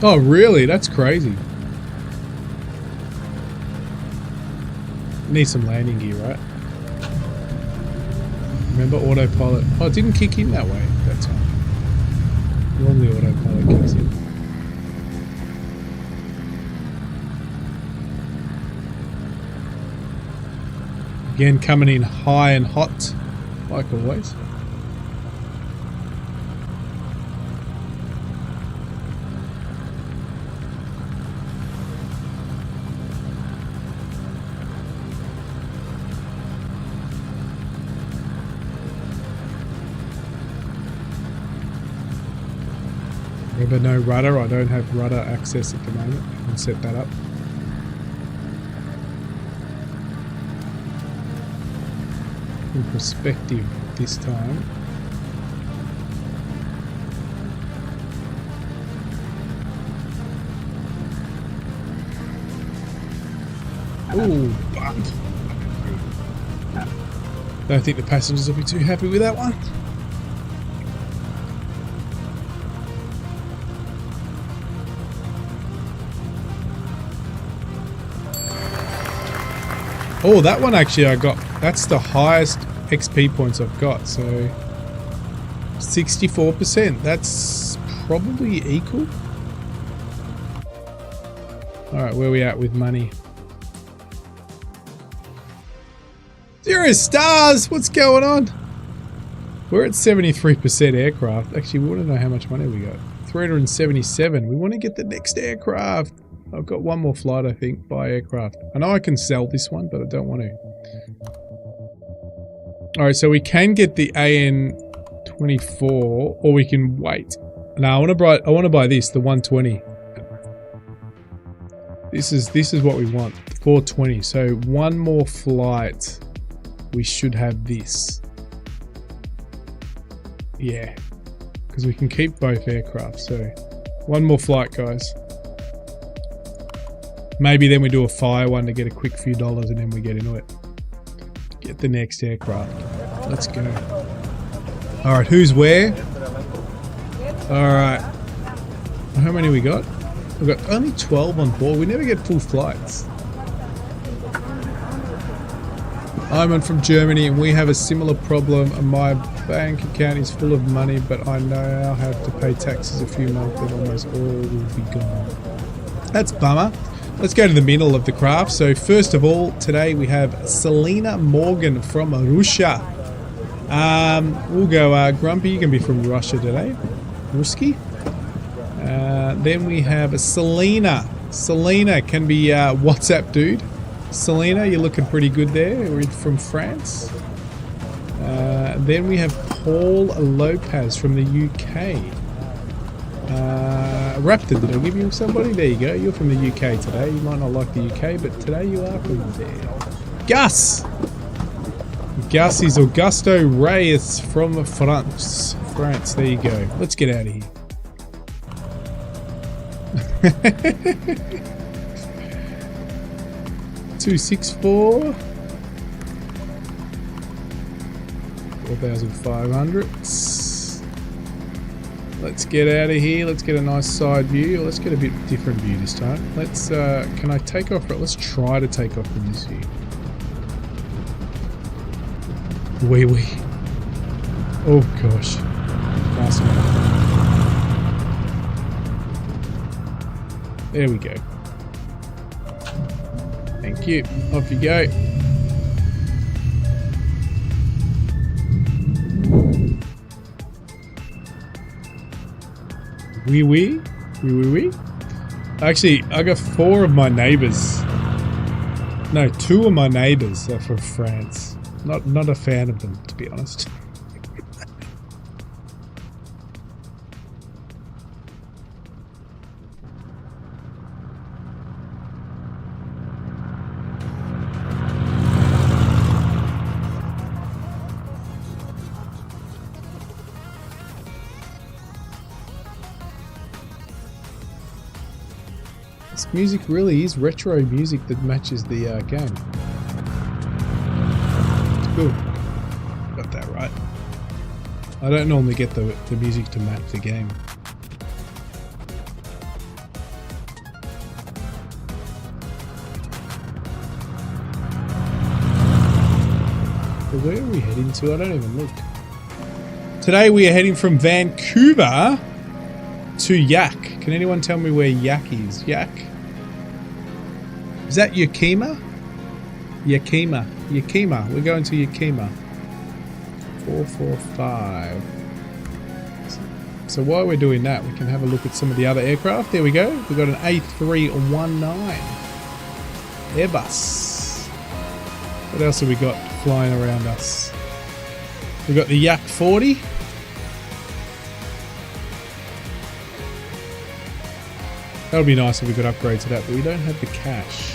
Oh, really? That's crazy. Need some landing gear, right? Remember autopilot? Oh, it didn't kick in that way that time. Normally autopilot kicks in. Again, coming in high and hot, like always. Remember, no rudder. I don't have rudder access at the moment. I can set that up. In perspective this time. Ooh, bump. Don't think the passengers will be too happy with that one. Oh, that one actually I got. That's the highest XP points I've got. So 64%. That's probably equal. Alright, where are we at with money? 0 stars! What's going on? We're at 73% aircraft. Actually, we want to know how much money we got. 377. We want to get the next aircraft. I've got one more flight, I think, by aircraft. I know I can sell this one, but I don't want to. Alright, so we can get the AN-24, or we can wait. No, I want to buy this, the 120. This is what we want, 420. So one more flight, we should have this. Yeah, because we can keep both aircraft. So one more flight, guys. Maybe then we do a fire one to get a quick few dollars and then we get into it. Get the next aircraft. Let's go. Alright, who's where? Alright. How many we got? We've got only 12 on board. We never get full flights. I'm from Germany and we have a similar problem. My bank account is full of money, but I now have to pay taxes a few months and almost all will be gone. That's a bummer. Let's go to the middle of the craft. So first of all, today we have Selena Morgan from Russia. We'll go Grumpy, you can be from Russia today. Ruski. Then we have Selena. Selena can be WhatsApp dude. Selena, you're looking pretty good there. We're from France. Then we have Paul Lopez from the UK. Raptor, did I give you somebody? There you go. You're from the UK today. You might not like the UK, but today you are from there. Gus! Gus is Augusto Reyes from France. France, there you go. Let's get out of here. 264. 4,500. Let's get out of here. Let's get a nice side view. Let's get a bit different view this time. Let's, can I take off? Let's try to take off from this view. Wee wee. Oh gosh. Fast enough. There we go. Thank you. Off you go. Wee wee. Wee wee wee. Actually, I got 4 of my neighbors. No, 2 of my neighbors are from France. Not a fan of them, to be honest. This music really is retro music that matches the game. It's cool. Got that right. I don't normally get the music to match the game. But where are we heading to? I don't even look. Today we are heading from Vancouver to Yak. Can anyone tell me where Yak is? Yak? Is that Yakima? Yakima. Yakima. We're going to Yakima. 445. So while we're doing that, we can have a look at some of the other aircraft. There we go. We've got an A319 Airbus. What else have we got flying around us? We've got the Yak 40. That would be nice if we could upgrade to that, but we don't have the cash.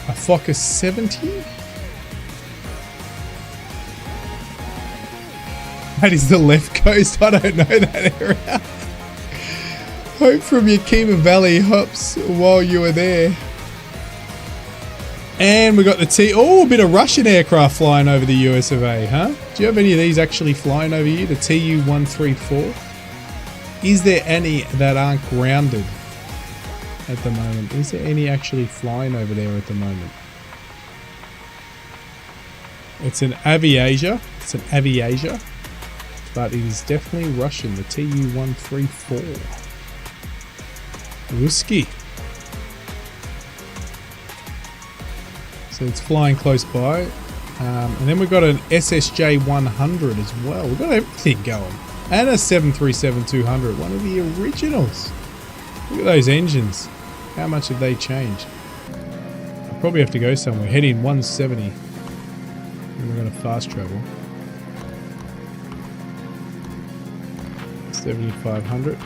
A Fokker 70? That is the left coast. I don't know that area. Hope from Yakima Valley hops while you were there. And we got the oh, a bit of Russian aircraft flying over the US of A, huh? Do you have any of these actually flying over you? The Tu-134? Is there any that aren't grounded at the moment? Is there any actually flying over there at the moment? It's an aviation. It's an aviation. But it is definitely Russian. The Tu-134. Ruski. So it's flying close by. And then we've got an SSJ 100 as well. We've got everything going. And a 737-200, one of the originals. Look at those engines. How much have they changed? I'll probably have to go somewhere. Heading 170. And we're going to fast travel. 7,500.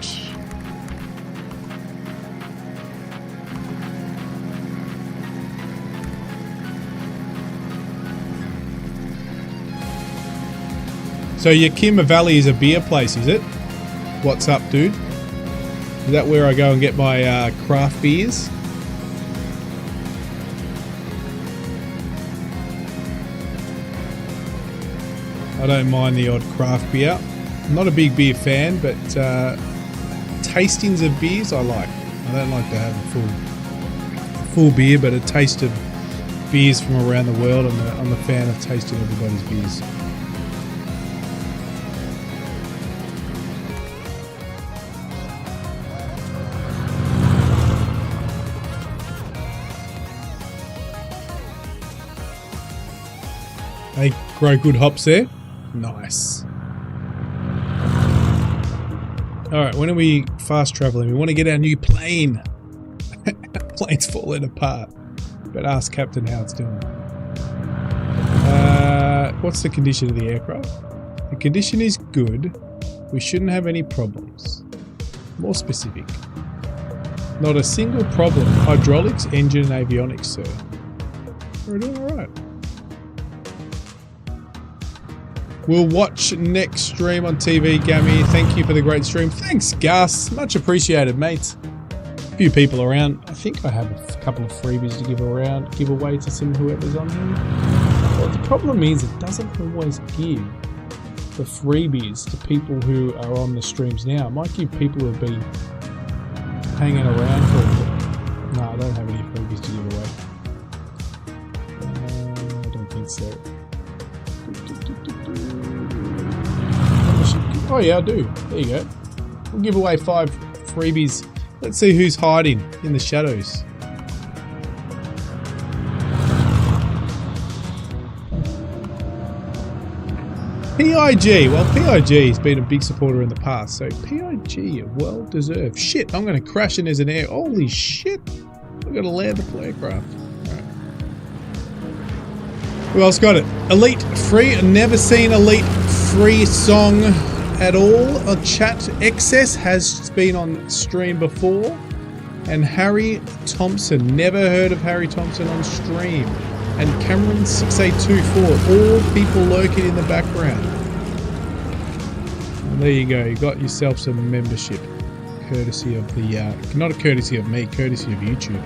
So Yakima Valley is a beer place, is it? What's up, dude? Is that where I go and get my craft beers? I don't mind the odd craft beer. I'm not a big beer fan, but tastings of beers I like. I don't like to have a full beer, but a taste of beers from around the world. I'm a fan of tasting everybody's beers. They grow good hops there. Nice. Alright, when are we fast traveling? We want to get our new plane. Plane's falling apart. But ask Captain how it's doing. What's the condition of the aircraft? The condition is good. We shouldn't have any problems. More specific. Not a single problem. Hydraulics, engine, and avionics, sir. We're doing alright. We'll watch next stream on TV, Gammy. Thank you for the great stream. Thanks, Gus. Much appreciated, mate. A few people around. I think I have a couple of freebies to give away to some whoever's on here. But the problem is it doesn't always give the freebies to people who are on the streams now. It might give people who have been hanging around for a bit. No, I don't have any freebies to give away. I don't think so. Oh yeah, I do. There you go. We'll give away 5 freebies. Let's see who's hiding in the shadows. PIG. Well, PIG has been a big supporter in the past, so PIG, well deserved. Shit, I'm going to crash in as an air. Holy shit. I've got to land the aircraft. Alright. Who else got it? Elite free. Never seen Elite free song at all. A chat excess has been on stream before. And Harry Thompson. Never heard of Harry Thompson on stream. And Cameron 6824, all people lurking in the background. Well, there you go, you got yourself some membership, courtesy of the, not a courtesy of me, courtesy of YouTube.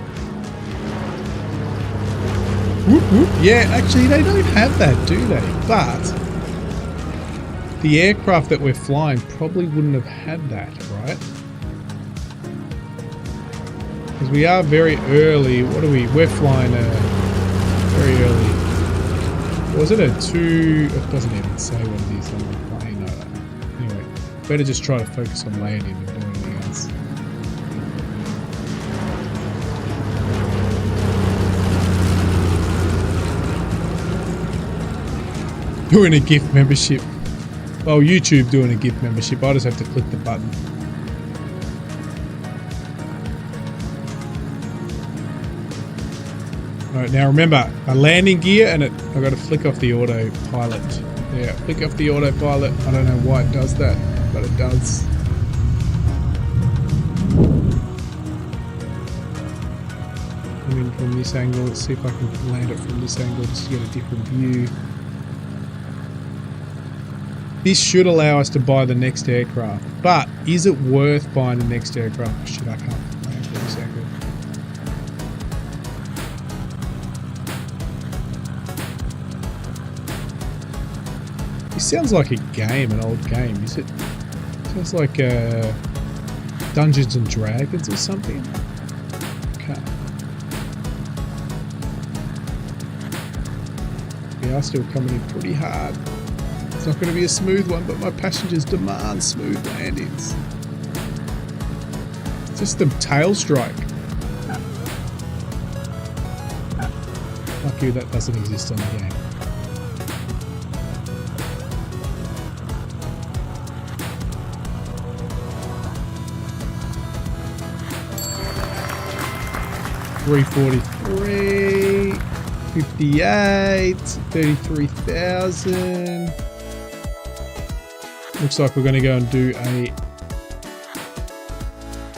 Whoop, whoop. Yeah, actually they don't have that, do they? But the aircraft that we're flying probably wouldn't have had that, right? Because we are very early. What are we? We're flying very early. Was it a 2? It doesn't even say what it is on the plane. No. Anyway, better just try to focus on landing and doing anything else. Doing a gift membership. Well, YouTube doing a gift membership. I just have to click the button. Alright, now remember, a landing gear and I've got to flick off the autopilot. Yeah, flick off the autopilot. I don't know why it does that, but it does. Come in from this angle. Let's see if I can land it from this angle just to get a different view. This should allow us to buy the next aircraft, but is it worth buying the next aircraft? Shit, I can't land from this angle. It sounds like a game, an old game, is it? Sounds like Dungeons and Dragons or something. Okay. We are still coming in pretty hard. It's not going to be a smooth one, but my passengers demand smooth landings. Just the tail strike. Lucky that doesn't exist on the game. $343, 58, 33,000. Looks like we're going to go and do a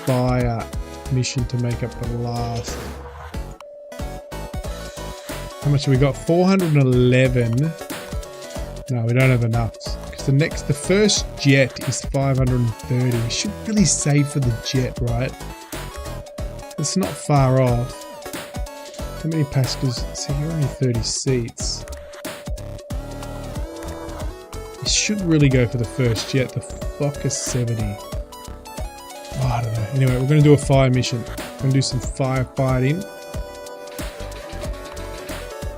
fire mission to make up the last. How much have we got? 411. No, we don't have enough. Because the first jet is 530. We should really save for the jet, right? It's not far off. How many passengers? See, you're only 30 seats. You should really go for the first jet, the Fokker 70. Oh, I don't know. Anyway, we're going to do a fire mission. We're going to do some firefighting.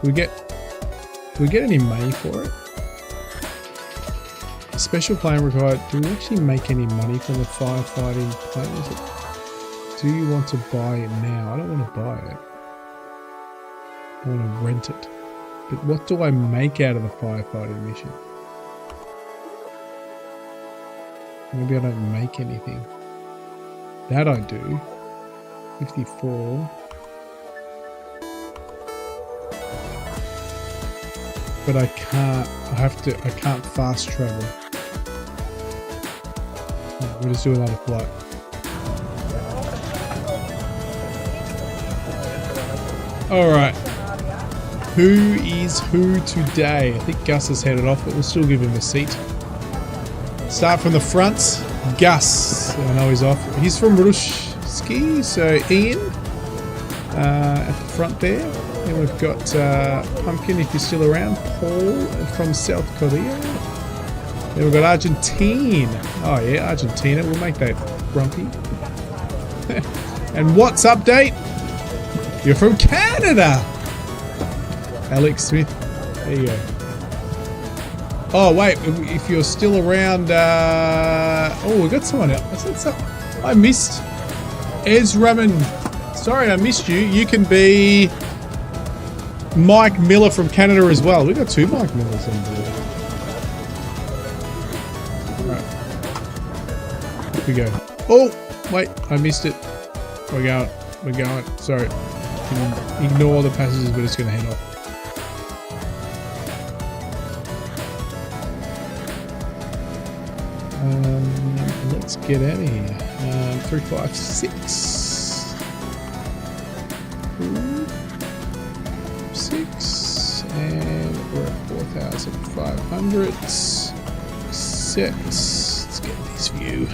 Do we get any money for it? A special plane required. Do we actually make any money from the firefighting plane? Is it? Do you want to buy it now? I don't want to buy it. I want to rent it. But what do I make out of the firefighting mission? Maybe I don't make anything. That I do. 54. But I can't. I can't fast travel. No, we'll just do another flight. Alright, who is who today? I think Gus has headed off, but we'll still give him a seat. Start from the front. Gus, I know he's off. He's from Rushski, so Ian at the front there. Then we've got Pumpkin, if you're still around. Paul from South Korea. Then we've got Argentina. Oh yeah, Argentina. We'll make that grumpy. And what's update? You're from Canada. Alex Smith. There you go. Oh wait, if you're still around. Oh, we got someone else. I missed Ezraman. Sorry, I missed you. You can be Mike Miller from Canada as well. We've got 2 Mike Millers on board. Alright. Here we go. Oh, wait, I missed it. We're going. Sorry. Ignore the passengers, but it's going to head off. Let's get out of here. 356. 6, and we're at 4,500. Set. Let's get this view.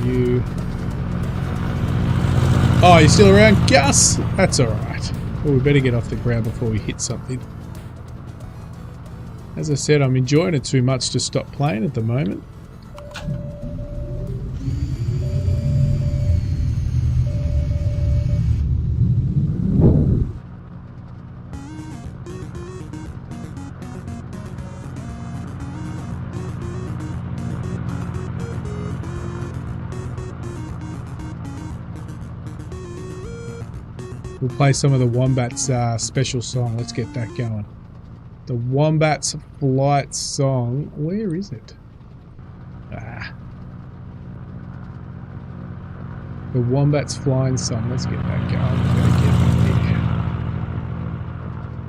View. Oh, you're still around, Gus? That's alright. Well, we better get off the ground before we hit something. As I said, I'm enjoying it too much to stop playing at the moment. We'll play some of the Wombat's special song. Let's get that going. The Wombat's flight song. Where is it? The Wombat's flying song. Let's get that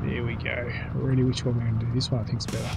going. There we go. Already, which one we're going to do? This one I think's better.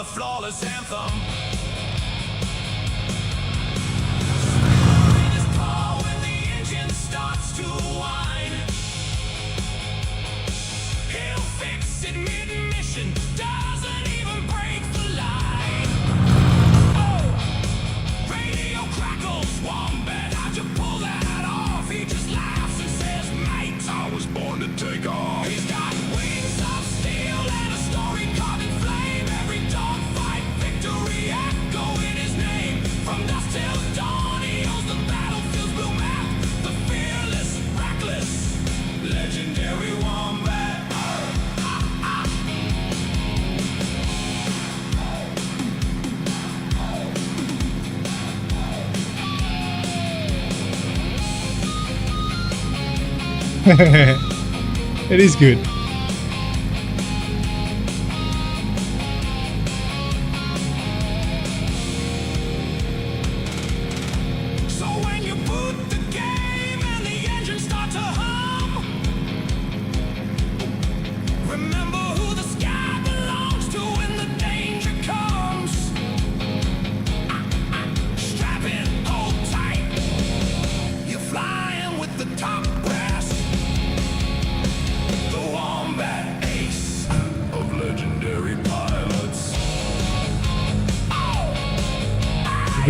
Flawless anthem. When the engine starts to whine, he'll fix it mid-mission, doesn't even break the line. Oh, radio crackles, Wombat, how'd you pull that off? He just laughs and says, mate, I was born to take off. He's got wings of steel and a story caught in flame. Every dogfight, victory echo in his name. From dusk till dawn, he owns the battlefield's blue map. The fearless, reckless, legendary Wombat. It is good.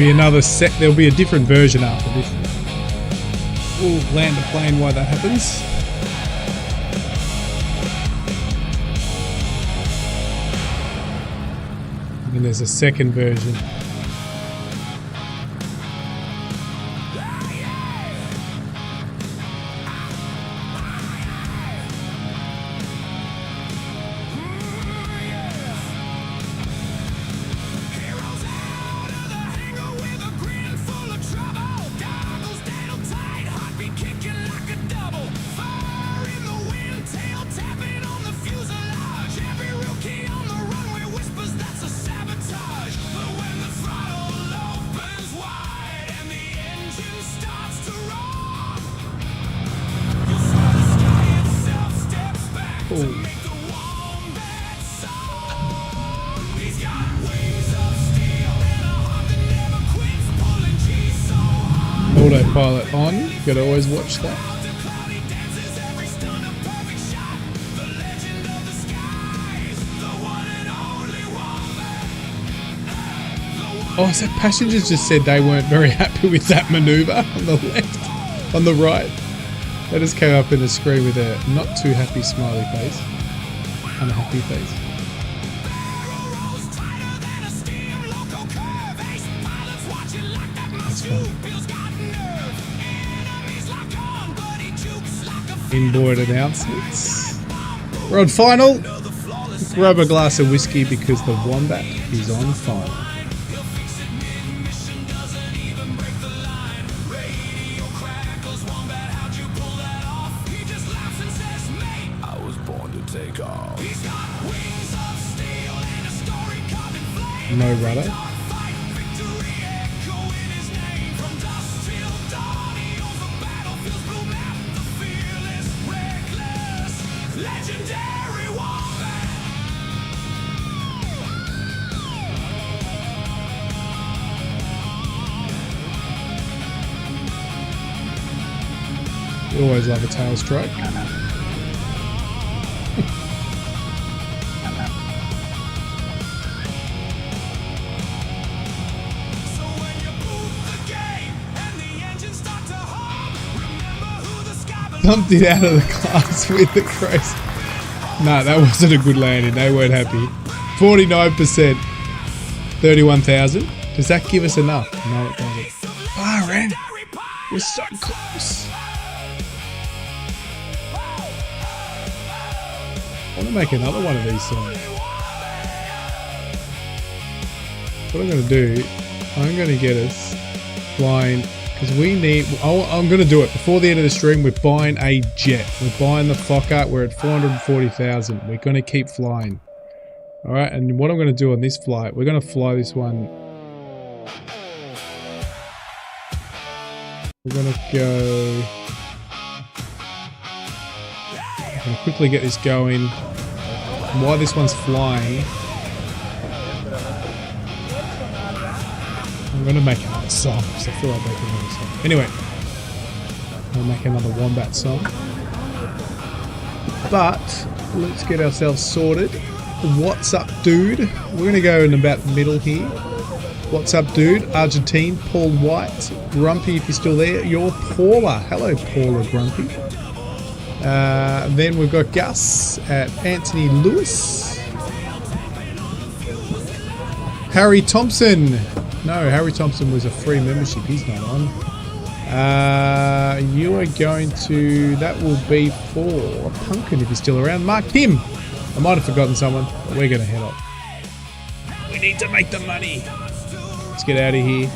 be another set. There'll be a different version after this. We'll land a plane while that happens. And there's a second version. Autopilot on, gotta always watch that. Oh, so passengers just said they weren't very happy with that maneuver on the left, on the right. That just came up in the screen with a not too happy smiley face, unhappy face. That's fun. Inboard announcements. We're on final. Grab a glass of whiskey because the Wombat is on final. No rudder. We always love a tail stroke. Dumped it out of the class with the crows. Nah, that wasn't a good landing. They weren't happy. 49%. 31,000. Does that give us enough? No, it doesn't. Ah, Ren. We're so close. I want to make another one of these songs. What I'm going to do, I'm going to get us flying. Because we need, I'm going to do it before the end of the stream. We're buying a jet. We're buying the Fokker. We're at 440,000. We're going to keep flying. All right. And what I'm going to do on this flight, we're going to fly this one. We're going to go. I'm going to quickly get this going. And while this one's flying, I'm going to make another song because I feel like making another song. Anyway, I'll make another Wombat song. But let's get ourselves sorted. What's up, dude? We're going to go in about the middle here. What's up, dude? Argentine, Paul White, Grumpy, if you're still there. You're Paula. Hello, Paula Grumpy. Then we've got Gus at Anthony Lewis. Harry Thompson. No, Harry Thompson was a free membership. He's not on. You are going to... That will be for Pumpkin if he's still around. Mark Kim. I might have forgotten someone, but we're going to head off. We need to make the money. Let's get out of here.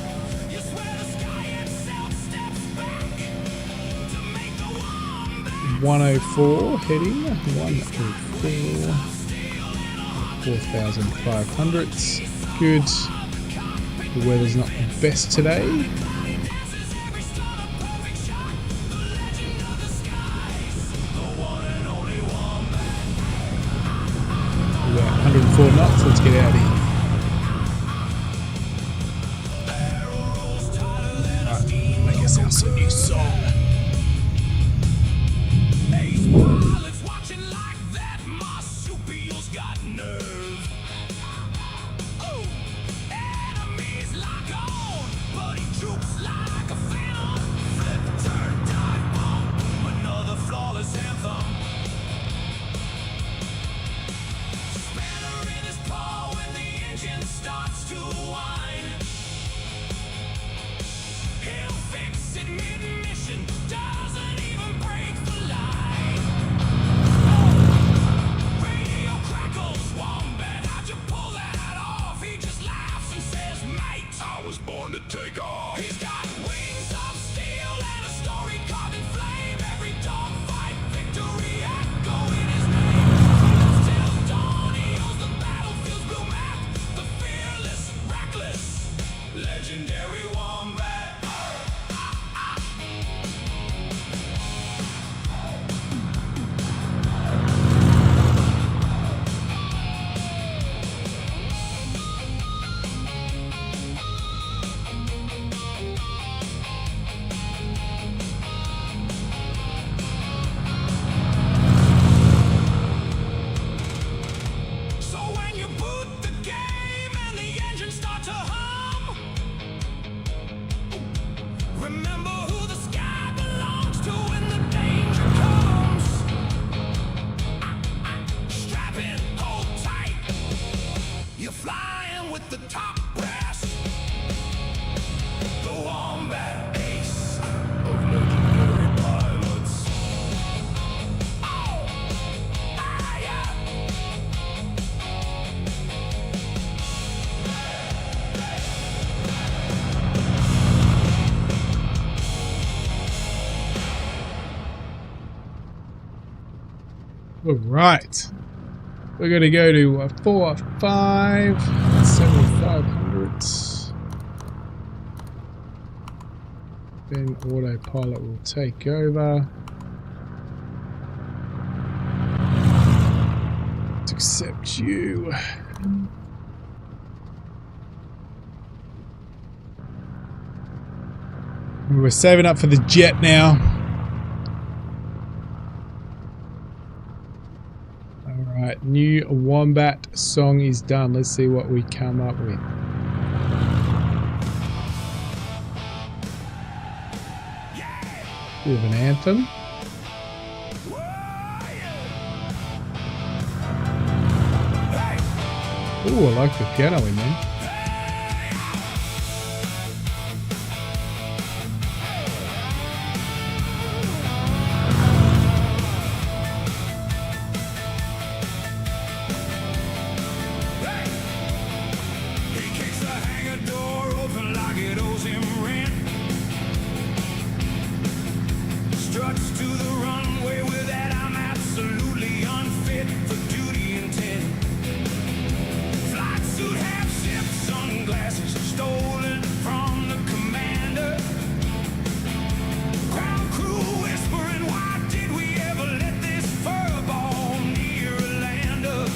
$104 heading. 104. 4,500. Good. The weather's not the best today. We're at 104 knots. Let's get out of here. Alright, make ourselves a new song. Remember who the sky belongs to when the danger comes. Strap in, hold tight. You're flying with the top brass. The Wombat ace of legendary pilots. Oh, yeah. All right. We're going to go to 4, 5, 7500. Then autopilot will take over. Let's accept you. We're saving up for the jet now. Alright, new Wombat song is done. Let's see what we come up with. Bit of an anthem. Ooh, I like the piano in there. Struts to the runway with that I'm absolutely unfit for duty intent. Flight suit, half zip, sunglasses stolen from the commander. Ground crew whispering, why did we ever let this furball near a lander?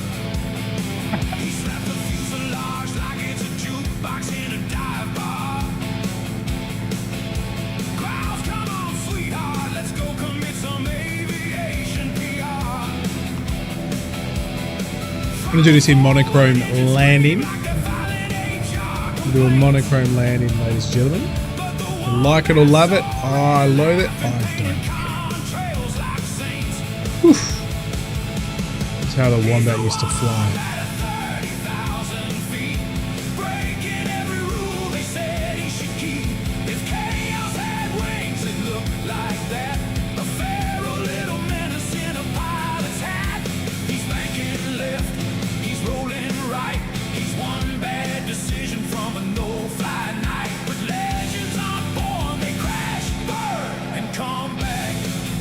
He slapped the fuselage like it's a jukebox in a dive bar. Clouds, come on, sweetheart, let's go commit some aviation PR. I'm going to do this in monochrome landing. Do a monochrome landing, ladies and gentlemen. You like it or love it. I loathe it. I don't care. Oof. That's how the Wombat used to fly.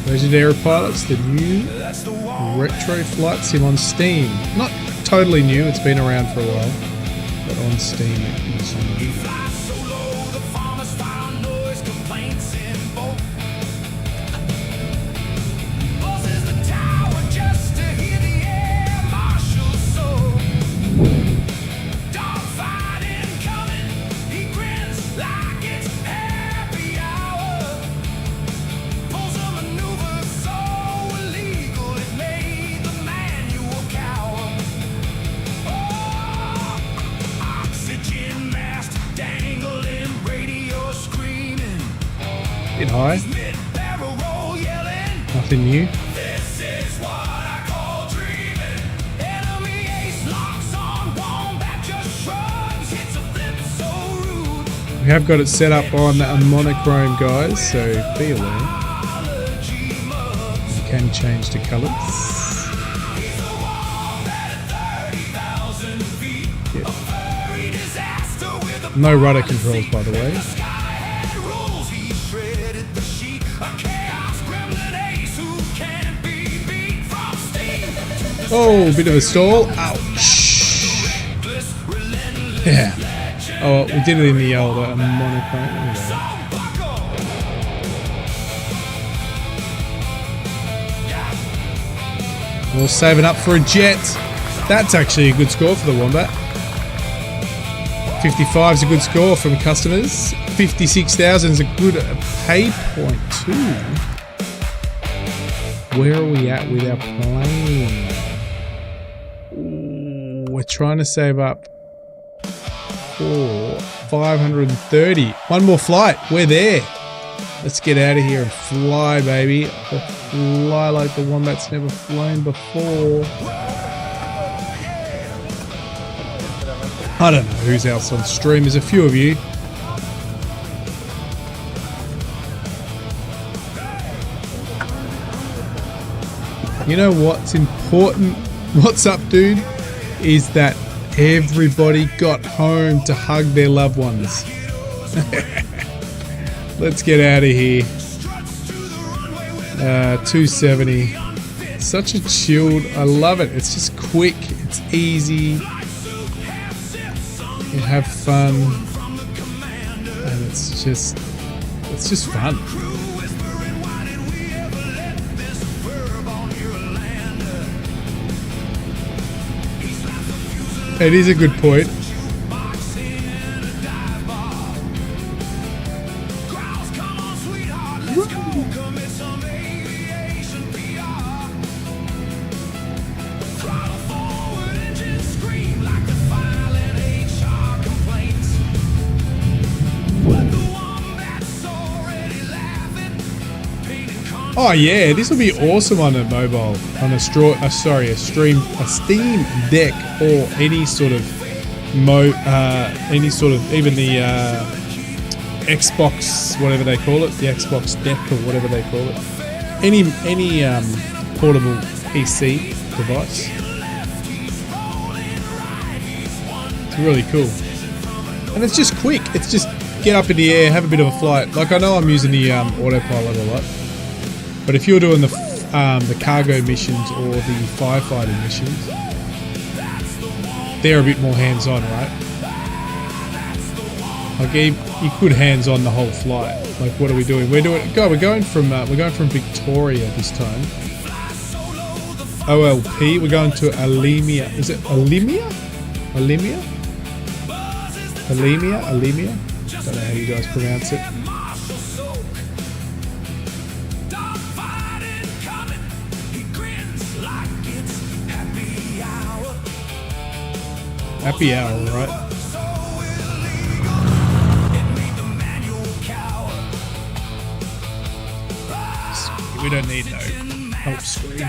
Legendary pilots, the new retro flight sim on Steam. Not totally new, it's been around for a while, but on Steam it is new. Bit high. Nothing new. We have got it set up on a monochrome, guys, so be aware. You can change the colours. Yep. No rudder controls, by the way. Oh, bit of a stall. Ouch. Yeah. Oh, we did it in the old monochrome. We'll save it up for a jet. That's actually a good score for the Wombat. 55 is a good score from customers. 56,000 is a good pay point too. Where are we at with our plane? Ooh, we're trying to save up for 530. One more flight. We're there. Let's get out of here and fly, baby. Fly like the Wombat's never flown before. I don't know who's else on stream. There's a few of you. You know what's important? What's up, dude? Is that everybody got home to hug their loved ones. Let's get out of here. 270. Such a chilled. I love it. It's just quick. It's easy. You have fun, and it's just fun. It is a good point. Oh yeah, this will be awesome on a mobile, on a Steam Deck, or any sort of even the Xbox, whatever they call it, the Xbox Deck or whatever they call it, any portable PC device. It's really cool, and it's just quick. It's just get up in the air, have a bit of a flight. Like I know I'm using the autopilot a lot. But if you're doing the cargo missions or the firefighting missions, they're a bit more hands-on, right? Like you could hands-on the whole flight. Like what are we doing? We're going from Victoria this time. OLP. We're going to Alimia. Is it Alimia? Alimia? Alimia? Alimia? Don't know how you guys pronounce it. Happy hour, right? We don't need no help screen.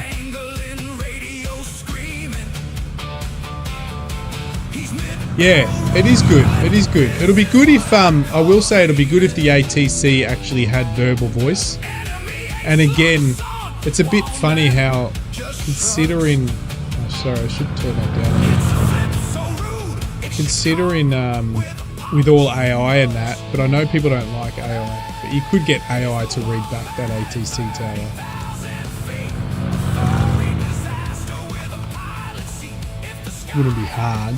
Yeah, it is good. It is good. It'll be good if I will say it'll be good if the ATC actually had verbal voice. And again, it's a bit funny how, considering, oh, sorry, I should turn that down. Considering with all AI and that, but I know people don't like AI, but you could get AI to read back that ATC tower. Wouldn't be hard.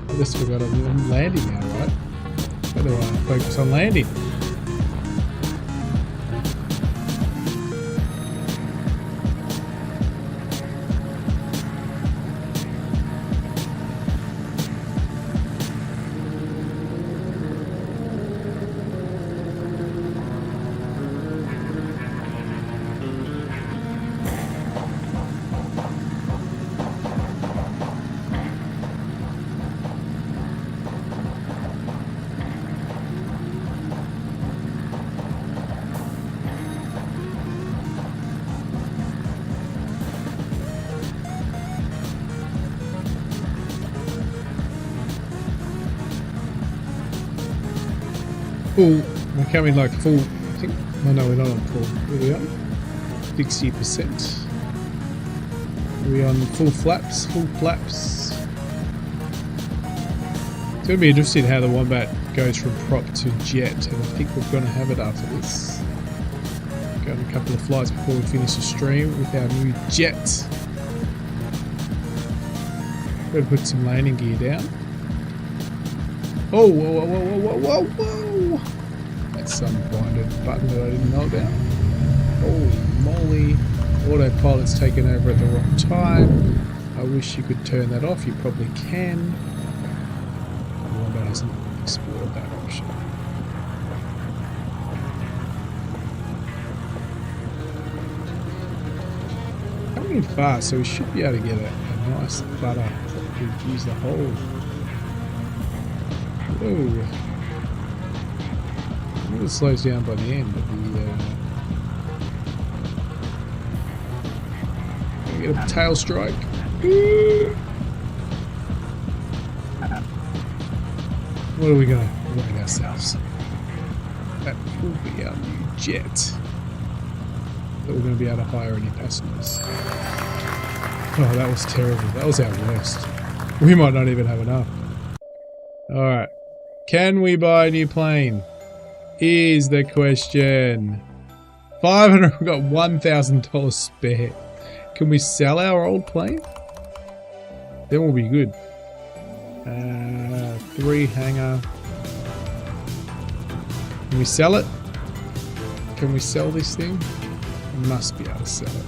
I just forgot I'm landing now, right? How do I focus on landing? full. We're coming like full. I think. Oh no, we're not on full. Where are we on? 60%. Are we on full flaps? Full flaps. It's going to be interesting how the Wombat goes from prop to jet, and I think we're going to have it after this. Got a couple of flights before we finish the stream with our new jet. Better put some landing gear down. Oh, whoa, whoa, whoa, whoa, whoa, whoa, whoa! That's some blinded button that I didn't know about. Holy moly. Autopilot's taken over at the wrong time. I wish you could turn that off. You probably can. The Wombat hasn't explored that option. Coming in fast, so we should be able to get a nice butter. Could use the hole. Whoa. I think it slows down by the end, but get a tail strike. What are we going to rate ourselves? That will be our new jet. That we're going to be able to hire any passengers. Oh, that was terrible. That was our worst. We might not even have enough. Alright. Can we buy a new plane? Is the question. 500, we've got $1,000 spare. Can we sell our old plane? Then we'll be good. 3 hangar. Can we sell it? Can we sell this thing? We must be able to sell it.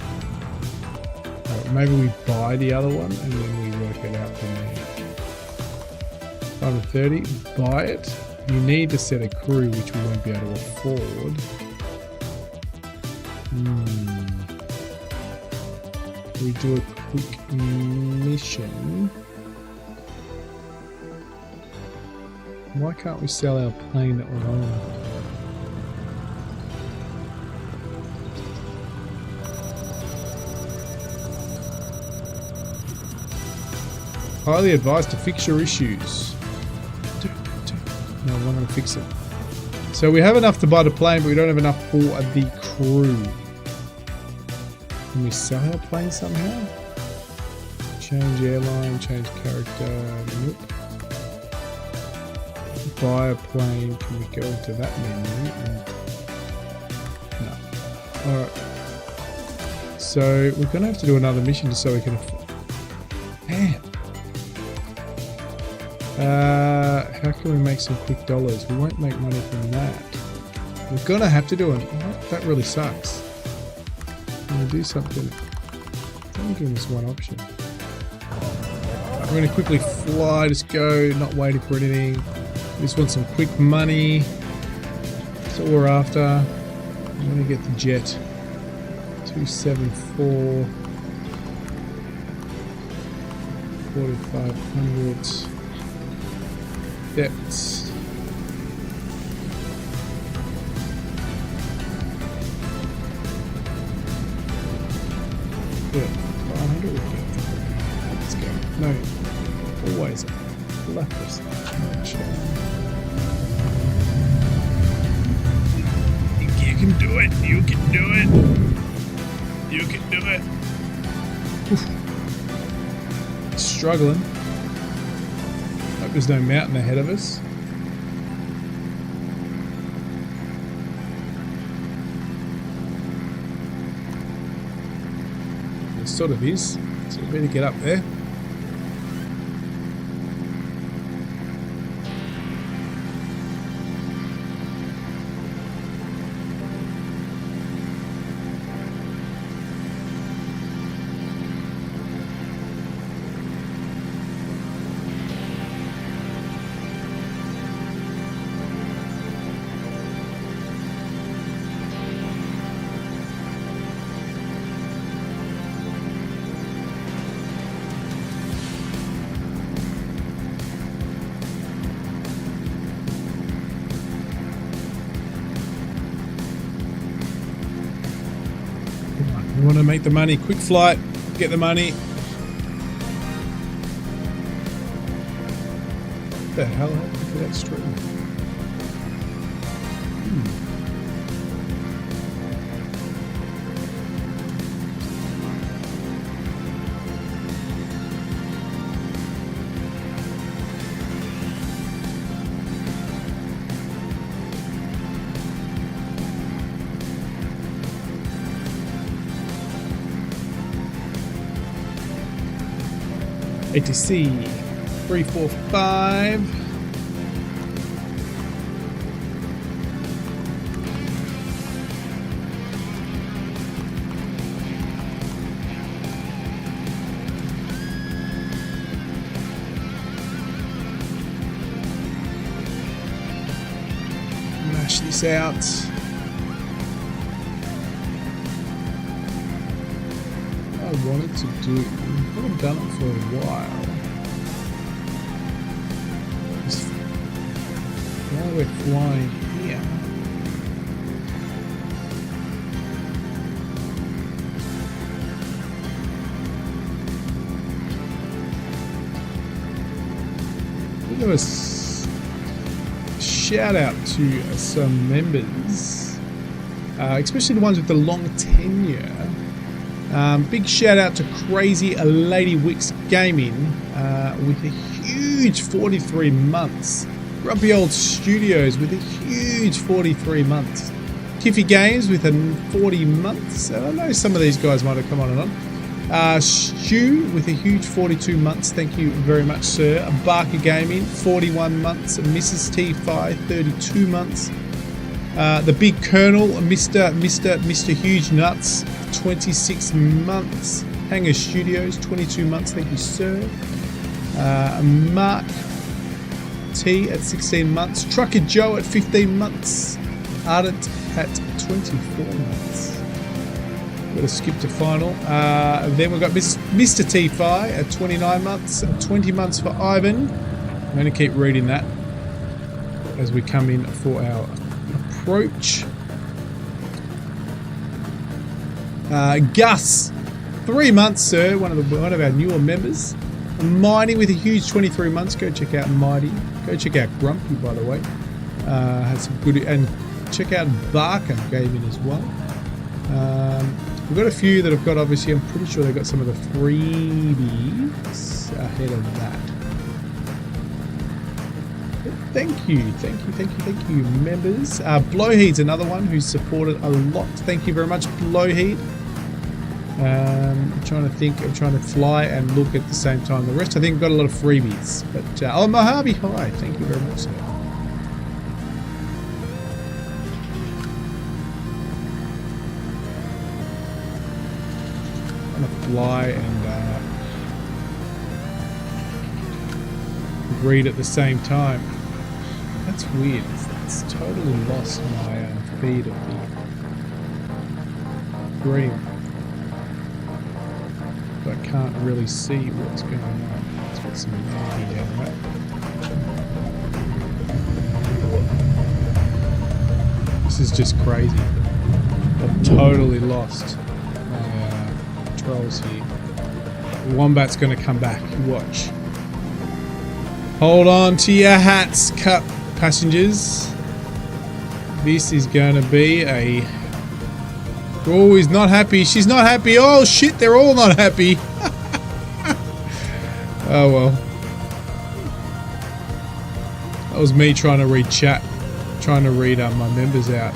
Right, maybe we buy the other one and then we work it out from there. 530, buy it. You need to set a crew, which we won't be able to afford. We do a quick mission. Why can't we sell our plane that we're on? Highly advised to fix your issues. No, we're not going to fix it. So we have enough to buy the plane, but we don't have enough for the crew. Can we sell our plane somehow? Change airline, change character. Nope. Buy a plane. Can we go into that menu? No. Alright. So we're going to have to do another mission just so we can afford. Man. How can we make some quick dollars? We won't make money from that. We're going to have to do it. That really sucks. I'm going to do something. I'm only giving us one option. We're going to quickly fly, just go, not waiting for anything. We just want some quick money. That's all we're after. I'm going to get the jet. 274. 4,500. Depths. Good. 500. Let's go. No. Always left us. You can do it. You can do it. You can do it. Oof. Struggling. Hope there's no mountain ahead of us. It sort of is. So we better get up there. We want to make the money. Quick flight. Get the money. What the hell happened to that stream? ATC 345. Mash this out. I wanted to do, I haven't done it for a while. Now we're flying here. We'll give us a shout out to some members, especially the ones with the long tenure. Big shout out to Crazy Lady Wicks Gaming with a huge 43 months. Grumpy Old Studios with a huge 43 months. Kiffy Games with a 40 months. And I know some of these guys might have come on and on. Stu with a huge 42 months. Thank you very much, sir. Barker Gaming, 41 months. Mrs. T5, 32 months. The Big Colonel, Mr. Huge Nuts, 26 months. Hanger Studios, 22 months. Thank you, sir. Mark T at 16 months. Trucker Joe at 15 months. Ardent at 24 months. Got to skip to final. Then we've got Mr. T5 at 29 months. 20 months for Ivan. I'm going to keep reading that as we come in for our approach. Gus, 3 months, sir. One of our newer members. Mighty with a huge 23 months. Go check out Mighty. Go check out Grumpy, by the way. Has some good, and check out Barker Gaming as well. We've got a few that have got, obviously, I'm pretty sure they've got some of the freebies ahead of that. Thank you, members. Blowheed's another one who's supported a lot. Thank you very much, Blowheed. I'm trying to think. I'm trying to fly and look at the same time. The rest, I think, got a lot of freebies. But oh, Mojave, hi. Thank you very much, sir. I'm gonna fly and read at the same time. That's weird. It's totally lost my feed of the green. I can't really see what's going on. Let's put some energy down that. This is just crazy. I've totally lost my controls here. Wombat's going to come back. Watch. Hold on to your hats, passengers. This is going to be a... Oh, he's not happy. She's not happy. Oh, shit, they're all not happy. Oh, well. That was me trying to read chat. Trying to read my members out.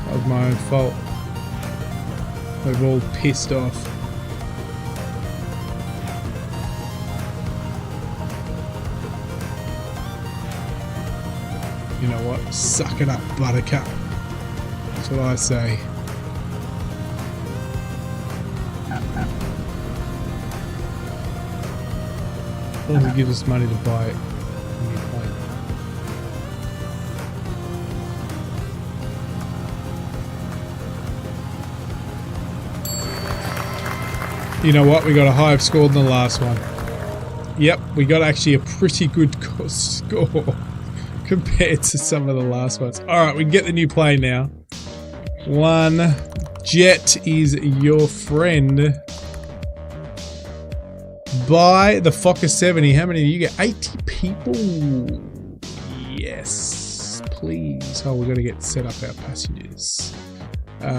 That was my own fault. They've all pissed off. You know what? Suck it up, Buttercup. That's what I say. Doesn't give us money to buy a new plane. You know what? We got a higher score than the last one. Yep, we got actually a pretty good score compared to some of the last ones. Alright, we can get the new plane now. One jet is your friend. Buy the Fokker 70. How many do you get? 80 people. Yes, please. Oh, we're going to get set up our passengers.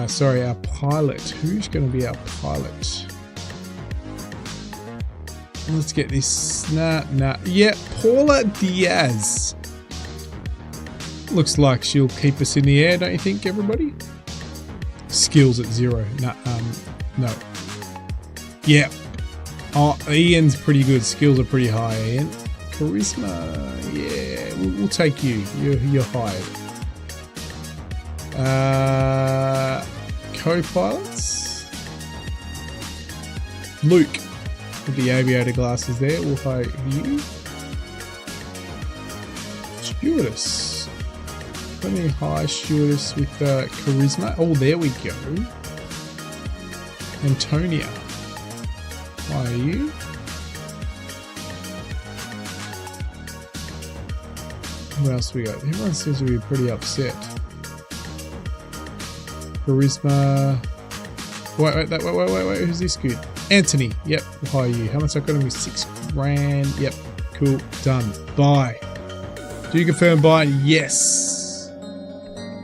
Sorry, our pilot. Who's going to be our pilot? Let's get this. Nah. Yeah, Paula Diaz. Looks like she'll keep us in the air, don't you think, everybody? Skills at 0. No. Yeah. Oh, Ian's pretty good. Skills are pretty high, Ian. Charisma. Yeah, we'll take you. You're hired. Co-pilots. Luke with the aviator glasses there. We'll hire you. Stewardess. Plenty high stewardess with charisma. Oh, there we go. Antonia. Hire you. What else we got? Everyone seems to be pretty upset. Charisma. Wait. Who's this good? Anthony. Yep, we'll hire you. How much I got him with? 6 grand. Yep, cool. Done. Buy. Do you confirm buy? Yes.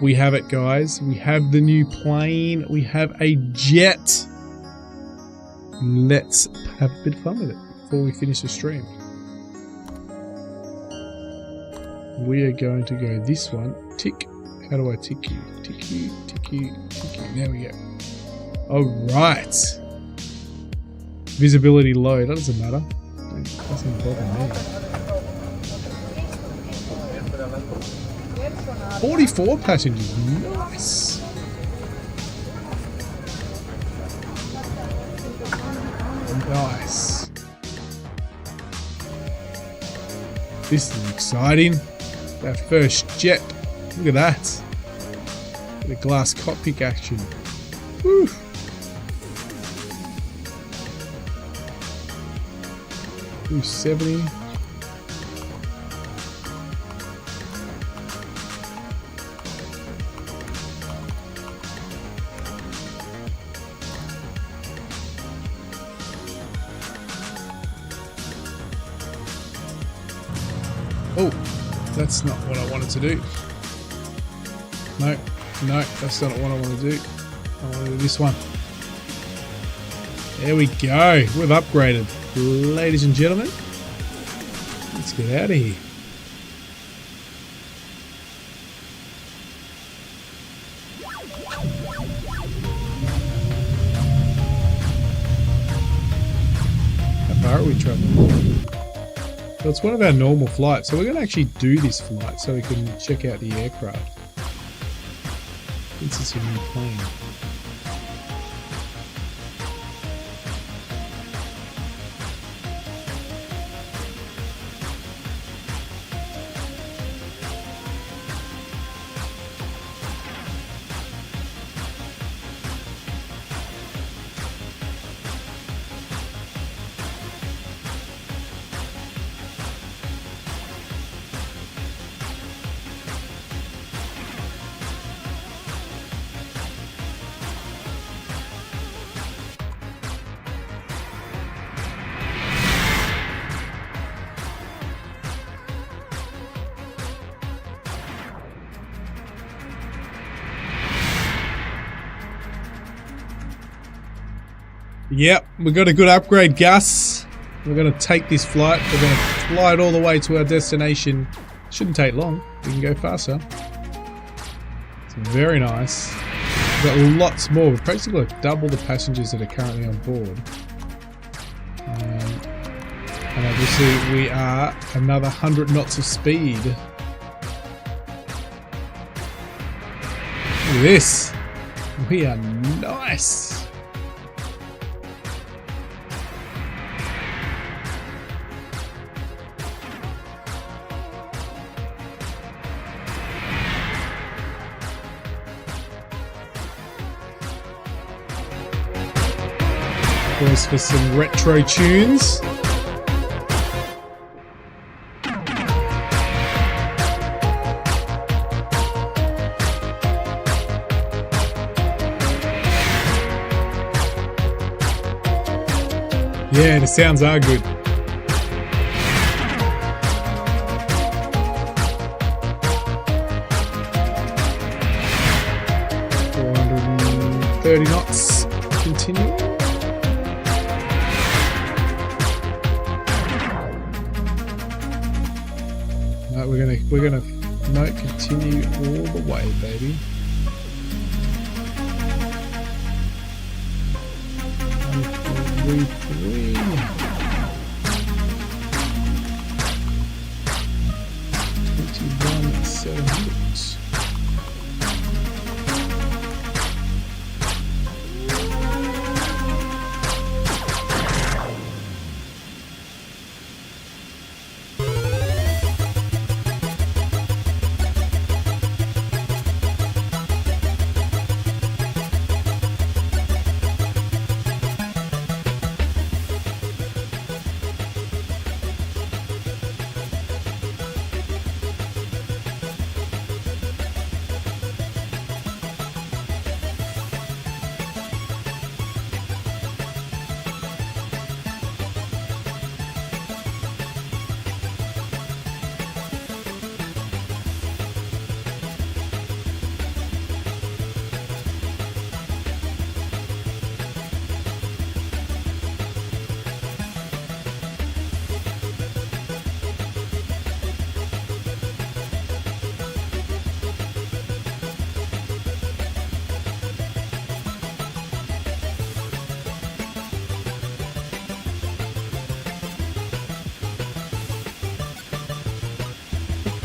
We have it, guys. We have the new plane. We have a jet. Let's have a bit of fun with it before we finish the stream. We are going to go this one. Tick. How do I tick you? Tick you, tick you, tick you. There we go. Alright. Visibility low. That doesn't matter. Doesn't bother me. 44 passengers. Nice. Nice. This is exciting. Our first jet. Look at that. The glass cockpit action. Woo. $270. Oh, that's not what I wanted to do. No, that's not what I want to do. I want to do this one. There we go. We've upgraded. Ladies and gentlemen, let's get out of here. How far are we traveling? So it's one of our normal flights. So we're going to actually do this flight so we can check out the aircraft. Since it's a new plane. Yep, we got a good upgrade, Gus. We're going to take this flight. We're going to fly it all the way to our destination. Shouldn't take long. We can go faster. It's very nice. We've got lots more. We've basically got double the passengers that are currently on board. And obviously we are another 100 knots of speed. Look at this. We are nice. Voice for some retro tunes. Yeah, the sounds are good. 30 knots. Continue. No, we're gonna no continue all the way, baby. 143. 21,700.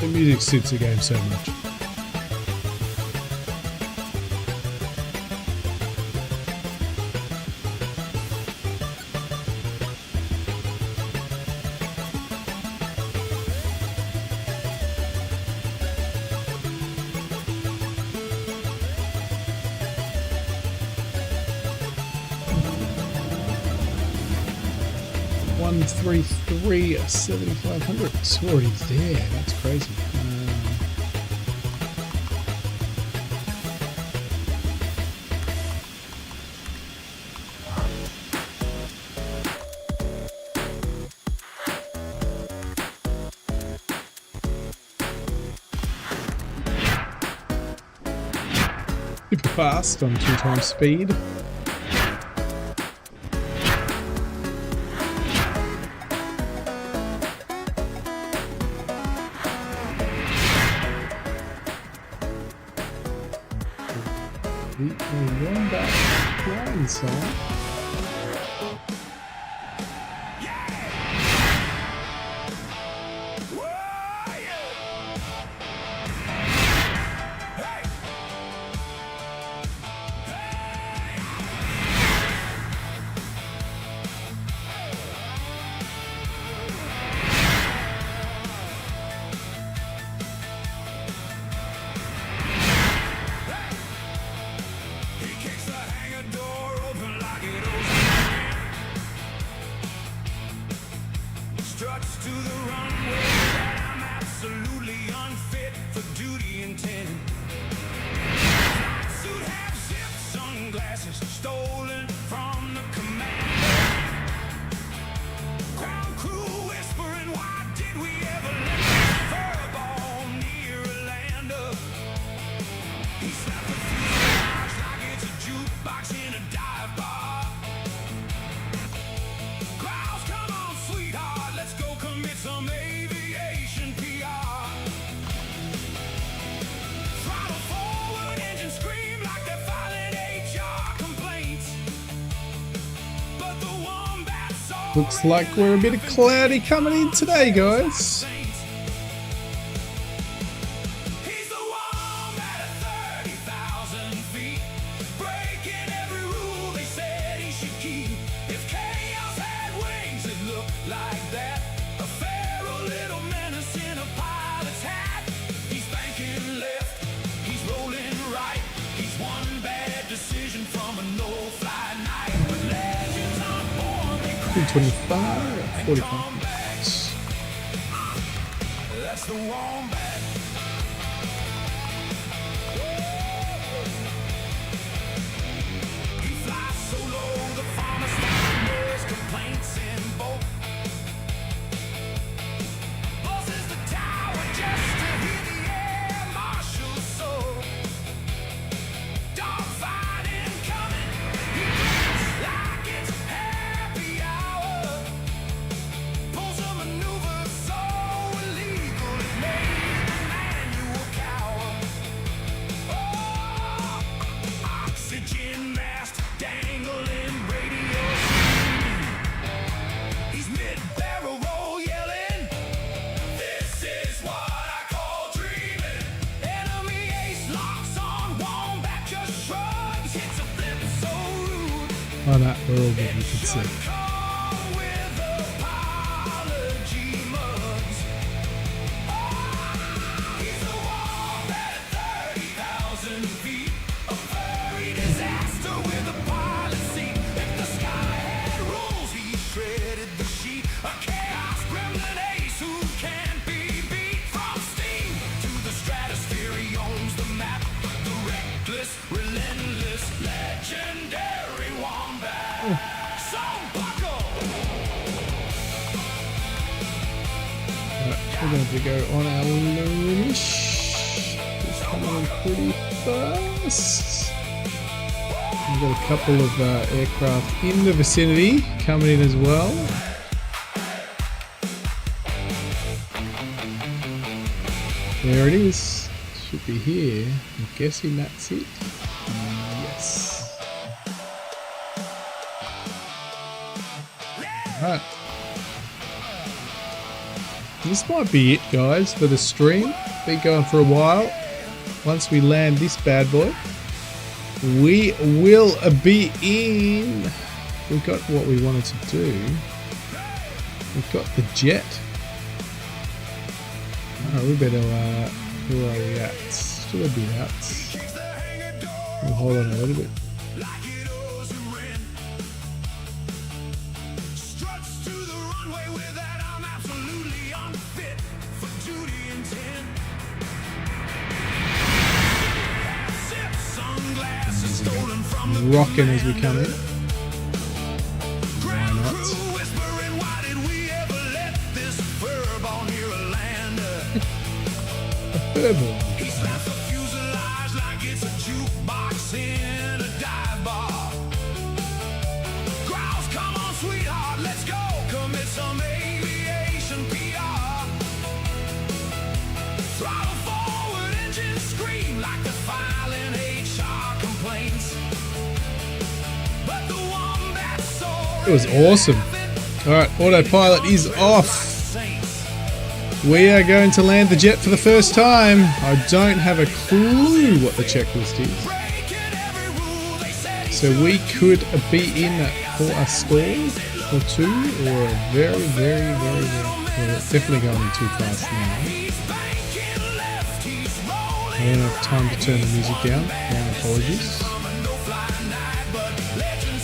The music suits the game so much. One, 3, 7,500. It's already there. That's crazy. Super fast on 2 times speed. The Wombat flying song. Struts to the runway, I'm absolutely unfit for duty intended. Suit, hat, zip, sunglasses stolen from the commander. Ground crew whispering, why did we ever let this furball near a lander? He slapped a few stars like it's a jukebox in a dive bar. Grouse, come on, sweetheart, let's go commit some aviation PR. Throttle forward, engine scream like they're filing HR complaints. But the Wombat saw Looks like we're a bit cloudy coming in today, guys. He's the Wombat at 30,000 feet, breaking every rule they said he should keep. If chaos had wings, it looked like that. A feral little menace in a pilot's hat. He's banking left, he's rolling right. He's one bad decision from a no-fly night. But legends aren't born, they crash 225, 45 come back. minutes. That's the Wombat. He flies so low, the farmer's farmer's complaints in both. Buzzes the tower just to hear the air marshal's soul. Dogfighting coming Oh no, we're all good, you can see. We're going to go on our loonish. It's coming in pretty fast. We've got a couple of aircraft in the vicinity coming in as well. There it is. Should be here. I'm guessing that's it. Yes. Alright. This might be it, guys, for the stream. Been going for a while. Once we land this bad boy, we will be in. We got what we wanted to do. We've got the jet. Oh, we better. Where are we at? Still a bit out. We'll hold on a little bit. Rocking as we come in. Why not? A furball. Come on, sweetheart, let's go. Commit some aviation PR. Throttle forward, engine scream like the filing HR complaints. But the Wombat soar. It was awesome. Alright, autopilot is off. We are going to land the jet for the first time. I don't have a clue what the checklist is. So we could be in for a stall or two, or a very, well, it's definitely going in too fast now. I don't have time to turn the music down. My apologies.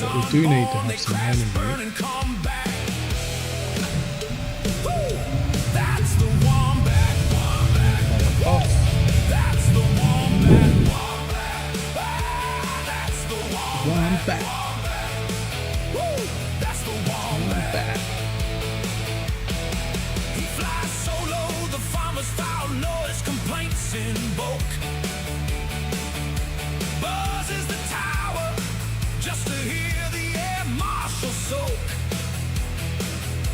But we do need to have some landing gear. Off. Wombat. Wombat. He flies solo, the farmer's foul noise, complaints in bulk. Buzzes the tower just to hear the air marshal soak.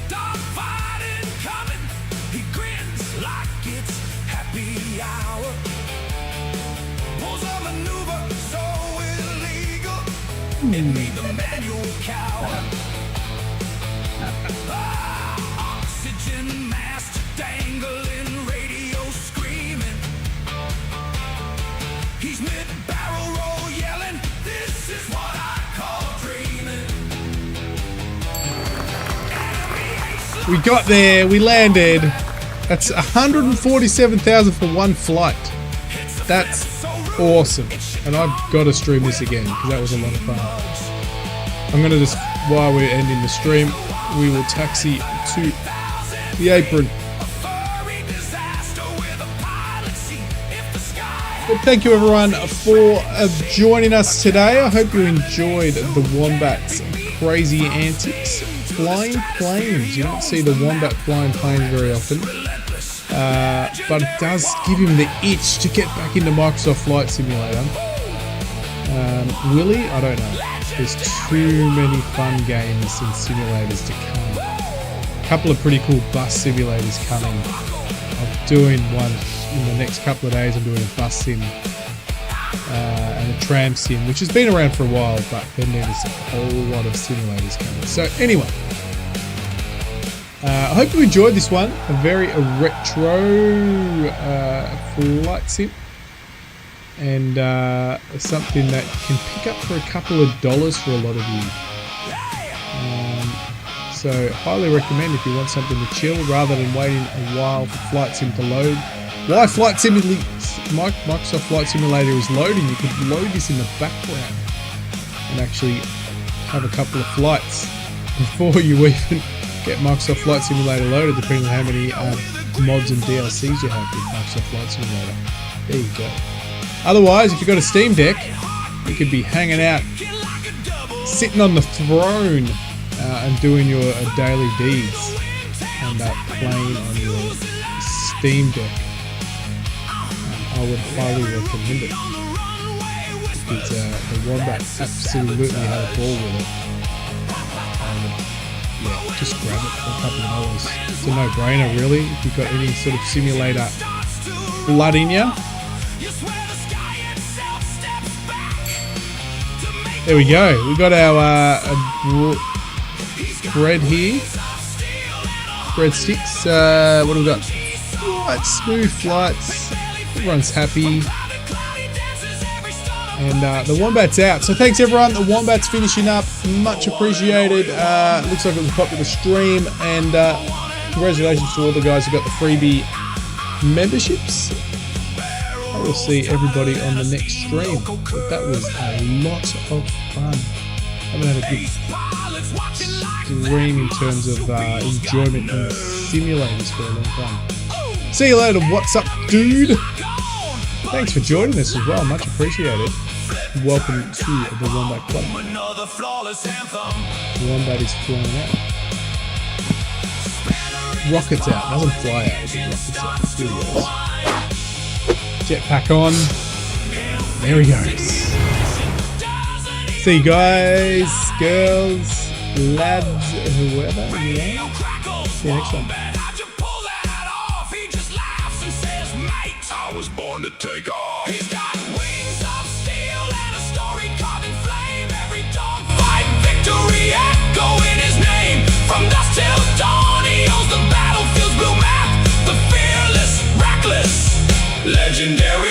Dog fighting coming, he grins like it's happy hour. Pulls a maneuver so illegal, it made the manual cower. Oxygen mask dangling, radio screaming. He's mid-barrel roll yelling, this is what I call dreaming. We got there, we landed. That's 147,000 for one flight. That's awesome. And I've got to stream this again because that was a lot of fun. I'm going to just, while we're ending the stream, we will taxi to the apron. But thank you everyone for joining us today. I hope you enjoyed the Wombat's crazy antics. Flying planes. You don't see the Wombat flying planes very often. But it does give him the itch to get back into Microsoft Flight Simulator. Will he? I don't know. There's too many fun games and simulators to come. A couple of pretty cool bus simulators coming. I'm doing one in the next couple of days. I'm doing a bus sim and a tram sim, which has been around for a while, but then there's a whole lot of simulators coming. So anyway, I hope you enjoyed this one. A very retro flight sim, and something that you can pick up for a couple of dollars for a lot of you So highly recommend if you want something to chill rather than waiting a while for Flight Sim to load. While Microsoft Flight Simulator is loading, you could load this in the background and actually have a couple of flights before you even get Microsoft Flight Simulator loaded, depending on how many mods and DLCs you have with Microsoft Flight Simulator. There you go. Otherwise, if you've got a Steam Deck, you could be hanging out, sitting on the throne and doing your daily deeds and playing on your Steam Deck. I would highly recommend it because the Wombat absolutely had a ball with it. Yeah, just grab it for a couple of dollars. It's a no-brainer, really. If you've got any sort of simulator blood in you. There we go. We got our bread here. Breadsticks. What do we got? Flights, smooth flights. Everyone's happy. And the Wombat's out. So thanks everyone. The Wombat's finishing up. Much appreciated. Looks like it was a popular stream. And congratulations to all the guys who got the freebie memberships. I will see everybody on the next stream. But that was a lot of fun. I haven't had a good stream in terms of enjoyment in simulators for a long time. See you later. What's up, dude? Thanks for joining us as well. Much appreciated. Welcome to the Wombat Club. The Wombat is flying out. Rockets out. Doesn't fly out. Rockets out. Here he goes. Jetpack on. There he goes. See you guys, girls, lads, whoever you are. See you next time. Was born to take off. He's got wings of steel and a story caught in flame. Every dog fight victory echo in his name. From dusk till dawn, he owns the battlefield's blue map. The fearless, reckless, legendary.